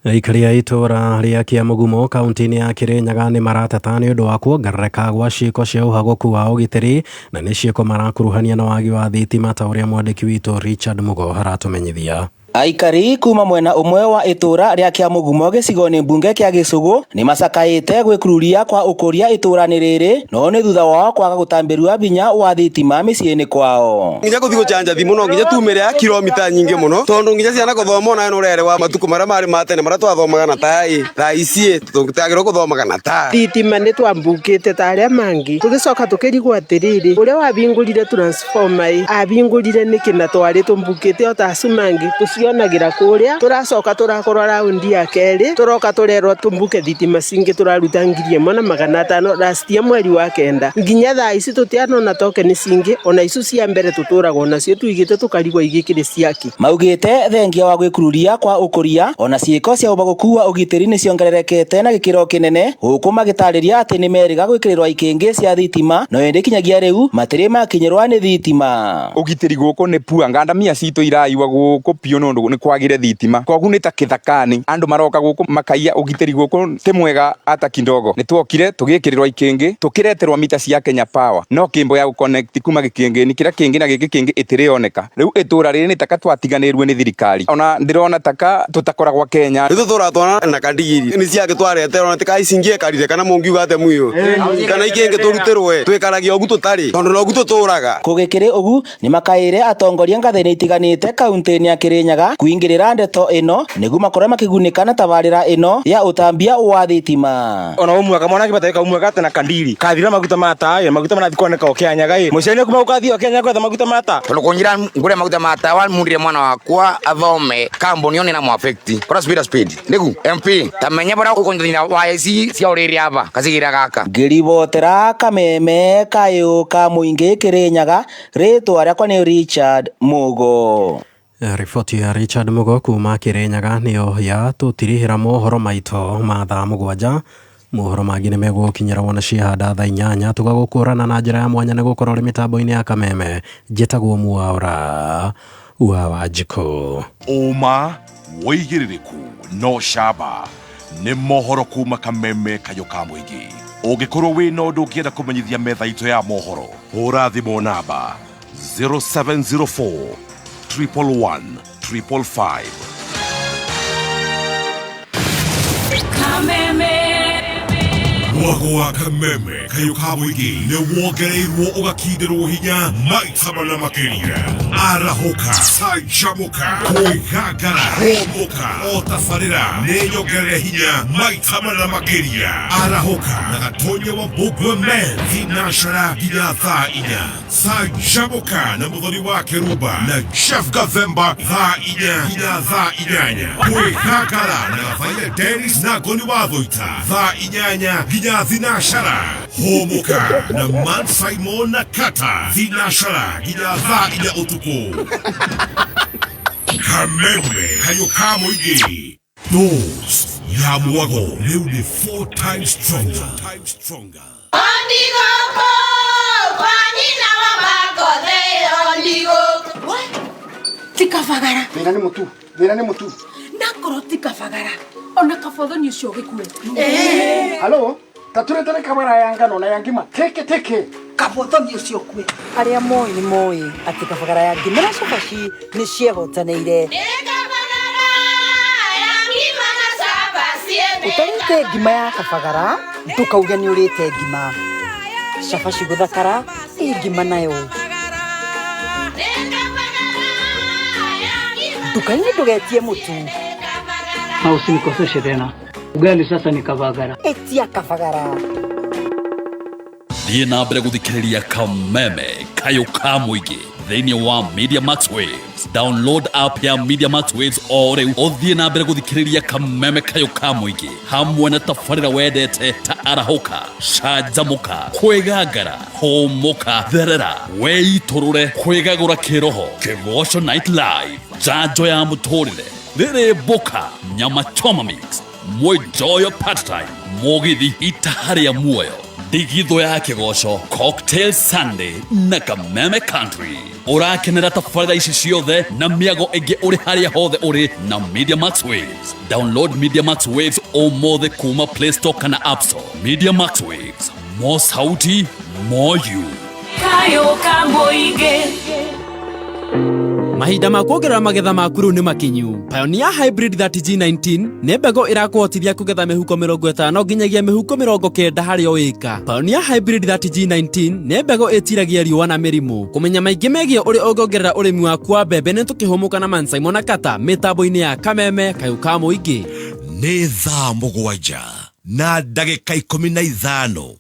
Ikaria itura ria Kiamugumo kaunti-ini ya Kirinyaga ni marateta ni undu wa kuongerereka gwa ciiko cia uhagoku wa ugitiri na ni ciiko marakuruhania na wagi wa thitima ta uria mwandiki witu Richard Mugo aratumenyithia. Aikari kuma mwena umwe wa itura ria Kiamugumo gicigoni mbunge kia Gisugu ni macakaite gwikururia kwa ukuria itura ni riri no ni thutha wao kwaga gutambirua binya wa thitima miciini kwao. Nginya kuthi gucanja thimu no nginya tumire kilomita nyingi muno tondu nginya ciana kuthoma na nurere wa matuku maria mari matene maria twathomaga na tai thaa ici tungitagirwo guthomaga na tai thitima ni twambukite ta aria mangi tugicoka tukirigwo atiriri uria wabingurire transformer abingurire niki na twari tumbukite o ta sumangi cionagira kuria turacoka turakora raundi ya keri turoka turerwo tumbuke thitima cingi turaruta 1,500 last year mweri wa kenda nginya thaa ici tutianona tokeni cingi ona icu cia mbere tuturagwo nacio tuigite tukarigwo igikire ciaki. Maugite thengia wa gwikururia kwa ukuria ona ciiko cia ubaguku wa ugitiri ni ciongererekete na gikiro kinene huku magitariria ati ni meriga gwikirirwa ikingi cia thitima no indi kinyagia riu matiri makinyirwa ni thitima. Ugitiri guku ni pua ngandamia citu iraiwa guku pio ni kwagire thitima kogu ni ta kithakani andu maroka guku makaiya ugitiri guku ti mwega ata kindogo ni twokire tugikirirwa ikingi tukireterwa mita cia Kenya Power no kimbo ya connect kuma gikingi ni kira kingi na giki kingi itirioneka riu itura riri ni taka twatiganirwe ni thirikari ona ndirona taka tutakoragwa Kenya riu turatwana na kandigiri ni cia gitwareterwa tika icingie karire kana mungiuga ate muyo kana ikingi turutirwe twikaragia ogu tutari tondu no ogu tuturaga kugikire ogu ni makaire atongoria ngathini itiganite kaunti-ini ya Kirinyaga Kirinyaga kuingirira ndeto ino niguo makorwo makigunika na tabarira ino ya utambia wa thitima. Ona umwe kamwana kibateka umwe gate na kandiri kathira maguta mata maguta manathikwaneka okianyaga mucene kuma ukathio okianyaga kwetha maguta mata tulukunyira ngure maguta mata wa mundire mwana wakwa athome kambuni yone na mwafekti kora speed nigu MP tamenya bara ukonthina wa IC cia uriri aba kazigira gaka ngiribotera Kameme kayo ka muingi Kirinyaga ritwa riakwa ni Richard Mugo. Riboti ya Richard Mugo kuma Kirinyaga niyo ya tutirihira mohoro maito ma thaa 7. Mohoro mangĩ nĩmegũkinyĩra wona ciahanda thaa 8 tũgagũkũrana na njĩra ya mwanya nĩgũkorwo ũrĩ mĩtambo-inĩ ya Kameme. Njĩtagwo Mwaũra wa Wanjikũ. Uma wĩigĩrĩrĩku no camba nĩ mohoro kuma Kameme kayo ka mũingĩ. Ũngĩkorwo wĩna ũndũ ũngĩenda kũmenyithia metha itũ ya mohoro, hũra thimũ namba 0704 111 555. Kameme Mwago wa Kameme kayo ka mũingĩ nĩ wongereirwo ũgakindĩrwo hinya maita mana makĩria. Arahoka, canjamũka, kwĩgangara, homoka, o tabarĩra nĩ nyongerere hinya maita mana makĩria. Arahoka na gatonye wa Mbugua Men thinacara nginya thaa 4. Canjamũka na mũthoni wa Kĩrumba na Chef Gathemba thaa 4 nginya thaa 8. Kwĩgangara na Gabaire Dennis na Ngoni wa Thũita thaa 8 nginya thinacara. Homoka na Man Simon na Kata thinacara nginya thaa 4 utuku. Kameme kayo ka mũingĩ. Dose ya Mwago rĩu nĩ 4 times stronger. Ondigoko wanyina wa magothe ondigoko tikavagara thĩna nĩ mũtu nakorwo tikavagara ona kabotho nĩ ũcio gĩkue. Halo tatũretane kamera ya ngano na ya ngima teke kabotho nĩ ũcio kue. Arĩa moĩ nĩ moĩ atĩ kabagara ya ngima na cabaci nĩ ciĩhotanĩire. Ũtarĩte ngima ya kabagara ndũkauge nĩ ũrĩte ngima. Cabaci gũthakara ngima nayo. Nduka-inĩ ndũgetie mũtu. Na usinikoseshe tena. Ugali sasa ni kabagara. Etia kabagara. Thiĩ na mbere gũthikĩrĩria Kameme kayo ka mũingĩ thĩinĩ wa Media Max Waves. Download app ya Media Max Waves o rĩu ũthiĩ na mbere gũthikĩrĩria Kameme kayo ka mũingĩ hamwe na tabarĩra wendete ta Arahoka, canjamũka, kwĩgangara, homoka, therera, weitũrũre, kwĩgagũra kĩroho, Kĩgoco Night Live, njanjo ya mũtũrĩre, rĩrĩ mboka, nyama choma mix, Mwijoyo Party Time, mũgithi itaharĩa muoyo, ndigitho ya Kĩgoco, Cocktail Sunday na Kameme Country. Ũrakenera tabarĩra ici ciothe na mĩago ĩngĩ ũrĩ harĩa hothe ũrĩ na Media Max Waves. Download Media Max Waves ũmũthĩ kuma Play Store kana App Store. Media Max Waves, more sauti, more you. Kayo ka mũingĩ. Mahinda ma kuongerera magetha maku rĩu nĩ makinyu. Pioneer Hybrid 30G19 nĩ mbegũ ĩrakũhotithia kũgetha mĩhuko 50 nginyagia mĩhuko 90 harĩ o ĩka. Pioneer Hybrid 30G19 nĩ mbegũ ĩtiragia riũa na mĩrimũ. Kũmenya maingĩ megiĩ ũrĩa ũngĩongerera ũrĩmi waku wa mbembe nĩ tũkĩhũmũka na Man Simon na Kata mĩtambo-inĩ ya Kameme kayo ka mũingĩ. Nĩ thaa 7 na ndagĩka 15.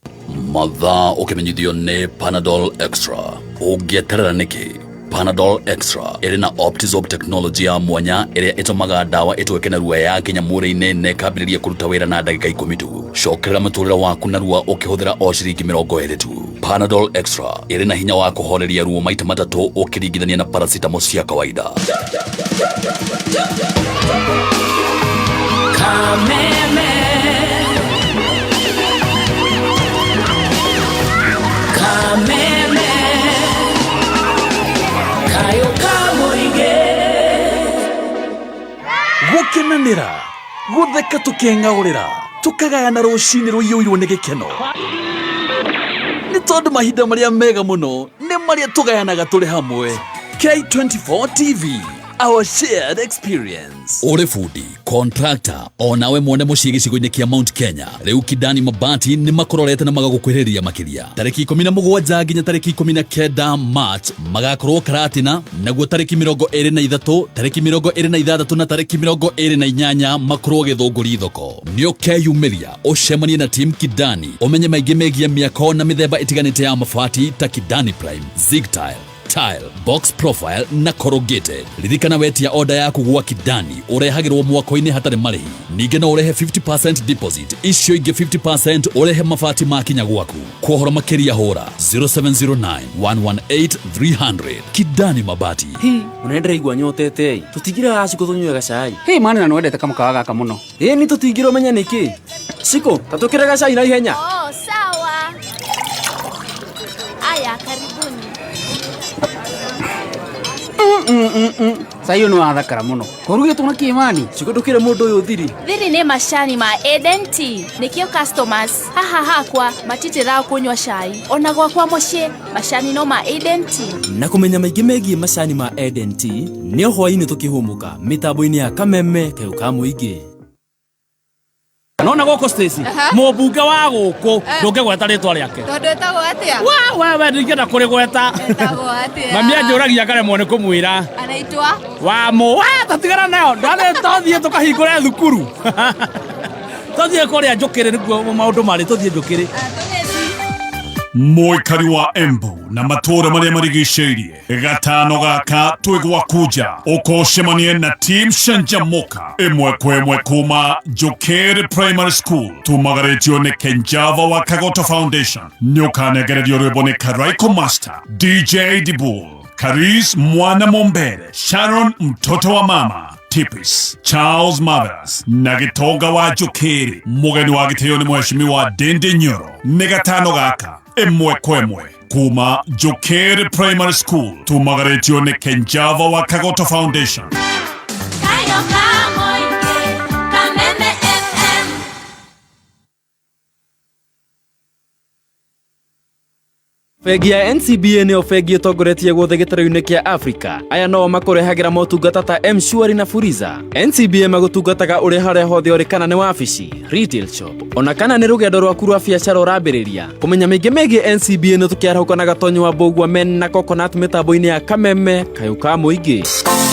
Mathaa ũkĩmenyithio nĩ Panadol Extra. Ũngĩeterera nĩkĩ? Panadol Extra ĩrĩ na Optizorb technology ya mwanya ĩrĩa ĩtũmaga ndawa ĩtweke na ruo ya kinya mwĩrĩ-inĩ na ĩkambĩrĩria kũruta wĩra na ndagĩka 10 tu. Cokerera mũtũrĩre waku na ruo ũkĩhũthĩra o ciringi 20 tu. Panadol Extra ĩrĩ na hinya wa kũhoreria ruo maita matatũ ũkĩringithania na paracetamol cia kawaida. Kameme Kameme kayo ka mũingĩ. Gũkenanĩra, gũtheka tũkĩng'aũrĩra, tũkagayana rũcinĩ rũiyũirwo nĩ gĩkeno. Nĩ tondũ mahinda marĩa mega mũno nĩ marĩa tũgayanaga tũrĩ hamwe. K24 TV, our shared experience. Ore fundi, contractor, onawe mwone muciĩ gĩcigo-inĩ kĩa Mount Kenya. Rĩu Kidani Mabati nĩ makororete na magagũkwĩrĩria makĩria. Tarĩki 17 nginya tarĩki 19 March magakorwo Karatina, naguo tarĩki 23, tarĩki 26 na tarĩki 28 makorwo Gĩthũngũri thoko. Nĩũkeyumĩria ũcemanie na team Kidani, ũmenye maingĩ megiĩ mĩako na mĩthemba ĩtiganĩte ya mabati ta Kidani Prime, Zigtile, Tile, Box Profile na Corrugated. Ririkana wetia order yaku gwa Kidani urehagirwo mwako-inĩ hatarĩ marĩhi. Ningĩ no urehe 50% deposit, icio ingĩ 50% urehe mabati makinya gwaku. Kuohora makĩria hora 0709 118 300. Kidani Mabati. Unaendera igwa nyotete tutigira aciko tunywe gacai. Mani na nwendete kamakawa gaka muno. Ni tutigira umenya niki Siko tatukire gacai na ihenya. Sawa. Aya, karibuni. Sayo no athakara muno. Korugetwo na Kimani. Siko ndukire mundu uyu thiri. Thiri ni macani ma Edenti. Nikio customers. Haha kwa matitira kunywa cai. Ona gwakwa mucii macani no ma Edenti. Na kumenya maingĩ megiĩ macani ma Edenti nĩ hwainĩ tukihumuka mitambo-inĩ ya Kameme Kayũ ka Mũingĩ. Nona goko Stacy, mũmbunge wa gũkũ ndũngĩgweta rĩtwa rĩake. Tondũ etagwo atia? Wewe ndingĩenda kũrĩgweta. Etagwo atia? Mami anjũragia karemwo nĩ kũmwĩra. Anaitwa? Tatigana nayo, tũthiĩ tũkahingũre thukuru. Tũthiĩ kũrĩa njũkĩrĩ nĩguo maũndũ marĩ tũthiĩ njũkĩrĩ. Mũikari wa Embu na matũra marĩa marigicĩirie gatano gaka twĩgwakuja ũkocemanie na team Shanjamoka ĩmwe kwa ĩmwe kuma Jokeri Primary School tumagarĩtio nĩ Kenjava wa Kagoto Foundation. Nĩũkanegererio rwĩmbo nĩ Karaiko Master, DJ Dibul, Karis Mwana Mombere, Sharon mtoto wa mama, Tipis, Charles Mothers, na Gitonga wa Jokeri. Mũgeni wa gĩtĩo nĩ Mheshimiwa Dende Nyoro. Nĩ gatano gaka ĩmwe kwa ĩmwe kuma Jokeri Primary School tumagarĩtio nĩ Kenjava wa Kagoto Foundation. Bengi ya NCBA nĩyo bengi ĩtongoretie guothe gĩtarũ-inĩ kĩa Afrika. Aya no makũrehagĩra motungata ta M-Shwari na Fuliza. NCBA magũtungataga ũrĩ harĩa hothe ũrĩ, kana nĩ wabici, retail shop, ona kana nĩ rũgendo rwaku rwa biacara ũrambĩrĩria. Kũmenya maingĩ megiĩ NCBA nĩ tũkĩarahũka na Gatonyi wa Mbũgua Men na Coconut mĩtambo-inĩ ya Kameme Kayũ ka Mũingĩ.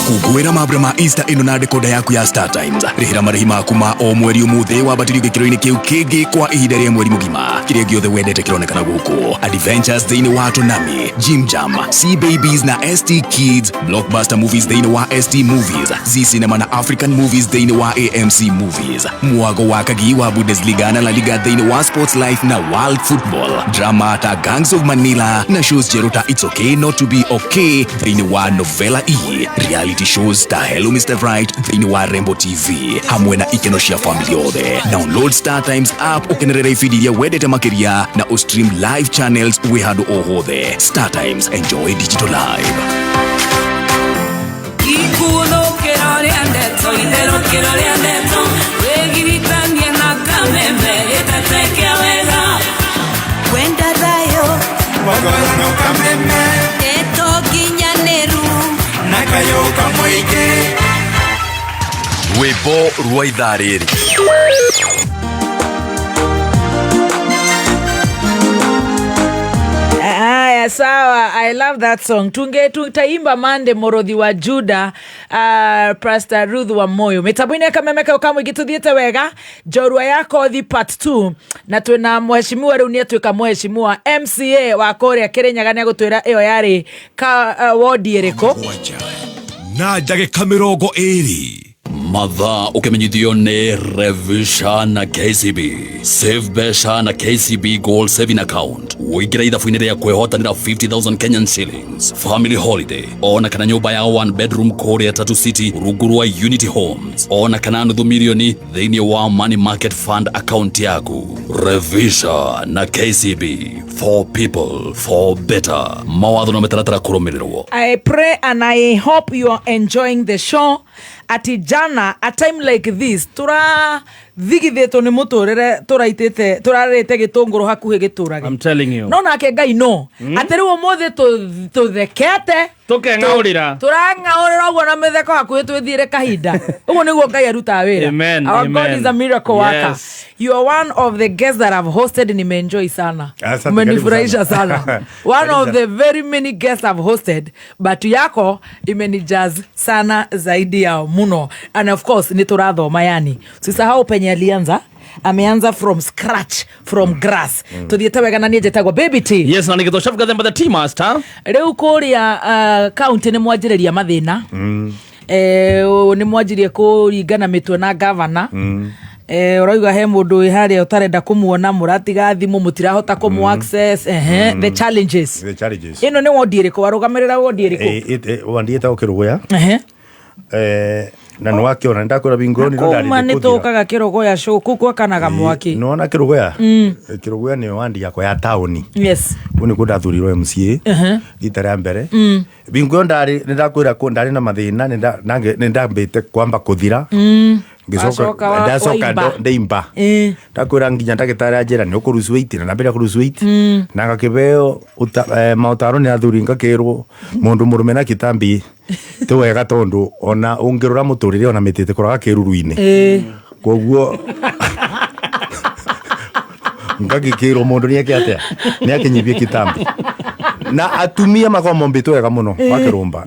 Kũngũĩra mambura ma Easter ĩno na dekoda yaku ya Star Times. Rĩhĩra marĩhi maku ma o mweri ũmũthĩ wambatĩrio gĩkĩro-inĩ kĩu kĩngĩ kwa ihinda rĩa mweri mũgima. Kĩrĩa gĩothe wendete kĩronekana gũkũ. Adventures thĩinĩ wa Tonami, Jim Jam, C Babies na ST Kids, Blockbuster Movies thĩinĩ wa ST Movies, Z Cinema na African Movies thĩinĩ wa AMC Movies. Mwago wa kagi wa Bundesliga na La Liga thĩinĩ wa Sports Life na World Football. Drama ta Gangs of Manila na shows jerota It's Okay Not to Be Okay thĩinĩ wa Novela E. Reality shows ta Hello Mr. Right thĩinĩ wa Rembo TV. Hamwe na ikeno cia family yothe. Download Star Times app ũkenerera ibindi iria wendete makĩria na stream live channels wĩ handũ o hothe. Star Times, enjoy digital live. Rwĩmbo rwa ithaa rĩrĩ. Sawa, I love that song. Tutaimba Mande Morothi wa Juda, Pastor Ruth wa Moyo. Mitambo-inĩ ya Kameme Kayũ ka Mũingĩ tuthiĩte wega. Njorua yako thi part 2 na twĩna mheshimiwa rĩu nĩ atuĩka mheshimiwa MCA wa kũrĩa Kĩrĩnyaga nĩ agũtwĩra ĩyo yarĩ wodi ĩrĩkũ na ndagĩka 20 mathaa ũkĩmenyithio nĩ Revisha na KCB. Save Besha na KCB Gold Saving Account. Wĩingĩra ithabu-inĩ rĩa kwĩhotanĩra 50,000 Kenyan shillings. Family holiday. Ona kana nyũmba ya 1 bedroom kũrĩa Tatu City rungu rwa Unity Homes. Ona kana nuthu milioni thĩinĩ wa Money Market Fund account yaku. Revisha na KCB. For people, for better. Mawatho na mĩtaratara kũrũmĩrĩrwo. I pray and I hope you are enjoying the show. Ati jana, a time like this, thigithitwo nĩ mũtũrĩre tũraitĩte tũrarĩte gĩtũngũrũ hakuhĩ gĩtũrage. I'm telling you. No nake Ngai no. Atĩ rĩu ũmũthĩ tũthekete tũkeng'aũrĩra tũrang'aũrĩra ũguo na mĩtheko hakuhĩ twĩthiĩre kahinda. Ũguo nĩguo Ngai arutaga wĩra. Amen. Our God is a miracle worker. You are one of the guests that I've hosted, nimeenjoy sana. Umenifurahisha sana. One of the very many guests I've hosted, but yako imenijaz sana zaidi ya muno. And of course niturathoma yani. Sisahau penye alianza. Ameanza from scratch, from grass. Tuthiete wega na nĩnjetagwo Baby T. Yes, na nĩgĩtwo Chef Gathemba the tea master. Rĩu kũrĩa county nĩ mwanjĩrĩria mathĩna. Nĩ mwanjirie kũringana mĩtwe na governor. Ũrauga he mũndũ wĩ harĩa ũtarenda kũmuona mũratiga thimũ mũtirahota kũmũ access. The challenges. Ĩno nĩ wondi ĩrĩkũ warũgamĩrĩra wondi ĩrĩkũ? Wondi ĩtagwo Kĩrũgũya. Na no akiona ndakwĩra bingoni ndo ndari kuma nĩtũkaga Kĩrũgũya show kuko kanaga mwaki nona Kĩrũgũya Kĩrũgũya nĩ wandi yakwa ya tauni. Yes. Kuni kudathurirwo MCA rita rĩa mbere bingo ndari ndakwĩra ko ndari na mathĩna nĩndambĩte kwamba kũthira ngicoka ndacoka ndeimba ndakwĩra nginya ndagĩtarĩ anjĩra nĩ ũkũrucu weight na ndambĩra kũrucu weight na ngakĩbeo maũtaro nĩ athuri ngakĩrwo mũndũ mũrũme na kĩtambi tĩ wega tondũ ona ũngĩrora mũtũrĩre ona mĩtĩte kũraga kĩruru-inĩ koguo ngagĩkĩrwo mũndũ nĩeke atĩa nĩakĩnyibie kĩtambi na atumia makomo mbĩtwo wega mũno wakĩrũmba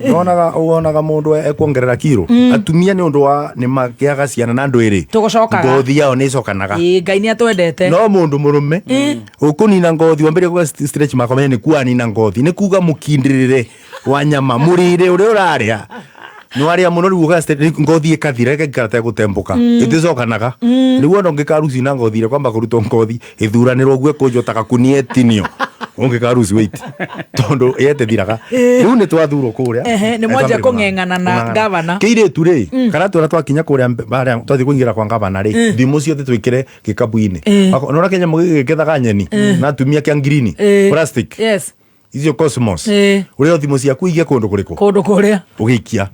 wonaga mũndũ ekuongerera kiro atumia nĩ ũndũ wa nĩ makĩaga ciana na andũ ĩrĩ tũgũcokaga ngothi yao nĩ icokanaga Ngai nĩ atwendete no mũndũ mũrũme ũkũnina ngothi wambere kuga stretch makomenya nĩ kuanina ngothi nĩ kuga mũkindĩrĩre wa nyama mũrĩre ũrĩa ũrarĩa nĩ warĩa mũno rĩu ngothi ĩkathira ĩgaikara gũtembũka ĩtĩcokanaga nĩguo ona ũngĩkaruci na ngothi ĩrĩa kwamba kũrutwo ngothi ĩthuranĩrwo guo kũnjotaga kunietinio ũngĩkaruci weight tondũ yetethiraga rĩu nĩ twathurwo kũrĩa nĩ mwanjia kũng'eng'ana na gavana kĩirĩtu rĩ kana twara twakinya kũrĩa twathiĩ kũingĩra kwa gavana rĩ thimũ ciothe twĩkĩre gĩkabu-inĩ nona Kenya mũgĩgĩkethaga nyeni na atumia kĩa ngirini plastic icio Cosmos ũrĩa thimũ ciaku igia kũndũ kũrĩa ũgĩikia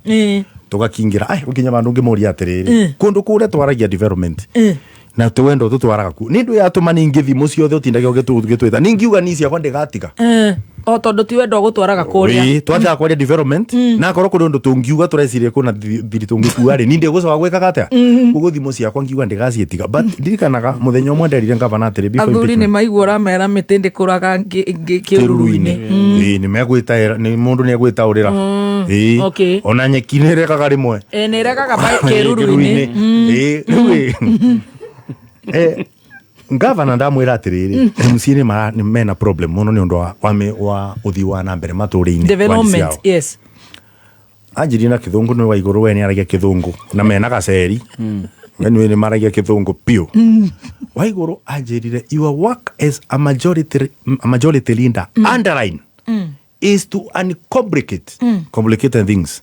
tũgakingĩra gũkinya bandũ ngĩmoria atĩrĩrĩ kũndũ kũrĩa twaragia development na twendo tũtwaraga ku nĩ ndũ yatũma ningĩ thimũ ciothe ũtindage ũgĩtwĩta ningiuga ni ciakwa ndĩgatiga o tondũ ti wendo gũtwaraga kũrĩa twathaga kwaria development na korwo kũrĩ ũndũ tũngiuga tũreciria kwĩna thiri tũngĩkua rĩ nindĩ gũcoka gwĩkaga atĩa ũguo thimũ ciakwa ngiuga ndĩgaciĩtiga but ndirikanaga mũthenya ũmwe nderire gavana atĩrĩ athuri nĩ maigua ũramera mĩtĩ ndĩkũraga kĩruru-inĩ nĩ megwĩtaĩra nĩ mũndũ nĩ egwĩtaũrĩra ona nyeki nĩ ĩrekaga rĩmwe nĩ ĩrekaga kĩruru-inĩ Gavana ndamwĩra atĩrĩrĩ MC nĩ mena problem mũno nĩ ũndũ wa ũthii wa na mbere matũũrĩ-inĩ development. Yes. Anjĩrĩ na Kĩthũngũ nĩ wa igũrũ we nĩ aragia Kĩthũngũ na mena gaceri nĩ maragia Kĩthũngũ piũ wa igũrũ anjĩrire your work as a majority leader underline is to uncomplicate things.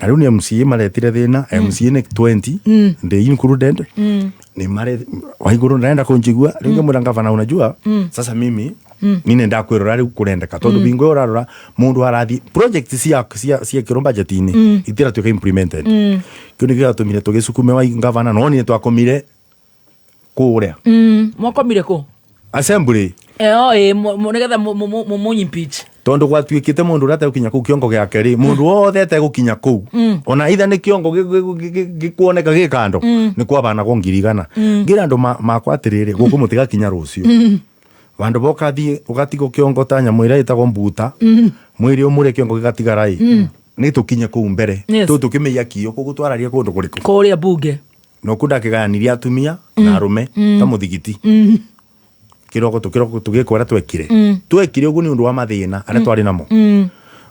Na rĩu nĩ MCA maretire thĩna MCA nĩ 20 they included ni mare waiguru naenda kũnjigua rĩngĩ mũra gavana unajua sasa mimi nine ndakwĩrora rĩu kũrendeka tondũ bingo ũrarora mũndũ arathi project cia kĩrũ budget-inĩ itira tuĩka implemented kĩu nĩ gĩatũmire tũgĩcukume wa gavana no nĩ twakomire kũrĩa mwakomire kũ assembly nĩgetha mũnyimpeach tondu gwatuĩkĩte mũndũ ũrĩa ategũkinya kũu kĩongo gĩake rĩ mũndũ wothe ategũkinya kũu ona itha nĩ kĩongo gĩkuoneka gĩkando nĩ kwabanagwo ngiri igana ngira andũ makwa atĩrĩrĩ gũkũ mũtigakinya rũciũ bandũ bokathi ũgatigwo kĩongo ta nyamũ ĩrĩa ĩtagwo mbuta mwĩrĩ ũmũrĩ kĩongo gĩgatigara nĩ tũkinye kũu mbere tũkĩmĩia kĩo kũgũtwararia kũndũ kũrĩkũ kũrĩa bunge no kũndakĩgayanirie atumia na arũme ta mũthigiti kiroko tũgĩkwara twekire ũguo nĩ ũndũ wa mathĩna arĩa twarĩ namo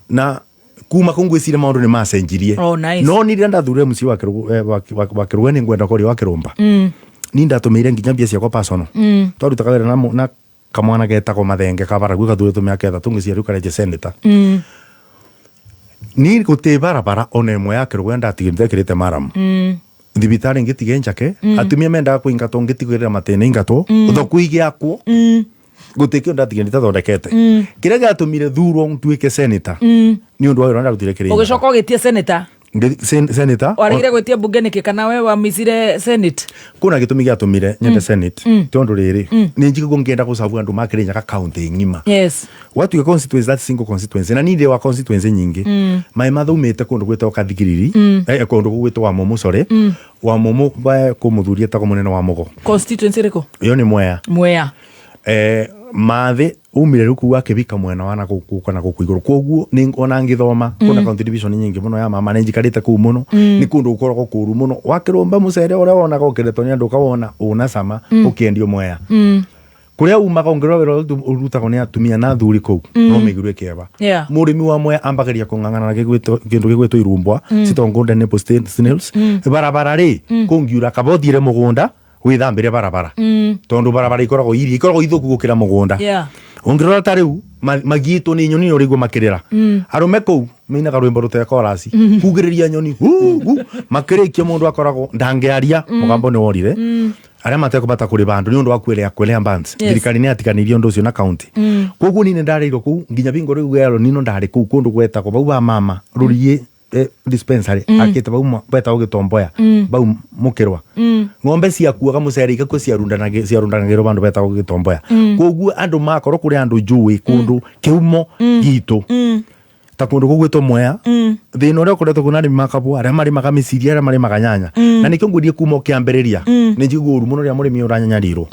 na kuma kũngwĩcire maũndũ nĩ macenjirie no nĩ rĩrĩa ndathurire MC wa Kĩrũgũya nĩ ngwenda kũrĩ wa Kĩrũmba ni ndatũmĩire nginya mbia ciakwa personal twarutaga wĩra na kamwana getagwo Mathenge kabaragu gathuretwo mĩaka 3 ngĩcia rĩu karenje senator ni gũtĩ barabara ona ĩmwe ya Kĩrũgũya ndatigĩte kĩrĩte Maram thibitarĩ ngĩtige njake atumia mendaga kũingatwo ngĩtigĩrĩra matene ingatwo thoko igĩakwo gũtekio ndatigĩte thondekete kĩrĩa gĩatũmire thurwo ntuĩke senator nĩ ũndũ wa wĩra ndarutire kĩrĩa ũgĩcoka ũgĩtie senator senator warigire gwetia bunge niki kana we wa mizire senate kuna gitumi giatumire nyende senate tondu riri ni njigo ngienda gucabu andu makirinya ka county ngima yes watu ya constituency that single constituency na ninde wa constituency nyingi mai mathumite kundu gwetwa kathigiriri kundu gwetwa wa momo sore wa momo ba kumuthuria ta munene wa mogo constituency riko iyo ni mwea mathe umire ruku wake bika mwena wana gukana gukuiguru koguo ni ona ngithoma kuna county division nyingi muno ya mama nenjikarite ku muno ni kundu ukoragwo kuru muno wakiromba mucere uria wona gokeretwo ni andu kawona una sama ukiendio mwea kuria umaga ongerwa wero urutagwo ni atumia na thuri ku no migirwe keba murimi wa mwea ambageria kungangana na kindu gigwetwo irumbwa citongonde ne post snails barabara ri kungiura kabothire mugunda withambire barabara tondu barabara ikoragwo ithuku gukira mugunda ongirora tariu magito ni nyoni urigwo makirira arume ku meinaga rwimbo rute chorus kugiriria nyoni makirikia mundu akoragwo ndangiaria mugambo ni worire aria mateko bata kuri bandu ni undu wa kwelea bands thirikari ni atikanirie undu ucio na county koguo ni ndareiro ku nginya bingo riu gero nino ndari ku kundu gweta ko bau ba mama rurie dispensary akita bau beta ugitomboya bau mukirwa ng'ombe ciakuaga mucere ikako ciarundanagirwo bandu beta ugitomboya koguo andu makoro kuri andu njui kundu kiumo gitu ta kundu gugwetwo mwea thina uria ukoretwo kuna arimi makabwa aria mari magamiciria aria mari maganyanya na nikio ngudie kuma kiambiriria ni njiguo uru muno ria murimi uranyanyarirwo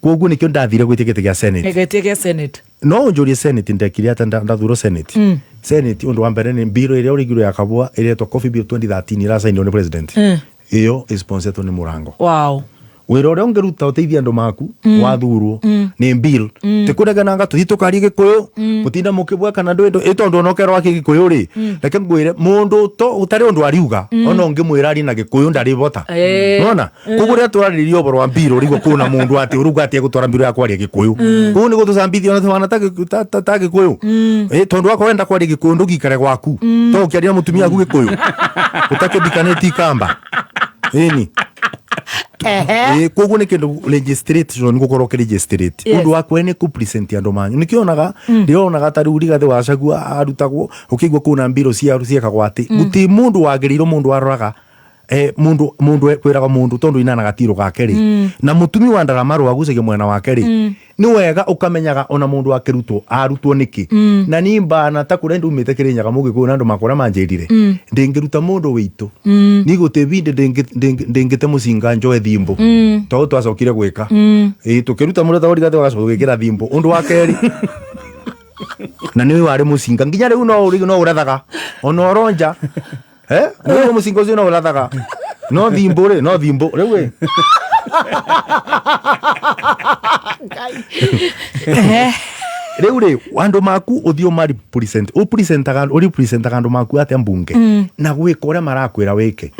koguo nikio ndathire gwitikite gia senate no njuri senate ndekire ata ndathuro senate senate undu wa mbere ni biro iria urigiro ya kabwa iretwa coffee bill 2013 ira signed on president iyo is sponsored ni Murango wira uria ungeruta uteithia andu maku wathurwo ni bill tikureganaga tuthi tukari gikuyu mutinda mukibwa kana ndu itondu onokerwa gikuyu ri reke ngwire mundu to utari undu ariuga ona ngimwira ari na gikuyu ndari bota nona kuguria turaririo boro wa bill rigo kuna mundu ati uruga ati gutwara bill ya kwari gikuyu ku ni gutucambithia ona twana ta gikuyu tondu akwenda kwari gikuyu ndugikare gwaku to ukiaria mutumia aku gikuyu utakidikaneti kamba ini koguo ni kindu registration gukorwo ki registrate undu wakwe ni ku present andu manyu nikionaga ndionaga tari gathe wacagua arutagwo ukigwa kuna mbiro cia kagwati guti mundu wagirirwo mundu aroraga mundu kwiraga mundu tondu inana gatiro gake ri na mutumi wa Ndaramaru agucagia mwena wake ri ni wega ukamenyaga ona mundu akirutwo arutwo niki na ni mbana ta kure ndumite kirinyaga mugikuyu na andu makora manjirire ndingiruta mundu witu ni gutebinde ndingite mucinga njoe thimbo to twacokire gwika tukiruta mundu ta urigathe wagacoka gwikira thimbo undu wakeri na ni wari mucinga nginya riu no urathaga ona oronja no mucinga ucio no urathaga no thimbo riu riu andu maku uthio mari presentaga andu maku ate mbunge na gwika uria marakwira wike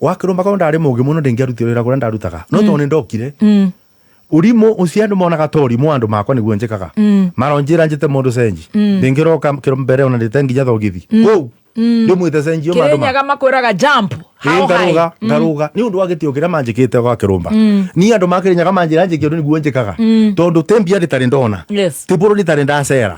wakirumba ko ndari mugi muno ndingiarutira wira kuria ndarutaga no to ni ndokire urimo ucio andu monaga tori mu andu makwa niguo njikaga maronjira njite mundu cenji ndingiroka kirombere ona nditenginya thogithi ndio mwite cenji o mandu kinyaga makwiraga jump ngaruga ni undu wagitio kira manjikite kwa kirumba ni andu makirinyaga manjira njikio niguo njikaga tondu tempia ritari ndona ti buru ritari ndacera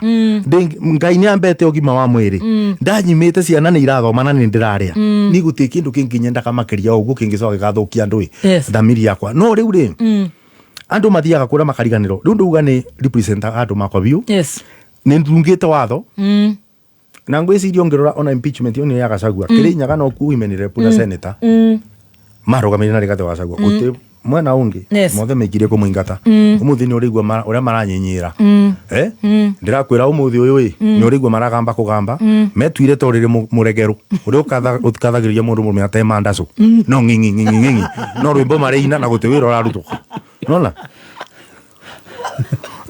ngai ni ambete ogima wa mwiri ndanyimite ciana ni irathoma na ni ndiraria ni guti kindu kinginyenda kamakiria uguo kingicoka gathukia andu thamiri yakwa no riu ri andu mathiaga kura makariganiro riu nduga ni representa andu makwa biu ni ndungite watho na ngwiciria ongerora ona impeachment yoni ya Gachagua kirinyaga no kuimenire puna senator marugamire na Rigathi wa Gachagua uti mwena ungi mothe mekirie kumuingata umuthi ni urigwa uria maranyinyira ndirakwira umuthi uyu ni urigwa maragamba kugamba metuire torire muregeru uria ukathagiria mundu mume atema ndacu no ngingi no rwimbo mareina na gutiwira urarutwo nona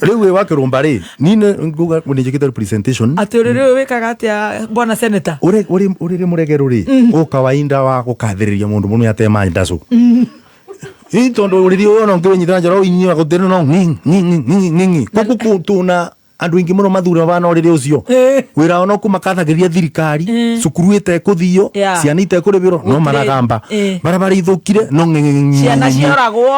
riwe wake rumbari nine nguga munijikita representation ati urire wikaga atia bwana senator urire muregeru ri ukawainda wa gukathiriria mundu mume atema ndacu itondo urire ono nginyita njaro inyira gutira no ngi kuku tuna andu ingi muno mathura bana orire ucio wira ono kumakathagiria thirikari cukuru ite kuthio ciana ite kuribiro no maragamba barabara ithukire no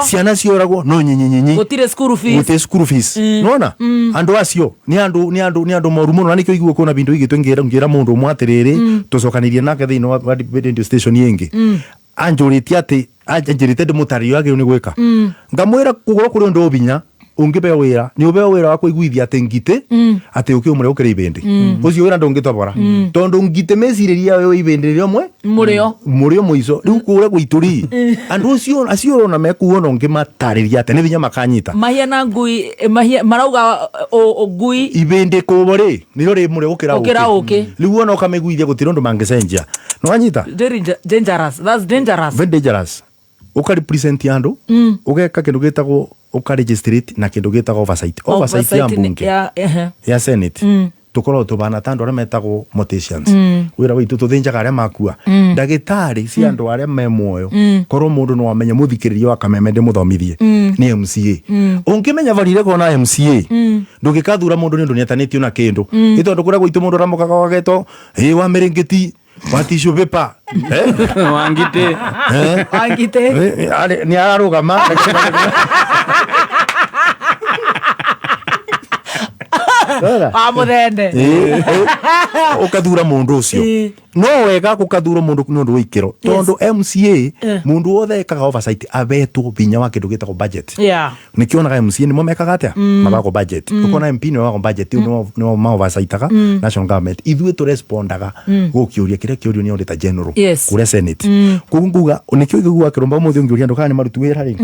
ciana cioragwo no nyinyi gutire school fees nona andu acio ni andu moru muno na nikio igwo kuna bindu igitwe ngira mundu mwatiriri tucokanirie nake thini wa radio station yengi anjuritie ati anjirite ndimutario agiro ni gwika ngamwira kugoro kuri undu obinya ungibeo wira ni ubeo wira wa kuiguithia ati ngite ati ukiumure ukire ibindi ucio wira ndungitobora tondu ngite meciriria we ibindi riomwe murio muico riu kure gwituri andu ucio acio na mekuona ngimatariria ati ni binya makanyita mahia na ngui mahia marauga ngui ibindi kubori ni ri muri ukira uki riu ona ukamiguithia gutiro ndu mangicenjia no anyita dangerous, that's dangerous, very dangerous. Uka-represent andu ugeka kindu gitagwo uka-registrate na kindu gitagwo oversight ya mbunge ya senate tukorwo tubana tandu aria metagwo morticians wira witu tuthinjaga aria makua ndagitari ci andu aria me muoyo korwo mundu no amenya muthikiririo akameme ndi muthomithie ni MCA ungimenya varire kona MCA ndugikathura mundu ni ndu nietanitio na kindu itondu kuria gwitu mundu ramukaga wageto wa meringeti watisho pepa wangite ni ararugama muthende ukathura mundu ucio no wega gukathura mundu nundu wikiro tondu MCA mundu wothe ekaga oversight abetwo binya wa kindu gitagwo budget nikionaga MCA ni momekaga atia mabako budget ukona MP ni wa budget no ma oversightaga national government ithuĩ tu respondaga gukiuria kire kiurio ni auditor general kure senate kunguga nikio igugwa kiromba muthi ungiuria ndukana ni marutu wira ri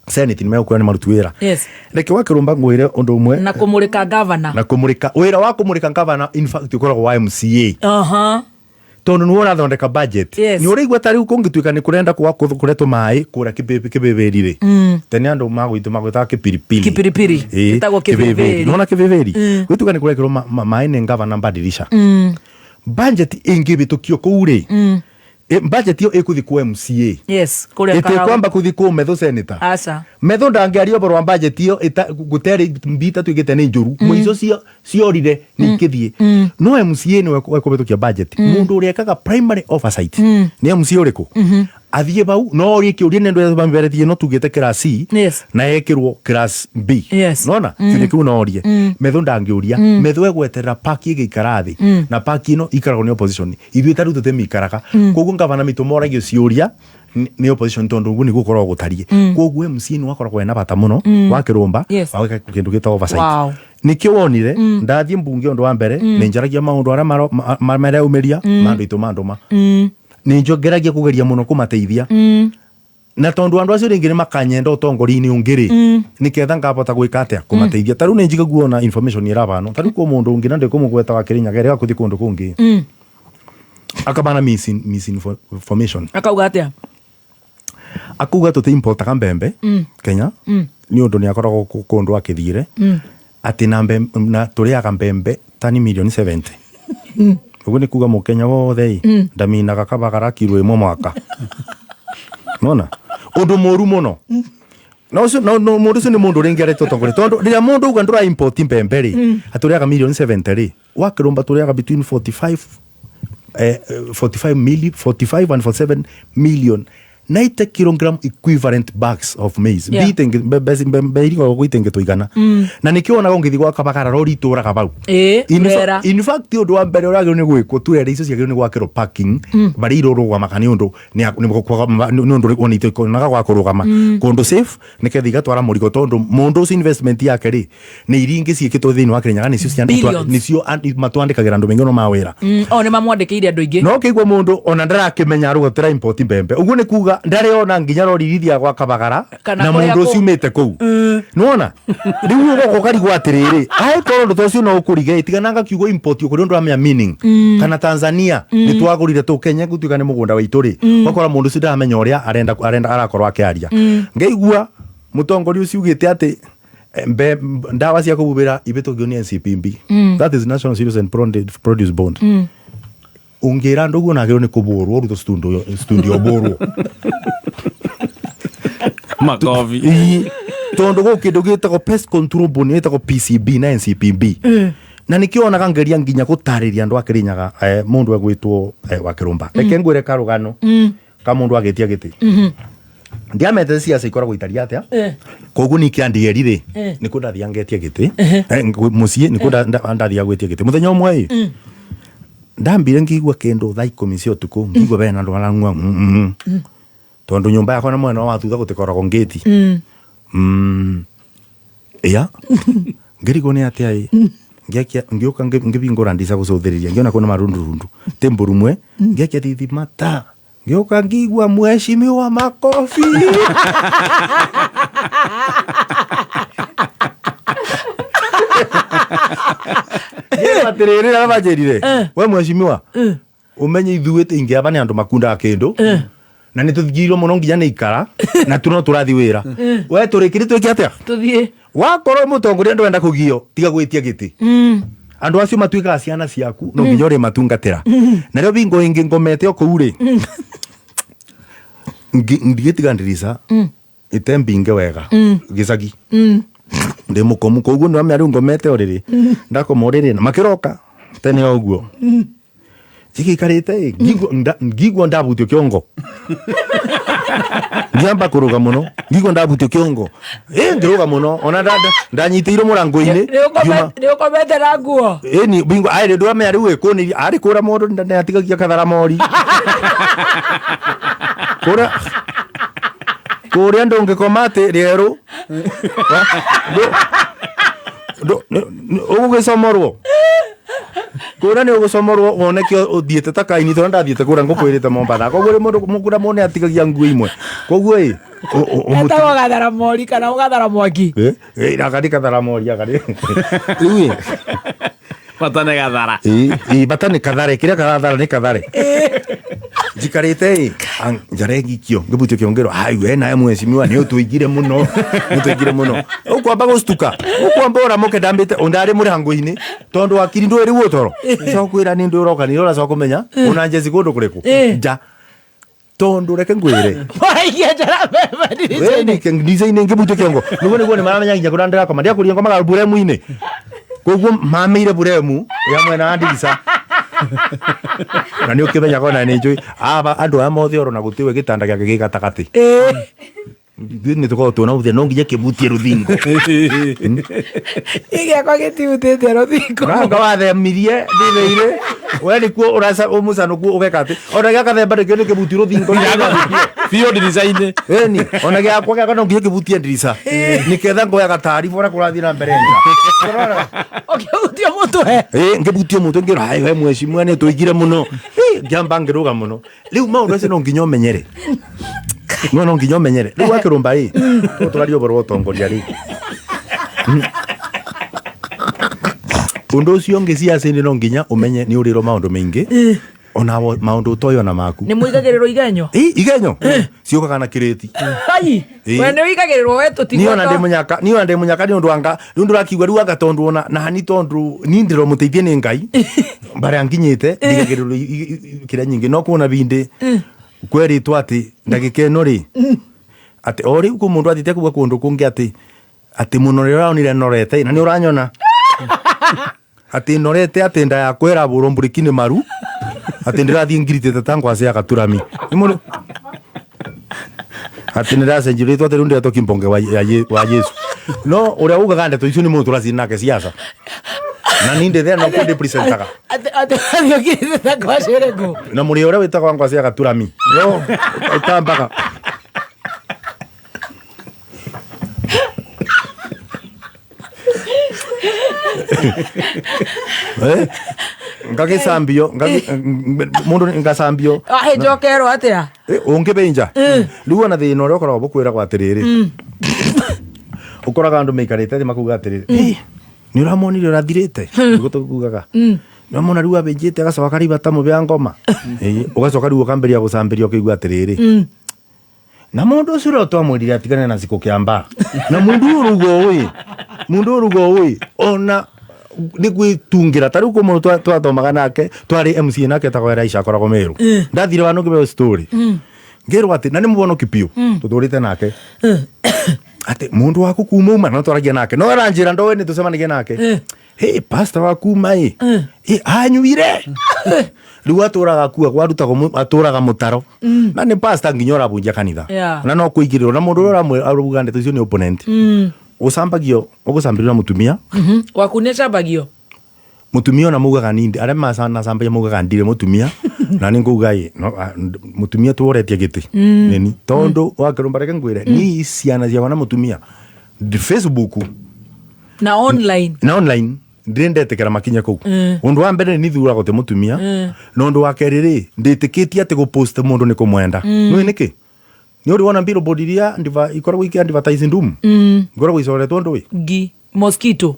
senate ni mekuwa ni marutu wira reke wakiromba ngwire undu umwe na kumurika governor na kumurika wira wa kumurika governor in fact ukoragwo wa MCA tondu nuona thondeka budget ni urigwa tari ukungituika ni kurenda kwa kuretwo mai kura kibeberi tene andu magwitu magwita kipiripiri itagwo kibeberi nona kibeberi gwituka ni kurekero mai ne governor badilisha budget ingibitukio kuure budget yo ikuthi ku MCA kuria karawa kwamba kuthi ku metho senator metho ndangiario boro budget yo guteri mbita twigite ni njuru muico ciorire nikithie no MCA ni wekubetukia budget mundu uriekaga primary oversight ni MCA uriku athie bau no uri kiuria ndu ya bamberetie no tugite class C na ekirwo class B nona kile kiu no orie metho ndangiuria metho egweterera paki igikarathi na paki ino ikaragwo ni opposition ithu itaru tutemikaraga koguo ngavana mitumoragio ciuria ni opposition tondu nguni gukorwo gutarie koguo MCA ni wakoragwo ena bata muno wakirumba waweka kindu gita oversight nikio wonire ndathie mbunge undu wa mbere ni njaragia maundu aria mareumiria mandu itumanduma ni njogeragia kugeria muno kumateithia na tondu andu acio ringi ni makanyenda utongori-ini ungiri niketha ngabota gwika atia kumateithia taru ni njiga guona information irabano taru ko mundu ungi na ndikumugweta wa Kirinyaga gere kuthi kundu kungi akabana misinformation akauga atia akuga tuti importaga mbembe Kenya ni undu ni akoragwo kundu akithire ati na turiaga mbembe tani milioni 70 ugu ni kuga mukenya wothe ndaminaga kabagara kilo imwe mwaka nona undu moru muno no mundu ucio ni mundu ringi areto tongore tondu rira mundu uga ndura import mbembe ri aturiaga milioni 70 ri wakirumba turiaga between 45 and 47 million 90 kilogram equivalent bags of maize mbeiringo gwitenge tuigana na nikiona gongithi gwa kabagara rori turaga bau in fact undu wa mbere uragiro ni gwiko turere icio ciagiro ni gwakiro parking bari irorugwa makani undu ni undu onite konaga gwa kurugama kundu safe nikethiga twara murigo tondu mundu ucio investment yake ri ni iringi ciikitwo thini wa Kirinyaga nicio nicio matwandikagira andu mengono mawira ni mamwandikiire andu ingi no kigwa mundu ona ndarakimenya rugotera import mbembe ugu ni kuga ndare ona nginya roririthia gwa kabagara na mundu ucio umete kuu nona riu ugo kari gwatiriri ai kondo tocio no ukurige itigananga kiugo import ukuri ndu amya meaning kana Tanzania ni twagurire tu Kenya gutuika ni mugunda waitu ri wakora mundu ucio ndamenya uria arenda arakorwa akiaria ngeigua mutongori ucio ugite ati ndawa cia kububira ibetogio ni NCPB that is National Cereals and Produce Bond ungira ndugu nagiro ni kuburwo ruto studio burwo makovi tondu gå kä ndå gä tagwo pest control board nä tagwo PCB na NCPB na nä kä onaga ngeria nginya gå tarä ria andå akä rä nyaga må ndå agwä two wa kä rå mba reke ngwä re karå ka må ndå agä tia gä tä ndiamete ciaca ikoragwo itaria atä koguo nä kä andierĩ rä nä kå ndathiä ngetie gä tä må ciä nä kå ndathiä gwä tia gä tä må thenya å mwe ndambire ngigua kä ndå thaa 10 cia å tukå ngigua bena andå arang'ua tondå nyå mba yakwa na mwena wa thutha gå tä koragwo ngäti ä ngä rigwo nä atä aä ngä å ka ngä bingå ra ndica gå cå thä rä ria ngä ona kwä na marundurundu tä mbå rumwe ngä akia thithimata ngä å ka ngigua mwecimi wa makobi atä rä rä ra banjä rire we mwecimi wa å menye ithuä tä ingä aba nä andå makundaga kä ndå na nä tå thigirwo må no nginya nä ikara na tå no tå rathi wä ra we tå rä kä rä twä ke atä tuthie wakorwo må tongoria ndå enda kå gio tiga gwä tia gä tä andå acio matuĩkaga ciana ciaku no nginya å rä matungatä ra na rä o bingo ä ngä ngomete o kå u rä ndigä tiga ndirica ä te mbinge wega gä cagi ndä må komu koguo nä amä arä u ngomete o rä rä ndakoma å rä rä na makä roka tene o guo cigikarä te ngigua ndabutio kä ongo ndiamba kå rå ga må no ngigua ndabutio kä ongo ngä rå ga må no ona ndanyitä irwo må rangå-inä nä å komete na nguo ni bingo aä ndå amenya rä u ä arä kå ra må ndå natigagia kathara mori kå rä a ndå ngä koma atä rierå å gå gä comorwo kå rä a nä å gå comorwo woneke å thiä te ta kaini tondå ndathiä te kå ra ngå kwä rä te mombatha koguo rä må kå ra må nä atigagia nguo imwe koguo etagwo gathara mori kana å gathara mwaki agari kathara mori agari rä u bata nä gathara bata nä kathare kä rä a karathara nä kathare njikarä te njarengikio ngä butio kä ongä rwo we nawe mwecimiwa nä å tå ingire må no å kwamba gå stuka å kwamba å ramå ke ndambä te å ndarä må rä hangå-inä tondå akiri ndå ä rä guo toro cokwä ra nä ndå roka nä rora coka menya å na njeci kå ndå kå rä kå nja tondå reke ngwä re ndica-inä ngä butio kä ongo nä guo nä guo nä maramenya nginya kå ra ndä rakoma ndä akå ria ngomaga buremu-inä koguo mamä ire buremu ya mwena wa ndirica na nä å kä menya kona nä njå andå aya mothe oro na gå tä we gä tanda gä ake gä gatagatä nä tå korwo tuona å no nginya kä butie rå thingo igäakwa gä tibutä te rå thingo ranga wathemirie thä thä-irä we nä kuo å må canå kuo å geka atä ona gä akathemba ndä kä o nä kä buti rå thingo biå ndirica-inä ni ona gä akwa gä aka no nginya kä butie ndirica nä ketha ngoyaga taariba å rä a kå rathiä na mbere nja å butio må twe ngä butio må twe ngä ra we mwecimua nä tå ingire må no ngä amba ngä rå ga må no rä u maå ndå acio no nginya å menyere no nginya å menyere rä u akä rå mba ä tå raria å boro wa å tongoria rä å ndå å cio ngä ciaca-inä no nginya å menye nä å rä rwo maå ndå maingä ona maå ndå toyo na maku nä må igagä rä rwo igenyo igenyo ciåkaga na kä rä ti we nä å igagä rä rwo we tå niä ona ndä må nyaka nä å ndå anga rä u ndå rakigua rä u anga tondå ona nani tondå ni ndä ro må teithie nä ngai mbarä a nginyä te ndigagä rä rwo kä rä a nyingä no kuona bindä kwerä two atä ndagä ka ä no rä atä o rä u kå må ndå athite kuga kå ndå kå ngä atä må no rä raonire norete na nä å ranyona atä norete atä nda yakwa ä rabå rwo mbå rä ki-nä maru atä ndä rathiä ngiritä te ta ngwacä ya gaturami atä nä racenjirä two atä rä u ndä retwo mbonge wa Yesu no å rä a ugaga ndeto icio nä må ndå tå raci nake ciaca na nä ndä thea no kå ndä presentaga na må rä å rä a wä tagwo ngwacä ya gaturami no å tambaga ngagä cambio må ndå ngacambio njokerwo atä a å ngä bä nja rä u ona thä na å rä a å koragwo bå kwä ragwo atä rä rä å koraga andå mä ikarä te thä makuga atä rä rä nä å ramonire å rathirä te gå tå kugaga nä ramona rä u abä njä te agacoka karä bata må bea ngoma å gacoka rä u å kambä ria gå cambä ria å kä igua atä rä rä na må ndå å cio å rä a twamwä rire atigane na cikå kä amba na må ndå å ruga å ä ona nä gwä tungä ra ta rä u kå må twathomaga nake twarä MC nake etagwo Elisha akoragwo mä rå ndathire wanå ngä beo ngä rwo atä na nä må bonoki biå tå tå rä te nake ati mundu waku kuma uma no twaragia nake no aranjira ndo ni tucemanagie nake hey pastor waku uma anyuire riu aturaga kuwa gwarutaga aturaga mutaro na ni pastor nginyora bunja kanitha na no kuigirirwo na mundu uramwe aruga ndeto icio ni opponent usambagio ugusambirira mutumia wakunesha bagio mutumia na mugaga nindi arema sana sambagia mugaga ndire mutumia na ninguga no mutumia tuoretie giti nini tondu wakerumbareke ngwire ni ciana cia wana mutumia Facebook na online ndindetekera makinya ku undu wa mbere ni thura gote mutumia no undu wa keriri nditikitie ati go post mundu ni kumwenda no niki ni uri wona billboard iria ndiva ikoragwo iki advertising room ngoragwo icoretwo ndu gi mosquito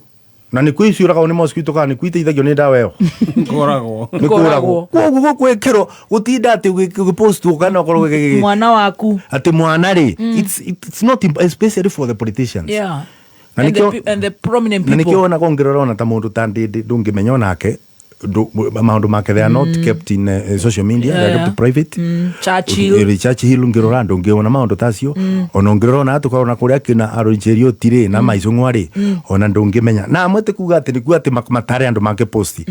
na ni kwiciuraga ni mosquito kana ni kwiteithagio ni ndawa iyo ngoragwo koguo gwekero gutinda ati ugipost kana ukorwo mwana waku ati mwana ri it's not especially for the politicians and the prominent people na nikiona kongerorona ta mundu ta ndindi ndungimenya onake maundu make they are not kept in social media they are kept private Churchill ngirora ndungiona maundu tacio ona ngirorona atukorona kuria kina aronjerio tire na maicungwari ona ndungimenya na amwete kuga ati niku ati matare andu make post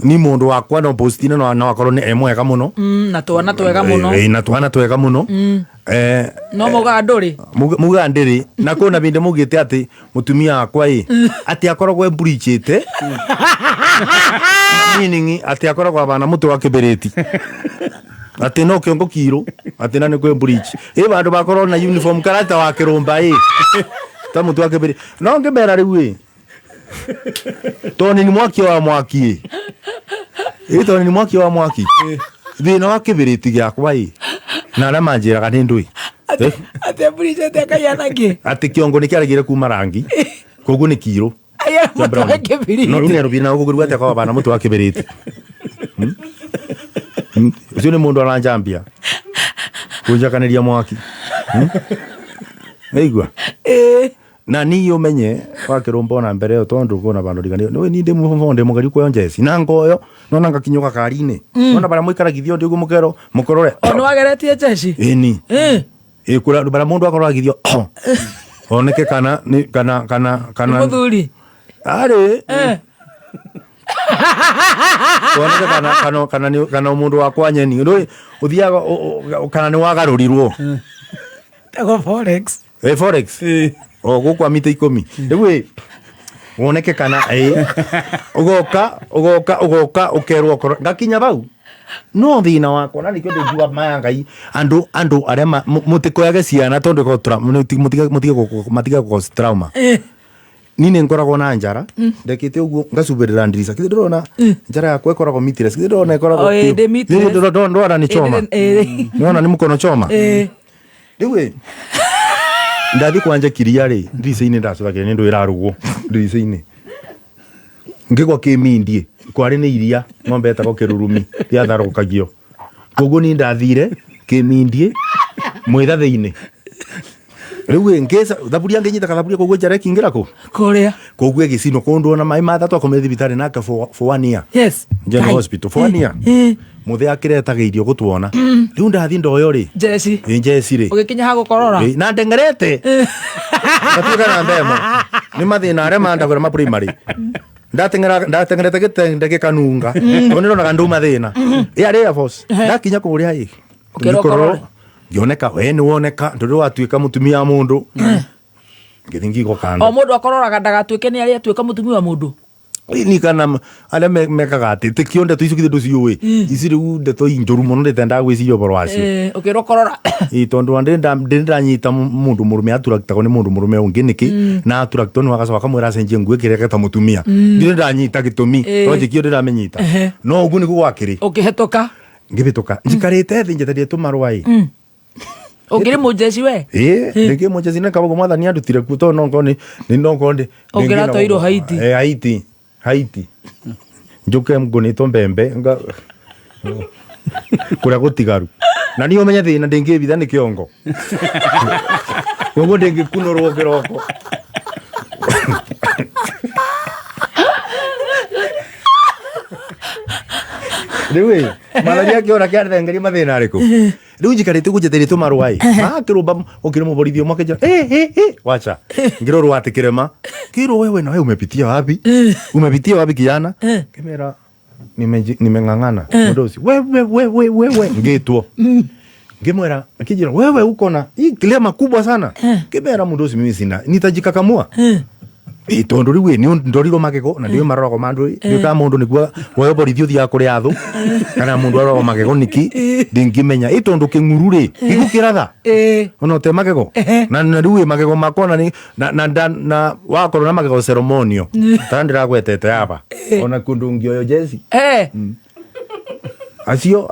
ni mundu wakwa no post no akorwo ni emwega muno na twana twega muno na twana twega muno no muga ndiri na kuna binde mugite ati mutumia akwa ati akoragwo emburichite meaning ati akoragwo abana mutu wa kibereti ati no kiongo kiro ati na ni kwe bridge bandu bakorwo na uniform karata wa kirumba ta mutu wa kibereti no ngebera riu toni ni mwaki wa mwaki toni ni mwaki wa mwaki thina wa kibereti gyakwa na ara manjiraga ni ndui ati bridge ati akayanage ati kiongo ni kiaragire kuma rangi koguo ni kiro no ni arubina gukugurwa ati kwa bana mutu wa kibereti ucio ni mundu aranjambia kunjakaniria mwaki eigua na ni umenye wakirumba na mbere yo tondu kuona bandu rigani no ni ndemu fonde mugari kwa njesi na ngoyo no nanga kinyoka karine ona bara muikaragithio ndi gumukero mukorore ono wageretie jeshi ni kula bara mundu akoragithio oneke kana ni kana muthuri ari oneke kana mundu wakwa nyeni ndo uthiaga kana ni wagarurirwo tego forex forex gukwa mita 10 riu woneke kana ugoka ukerwo ngakinya bau no thina wakwa na nikyo ndijua maya ngai andu aria mutikoyage ciana tondu ko matiga ko trauma nini ngoragwo na njara ndekite uguo ngacubirira ndirisa kiti ndorona njara yakwa ikoragwo mitire kiti ndorona ikoragwo ndora ni choma ndona ni mukono choma riu ndathi kwanja kiria ri ndirica-ini ndacuragira ni ndu irarugwo ndirica-ini ngigwa kimindie kwari ni iria ng'ombe etagwo kirurumi riatharukagio koguo ni ndathire kimindie mwitha thiini riu ngesa thaburia nginyita kathaburia koguo njara kingira ku kuria koguo gicino kundu ona mai mathatu akomire thibitari nake for 1 year General Hospital for 1 year muthe akiretaga irio gutwona riu ndathi ndoyo ri jesi ri ugikinya ha gukorora na ndengerete atuka na mbemo ni mathina aria mandagura ma primary ndatengerete gitende kanunga onero na nduma thina ari Air Force ndakinya kuria ukirokoro ngioneka we ni woneka ndu watuika mutumia wa mundu ngithingi go kanda mundu akororaga ndagatuike ni ari atuika mutumia wa mundu ni kana ale mekaga ati tikionde tuicukithe nduciui ici riu ndeto injuru muno nditenda gwiciria boro acio ukirokorora tondu ndindanyita mundu murume aturakitagwo ni mundu murume ungi niki na aturakitwo ni wagacoka kamwira acenjie ngui kireke ta mutumia ndindanyita gitumi tonjikio ndiramenyita no ugu ni gwakiri ukihetoka ngibituka njikarite thi njeterie tumarwai ongire mujeshi we ndike mujeshi na kabogo mwathani andutire kuto nongo ni nongo ongira toiro Haiti njuke mgonito mbembe nga kuria gutigaru na ni umenye thina ndingibitha ni kiongo koguo ndingikunorwo kiroko Riu malaria kiona kia thengeria mathina ariku. Riu njikarite kunjeteri tu marwai. Kirumba ukire muborithio mwake jana. Wacha. Ngiroro atikirema. Kiro wewe na wewe umepitia wapi? Umepitia wapi kijana? Kamera nimeng'ang'ana. Mdosi. Wewe ngitwo. Ngimwera akijira wewe uko na hii kilema kubwa sana. Kamera mdosi mimi sina. Nitajikakamua. Itondo riwe ni ndoriro magego na ndio maroro mandu ni ka mundu niguo woyo borithio thia kuri athu kana mundu aroro magego niki ndingimenya itondo kingurure igukiratha ono te magego na riwe magego makona ni na wakoro na magego ceremonio tandira gwetete hapa ona kundungi oyo jesi asio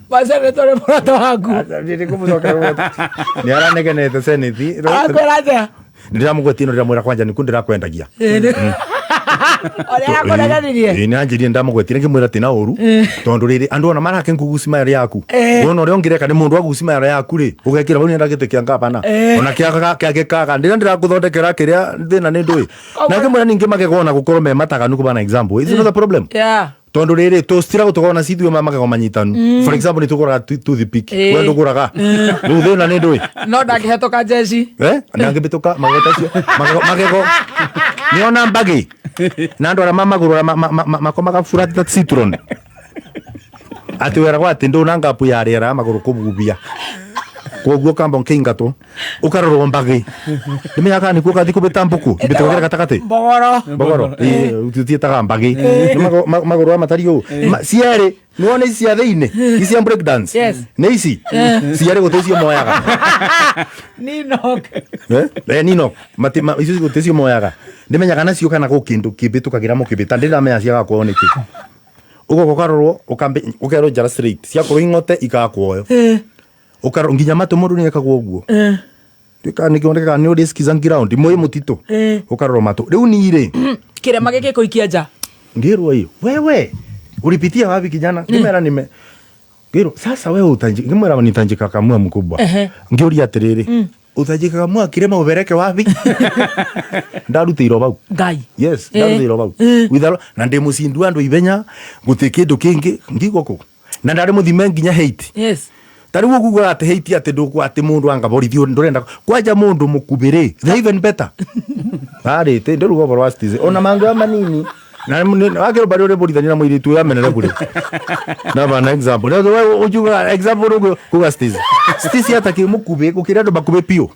Masere tore murato wangu ndiri kumucoka wote ni aranegenete senethi akweraje ndiramugwetino ndiramwira kwanja niku ndirakwendagia ore akoreganirie ina njiri ndamugwetire ngimwira tina uru tondu riri andu ona marake ngugusi mayari yaku ona ore ongireka ni mundu agusi mayari yaku ri ugekira buni ndagite kia ngapana ona kiakaga ndiraguthondekera kiria thina ni ndui na ngimwira ningi magegona gukorwo me mataganu kubana example is not a problem tondu riri tostira gutogona cithu magego manyitanu for example ni tugora toothpick we nduguraga riu thina ni ndui no ndangihetoka jeshi ndangibituka magego niona mbagi na andu ara mamagurura makomaga furati citron ati wera gwati ndu na ngapu ya rera maguru kububia koguo kamba nkingato ukaroro mbagi nimenya kana nikuo kathi kubita mbuku bitogera katakate bogoro utietaga mbagi maguru amatario ciere nuone cia thiine cia break dance ne ici ciere gutecio moyaga nino matima ici gutecio moyaga ndimenyaga nacio kana gukindu kibitukagira mukibita ndiramenya ciaga kuoneki ugo gokarorwo ukambe ukero jara straight cia kuringote ikakuoyo ukaro nginya matu mundu ni ekagwo guo twika ni kioneka ni uri skiza ground moyo mutito ukaroro matu riu ni ire kire mageke koikia ja ngirwo hiyo wewe ulipitia wapi kijana nimera nime ngiro sasa wewe ngimwera nitanjika kamua mkubwa ngiuria atiriri utajika kamua kirema ubereke wapi ndarutiro bau ngai yes ndarutiro bau witharo na ndimucindu andu ibenya gutikindu kingi ngigoko na ndari muthime nginya hate tariwo gugu ate hate ate ndugu ate mundu angaborithio ndurenda kwaja mundu mukubire they even better ari te ndurugo boro astize ona mangu manini na wakero bari ore borithani na mwiri tu yamenere kure na bana example na wewe ujuga example rugo ku astize stizi ataki mukube gukira ndo bakube pio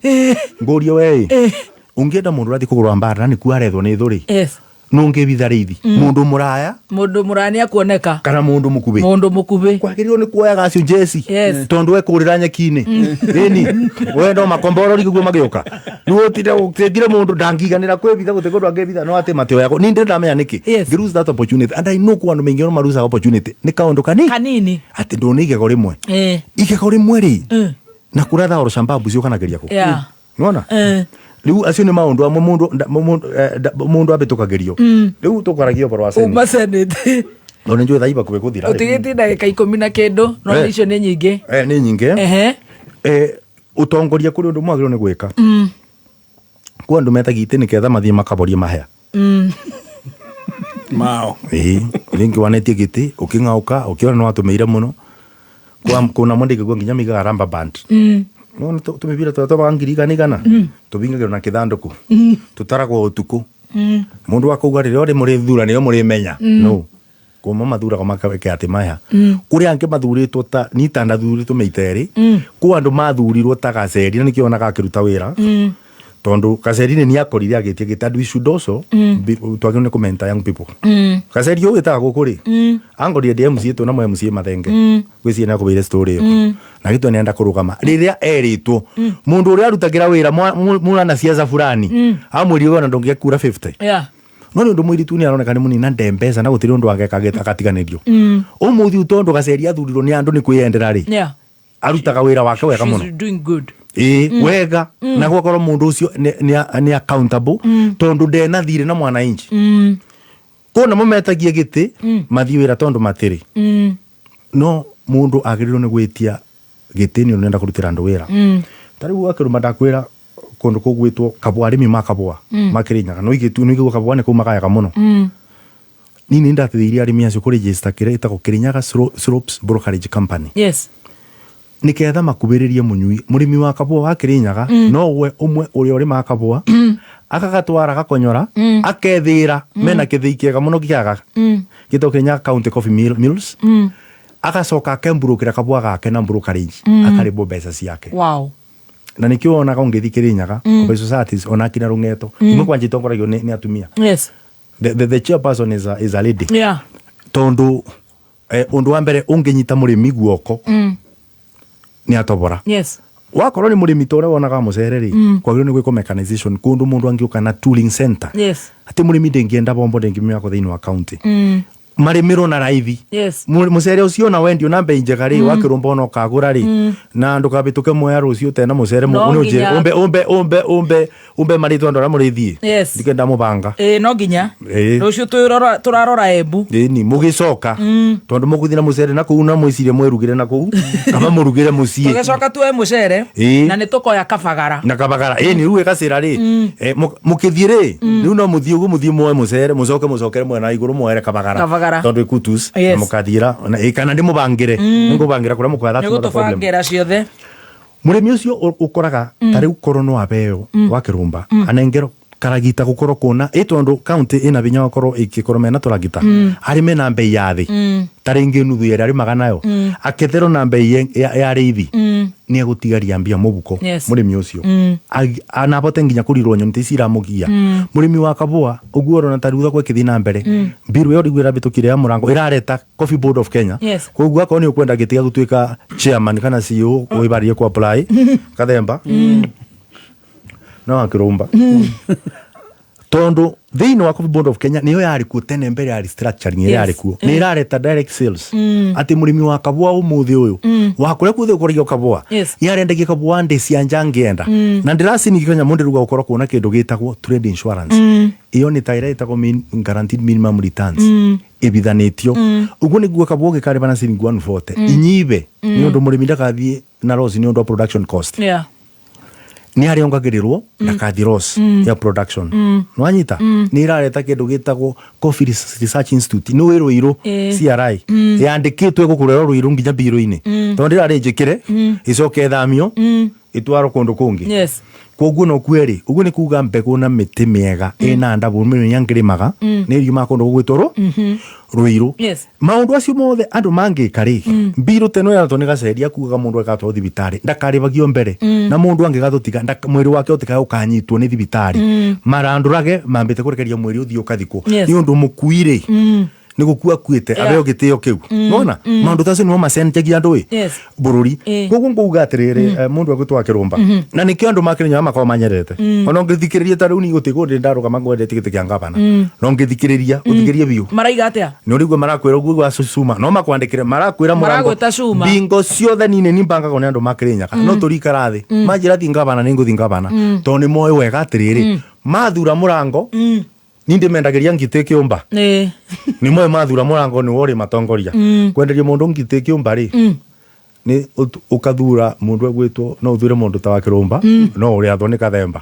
ngorio wewe ungienda mundu rathi kugurwa mbara ni kuarethwo ni thuri nunge bitharithi mundu murani akuoneka kana mundu mukube kwagirirwo ni kuoyaga acio jesi tondu we kurira nyekini eni we ndo makomboro riguo magioka nu tira utegire mundu dangiganira kwebitha gutekorwa ngebitha no ate mateo yako ni ndamenya niki lose that opportunity and I know kwandu mengiro maruza opportunity ni kaundu kanini ati ndo nige rimwe igego rimwe ri na kuratha oro shambabu cio kana geria ko unaona riu acio ni maundu amwe mundu abitukagirio riu tukaragio boro aseni umasenete ona njoo thaiba kube kuthira utigiti ndagika 10 na kindu no icio ni nyingi ni nyingi utongoria kuri undu mwagiro ni gwika kwa andu metagite ni ketha mathie makaboria mahea mao ringi wanetie giti ukingauka ukiona no atumeire muno kwa kuna mwandike kwa nginya miga ramba band no tumibira twatwa ngiri ganigana tubingagiro na kithanduku tutaragwo utuku mundu akauga rire ori muri thura ni muri menya no kuma mathura makaweke ati maya kuri ange mathuritwo ta ni tanda thuritwo meiteri ku andu mathurirwo ta gaceri ni kiona gakiruta wira tondu gaceri ni akorire agitie gitadu should also twagone comment young people gaceri yo itaga gukuri angorire DMC to na mwe MC mathenge gwisi na kubire story yo na gitu nenda kurugama riria eritwo mundu uri arutagira wira muna na siasa fulani amwiri ona ndongia kura 50 no ndu mwiri tu ni aroneka ni munina ndembeza na gutiri ndu agekageta katiganirio umuthi utondu gaceri athurirwo ni andu ni kwiyendera ri arutaga wira wake wega muno wega na gwakorwo mundu ucio ni accountable tondu ndena thire na mwana inchi kona mumetagie giti mathii wira tondu matiri no mundu agirirwo ni gwitia giti ni unenda kurutira andu wira tariu wakiruma ndakwira kundu kugwitwo kabwa arimi makabwa makirinyaga no igitu ni gwa kabwa ni kumagaya muno nini ndateithirie arimi acio ku register kire itako Kirinyaga Slopes Brokerage Company. Yes. Niketha makubiririe munyui murimi wa kabua wa Kirinyaga no we umwe uri uri makabua akagatwara gakonyora akethira mena kithii kiega muno kiaga gito Kirinyaga County Coffee Mills agacoka akemburukira kabua gake na brokerage akaribo mbeca ciake. Wow. Na nikio ona kaungithi Kirinyaga Coffee Societies ona kina rungeto imwe kwanje tongoragio ni atumia. Yes. The chairperson is a lady. Yeah. Tondu undu wa mbere unginyita murimi guoko ni atobora. Yes. Wakorwo ni murimi tore wonaga mucereri kwagiro ni gwiko mechanization kundu mundu angiuka na tooling center. Yes. Ati murimi ndengienda bombo ndengimia ko thiini wa county. Marimiro na raithi. Yes. Mucere ucio na wendio na mbei njega ri wakirumba no kagura ri na ndukabituke moya rucio tena mucere munuje umbe marito ndora murithi. Yes. Ndikenda mubanga. No ginya. Rucio turarora Embu. Ni mugicoka tondu muguthina mucere na kuu na mwicirie mwerugire na kuu kama murugire mucie. Tugicoka tuwe mucere na nitukoya kabagara. Na kabagara ni ruwe gacira ri mukithie ri riu no muthie ugu muthie moe mucere mucokere mwena iguru moere kabagara. Tondu ikutus na mukathira na kana ndi mubangire ngubangira kuria mukwatha tu no problem ciothe murimi ucio ukoraga tari ukoro no abeo wa Kirumba anengero karagita gukoro kona tondu county ina binya wakoro ikikoro mena turagita ari mena mbei yathi tari nginuthu yari ari maganayo akethero na mbei ya rithi ni egutigaria mbia mubuko murimi ucio anabote nginya kurirwo nyonti ciramugia murimi wa kabua uguoro na tari utha kithi na mbere biru yo rigwira bitukire ya murango irareta Coffee Board of Kenya koguo akoni ukwenda gitiga gutuika chairman kana CEO wibarie ku apply kathemba no akirumba tondu thiini wa Coffee Board of Kenya niyo yari ku tene mbere ya restructuring yari ku ni irareta direct sales ati murimi wa kabua umuthi uyu wa kure kuthi ukorigio kabua yarendagia kabua ndi cia njangienda na ndirasini Kenya mundu ruga ukoro kuona kindu gitagwo trade insurance iyo ni taira itagwo guaranteed minimum returns ibithanitio uguo niguo kabua gikareba na ciringi 140 inyibe ni undu murimi ndakathie na loss ni undu production cost ni ari ongagirirwo na kadhiros ya production nwanyita ni irareta kindu gitagwo Coffee Research Institute no wiro iro CRI yandikitwe gukurero ruiru nginya biro-ini tondu irari njikire icoke thamio itwaro kundu kungi koguo no kweri uguo ni kuga mbegu na miti miega ina ndabu mimi yangirimaga ni riuma kundu gugwitoro ruiru maundu acio mothe andu mangikari biro teno ya toni gaceria kuga mundu agatwa thibitari ndakaribagio mbere na mundu angigathutiga mwiri wake utika ukanyitwo ni thibitari marandurage mambite kurekeria mwiri uthio kathiko ni undu mukuire ni gukua kuite abeo gitio kiu nona maundu tacio no macenjagia andu bururi koguo nguga atiriri mundu agutwa Kirumba na nikio andu makirinya makao manyerete ona ngithikiriria ta riu ni gutigo ndi ndaruga mangwende tikite kia ngabana no ngithikiriria uthikirie biu maraiga atia ni urigwe marakwira ugu wa Suma no makwandikire marakwira murango bingo ciothe nini ni mbanga ko ni andu makirinya no turikara thi manjira thi ngabana ni nguthi ngabana to ni moyo wega atiriri mathura murango nindi mendageria ngite kiumba ni moyo mathura murango ni wori matongoria kwenderia mundu ngite kiumba ri ni ukathura mundu agwitwo no uthure mundu ta wa Kirumba no uri athwo ni kathemba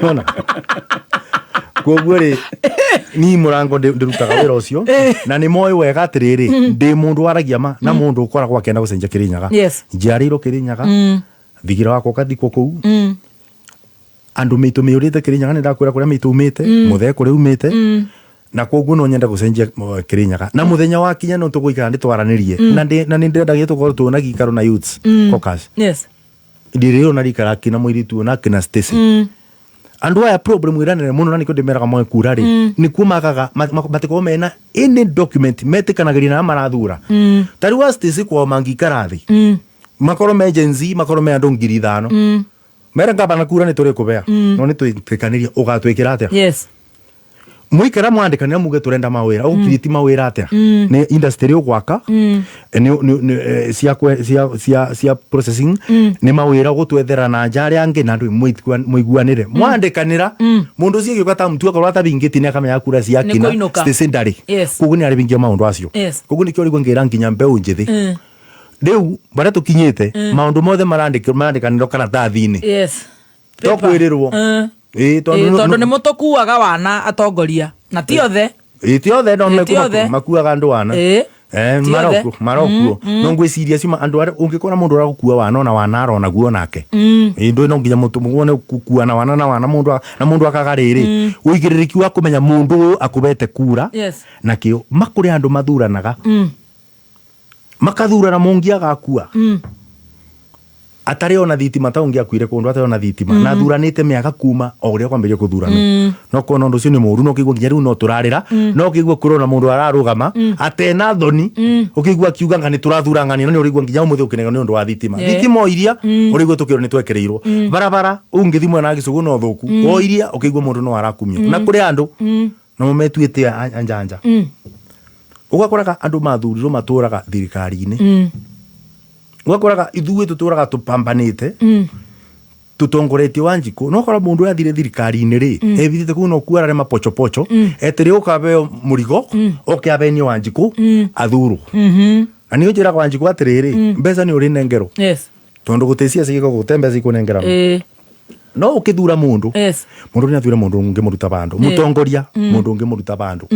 nona koguo ri ni murango ndirutaga wira ucio na ni moyo wega atiriri ndi mundu waragia ma na mundu ukoragwo akenda gucenjia Kirinyaga njiariro Kirinyaga thigira wako kathiko kuu andu mitu miurite Kirinyaga ni ndakwira kuria mitu umite muthe kuria umite na koguo no nyenda gucenjia Kirinyaga na muthenya wa kinya no tuguikara nditwaranirie na ni ndendagia tukorwo tuona gikaro na youths caucus ndiriro na rikara kina mwiritu na kina Stacy andu aya problem iranere muno na nikyo ndimeraga mwe kurari ni kumagaga matiko mena any document metikanagiria na marathura tari wa Stacy kwa mangikarathi makoro me agency makoro me andu 5,000 mera ngabana kura ni turi kubea no ni twikaniria ugatwikira atia mwikara mwandikanira muge turenda mawira ukiriti mawira atia ni industry ugwaka ni cia processing ni mawira gutwethera na njari ange na ndu muiguanire mwandikanira mundu cie giuka ta mtu akorwa ta bingiti ni akamenya kura cia kina secondary kugu ni ari bingia maundu acio kugu ni kyo rigwo ngira nginya mbeu njithi riu bara tukinyite maundu mothe marandikaniro karatathi-ini tokwirirwo tondu ni mutukuaga wana atongoria na ti othe Itiothe no makuaga andu wana. Maroko no ngwiciria cima andu ara ungikora mundu aragukua wana na wana arona guo nake indu no nginya mutu muone kukua na wana mundu akagariri uigiririki wa kumenya mundu akubete kura na kio makuri andu mathuranaga makathurana mungi agakua atari ona thitima ta ungi akwire kundu atari ona thitima na thuranite miaka kuma o ria kwambiria kuthurana no kono ndu cio ni muru no kigwa nginya riu no turarira no kigwa kurona mundu ararugama atena thoni ukigwa kiuga ngani turathurangani no ni urigwa nginya umuthe ukinega ni undu wa thitima thitima iria urigwa tukiro ni twekereirwo barabara ungi thimwe na gicugu no thuku o iria ukigwa mundu no arakumia na kuri andu no metuite anjanja ugakoraga andu mathurirwo maturaga thirikari-ini ugakoraga ithuĩ tuturaga tupambanite tutongoretie Wanjiku no kora mundu athire thirikari-ini ri ebithite kuno kuarare mapocho etire ukabeo murigo okiabenio Wanjiku athuru ani ujira kwa Wanjiku atiriri mbeca ni uri nengero tondu gutecia cigiko gutembe cikunengera no ukithura mundu mundu ni athura mundu ungi muruta bandu mutongoria mundu ungi muruta bandu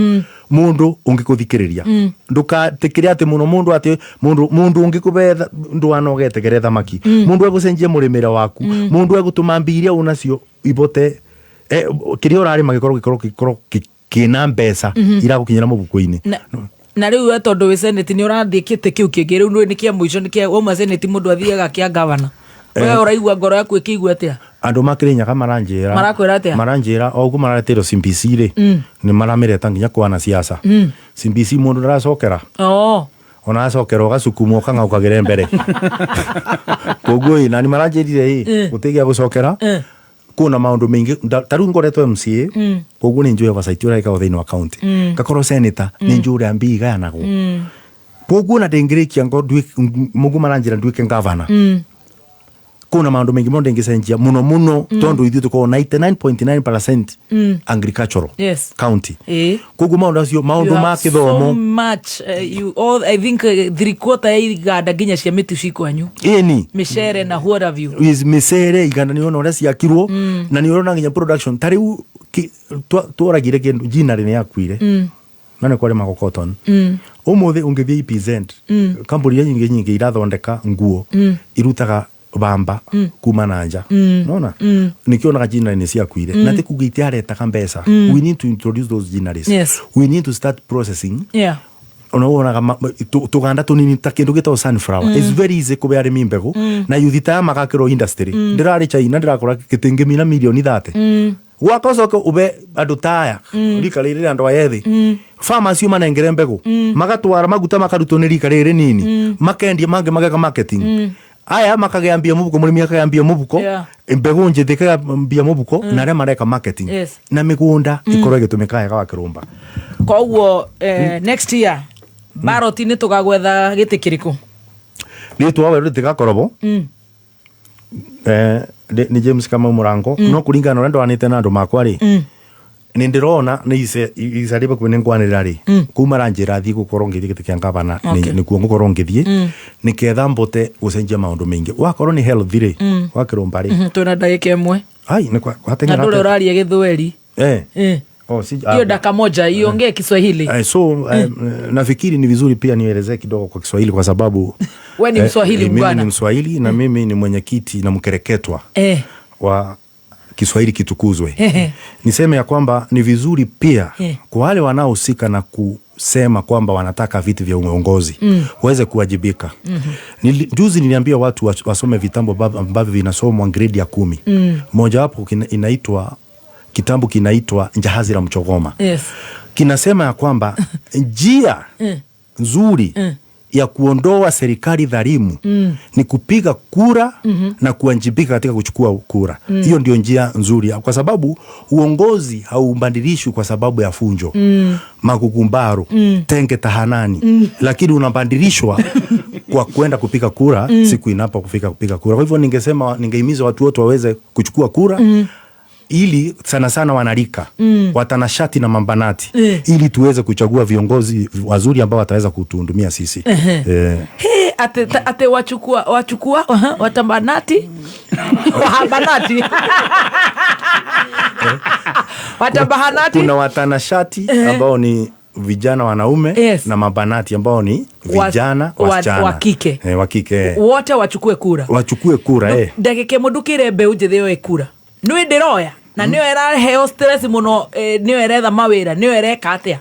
mundu ungi kuthikiriria ndukatikire ati muno mundu ati mundu ungi kubetha ndu anogete geretha maki mundu egucenjia murimira waku mundu egutuma mbiria unacio ibote kiri urari magikoro kina mbeca ira gukinyira mubuku-ini na riu we tondu we senate ni urathiikite kiu kingi riu ni kia muico ni kia uma senate mundu athiaga kia governor we uraigua ngoro yaku ikigua atia andu makirinyaga maranjira ogu mararetero CBC ri ni maramireta nginya kwana siasa CBC mundu ndaracokera ona acokera ugacukumwo kang'aukagire mbere koguo ina ni maranjirire gutigia gucokera kuna maundu maingi taru ngoretwo MCA koguo ni njue oversight ura ikago thiini wa county gakoro senator ni njure ambiga yanago koguo na ndengirikia ngo mugu maranjira nduike governor kuna maundu mengi mondo ngicenjia muno tondu ithu tuko 99.9% agricultural county koguo maundu acio maundu ma kithomo so much you all I think 3/4 ya iganda nginya cia mitu cikwanyu ni michere na what have you is michere iganda ni ona ora ciakirwo na ni ona nginya production tariu twaragire kindu jina ri ni yakwire nane kwari magokoton umuthi ungithie EPZ kamburi nyingi irathondeka nguo irutaga bamba kuma nanja nona nikiona jina ni ciakwire na tikugite areta mbeca we need to introduce those generations we need to start processing ona tuganda tunini ta kindu gito sunflower it's very easy kubeare mimbego na yuthita magakiro industry ndirari China ndirakora kitingi mina milioni 30 wakosoka ube adutaya likalire andu ayethi farmers yu manengere mbego magatwara maguta makaruto ni likalire nini makendia mange mageka marketing aya makageambia mubuko murimi akageambia mubuko mbego njithika mbia mubuko na re mareka marketing na migunda ikoro gitumika ya kwa kirumba koguo next year baroti ni tugagwetha giti kiriku ni twawe rutika korobo ni James kama Murango no kuringana na ndo anite na ndo makwa ri ni ndirona ni isariba kwene ngwanira ri kuma ranjira thi gukorwo ngithie giti kia ngavana ni kuo ngukorwo ngithie ni ketha mbote ucenjia maundu maingi wakorwo ni health ri wakirumba ri tuna ndagika imwe ai ni kwa hatengera na ndore uraria githweri hiyo dakika moja iongee Kiswahili nafikiri ni vizuri pia nielezee kidogo kwa Kiswahili kwa sababu wewe ni Mswahili bwana mimi ni Mswahili na mimi ni mwenyekiti na mkereketwa wa Kiswahili kitukuzwe niseme ya kwamba ni vizuri pia kwa wale wanaohusika na kusema kwamba wanataka viti vya uongozi waweze kuwajibika juzi niliambia watu wasome vitambo ambavyo vinasomwa grade ya 10 moja wapo inaitwa kitabu kinaitwa Jahazi la Mchogoma kinasema ya kwamba njia nzuri ya kuondoa serikali dhalimu ni kupiga kura na kuwajibika katika kuchukua kura. Hiyo ndio njia nzuri kwa sababu uongozi haubadilishwi kwa sababu ya funjo, magugumbaro, tenge tahanani, lakini unabadilishwa kwa kwenda kupiga kura siku inapofika kupiga kura. Kwa hivyo ningehimiza watu wote waweze kuchukua kura ili sana sana wanarika watanashati na mambanati ili tuweze kuchagua viongozi wazuri ambao wataweza kutuhudumia sisi. ate wachukua watambanati wahambanati watambahanati. Kuna watanashati ambao ni vijana wanaume na mabanati ambao ni vijana wasichana wa kike. Wa kike. Wote wachukue kura. Wachukue kura Ndagike mudukire mbeũ njĩthĩ yo kura. Nĩ ndiroya na nĩ era heo stress muno nĩ eretha mawĩra nĩ ereka atia.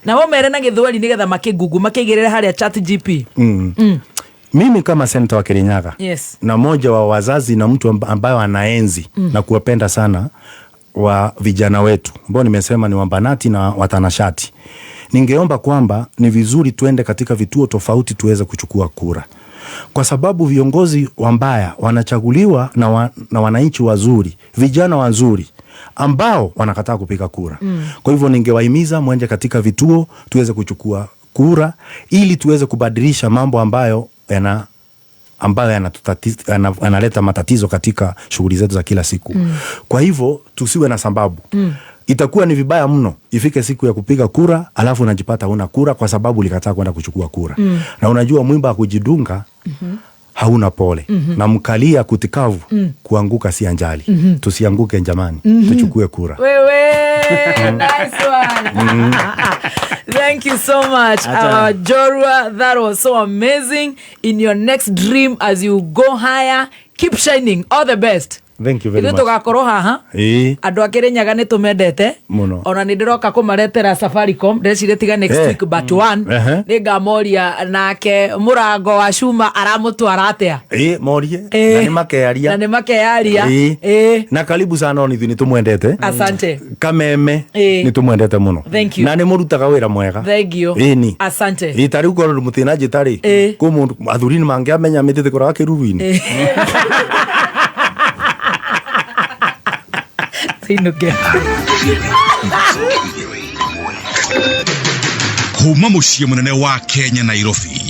Na wao mere na gĩthweri nĩgetha makigugu makigirira haria ChatGPT. Mimi kama seneta wa Kirinyaga na moja wa wazazi na mtu ambaye anaenzi na kuwapenda sana wa vijana wetu ambao nimesema ni wambanati na watanashati, ningeomba kwamba ni vizuri tuende katika vituo tofauti tuweze kuchukua kura, kwa sababu viongozi wambaya wanachaguliwa na wananchi wazuri, vijana wazuri ambao wanakataa kupiga kura. Kwa hivyo ningewahimiza mwende katika vituo tuweze kuchukua kura ili tuweze kubadilisha mambo ambayo yanaleta matatizo katika shughuli zetu za kila siku. Kwa hivyo tusiwe na sababu. Itakuwa ni vibaya mno ifike siku ya kupiga kura alafu unajipata huna kura kwa sababu ulikataa kwenda kuchukua kura. Na unajua mwimba kujidunga hauna pole na mkalia kutikavu kuanguka si anjali. Tusianguke jamani. Tuchukue kura. Wewe nice one. Thank you so much, Jorua. That was so amazing. In your next dream as you go higher, keep shining. All the best. Thank you very much. Tugakorwo haha andu akirinyaga ni tumendete ona ni ndiroka kumaretera Safaricom ndecire tiga next week but one ni ngamoria nake murango wa cuma aramutwara atia morie na ni makearia na karibu sana oni ni tumwendete. Asante Kameme ni tumwendete muno na ni murutaga wira mwega. Thank you. Asante itari uko mutina jitari ko mundu athurini mange amenya mitete kora kiruruini kuma muciĩ munene wa Kenya Nairobi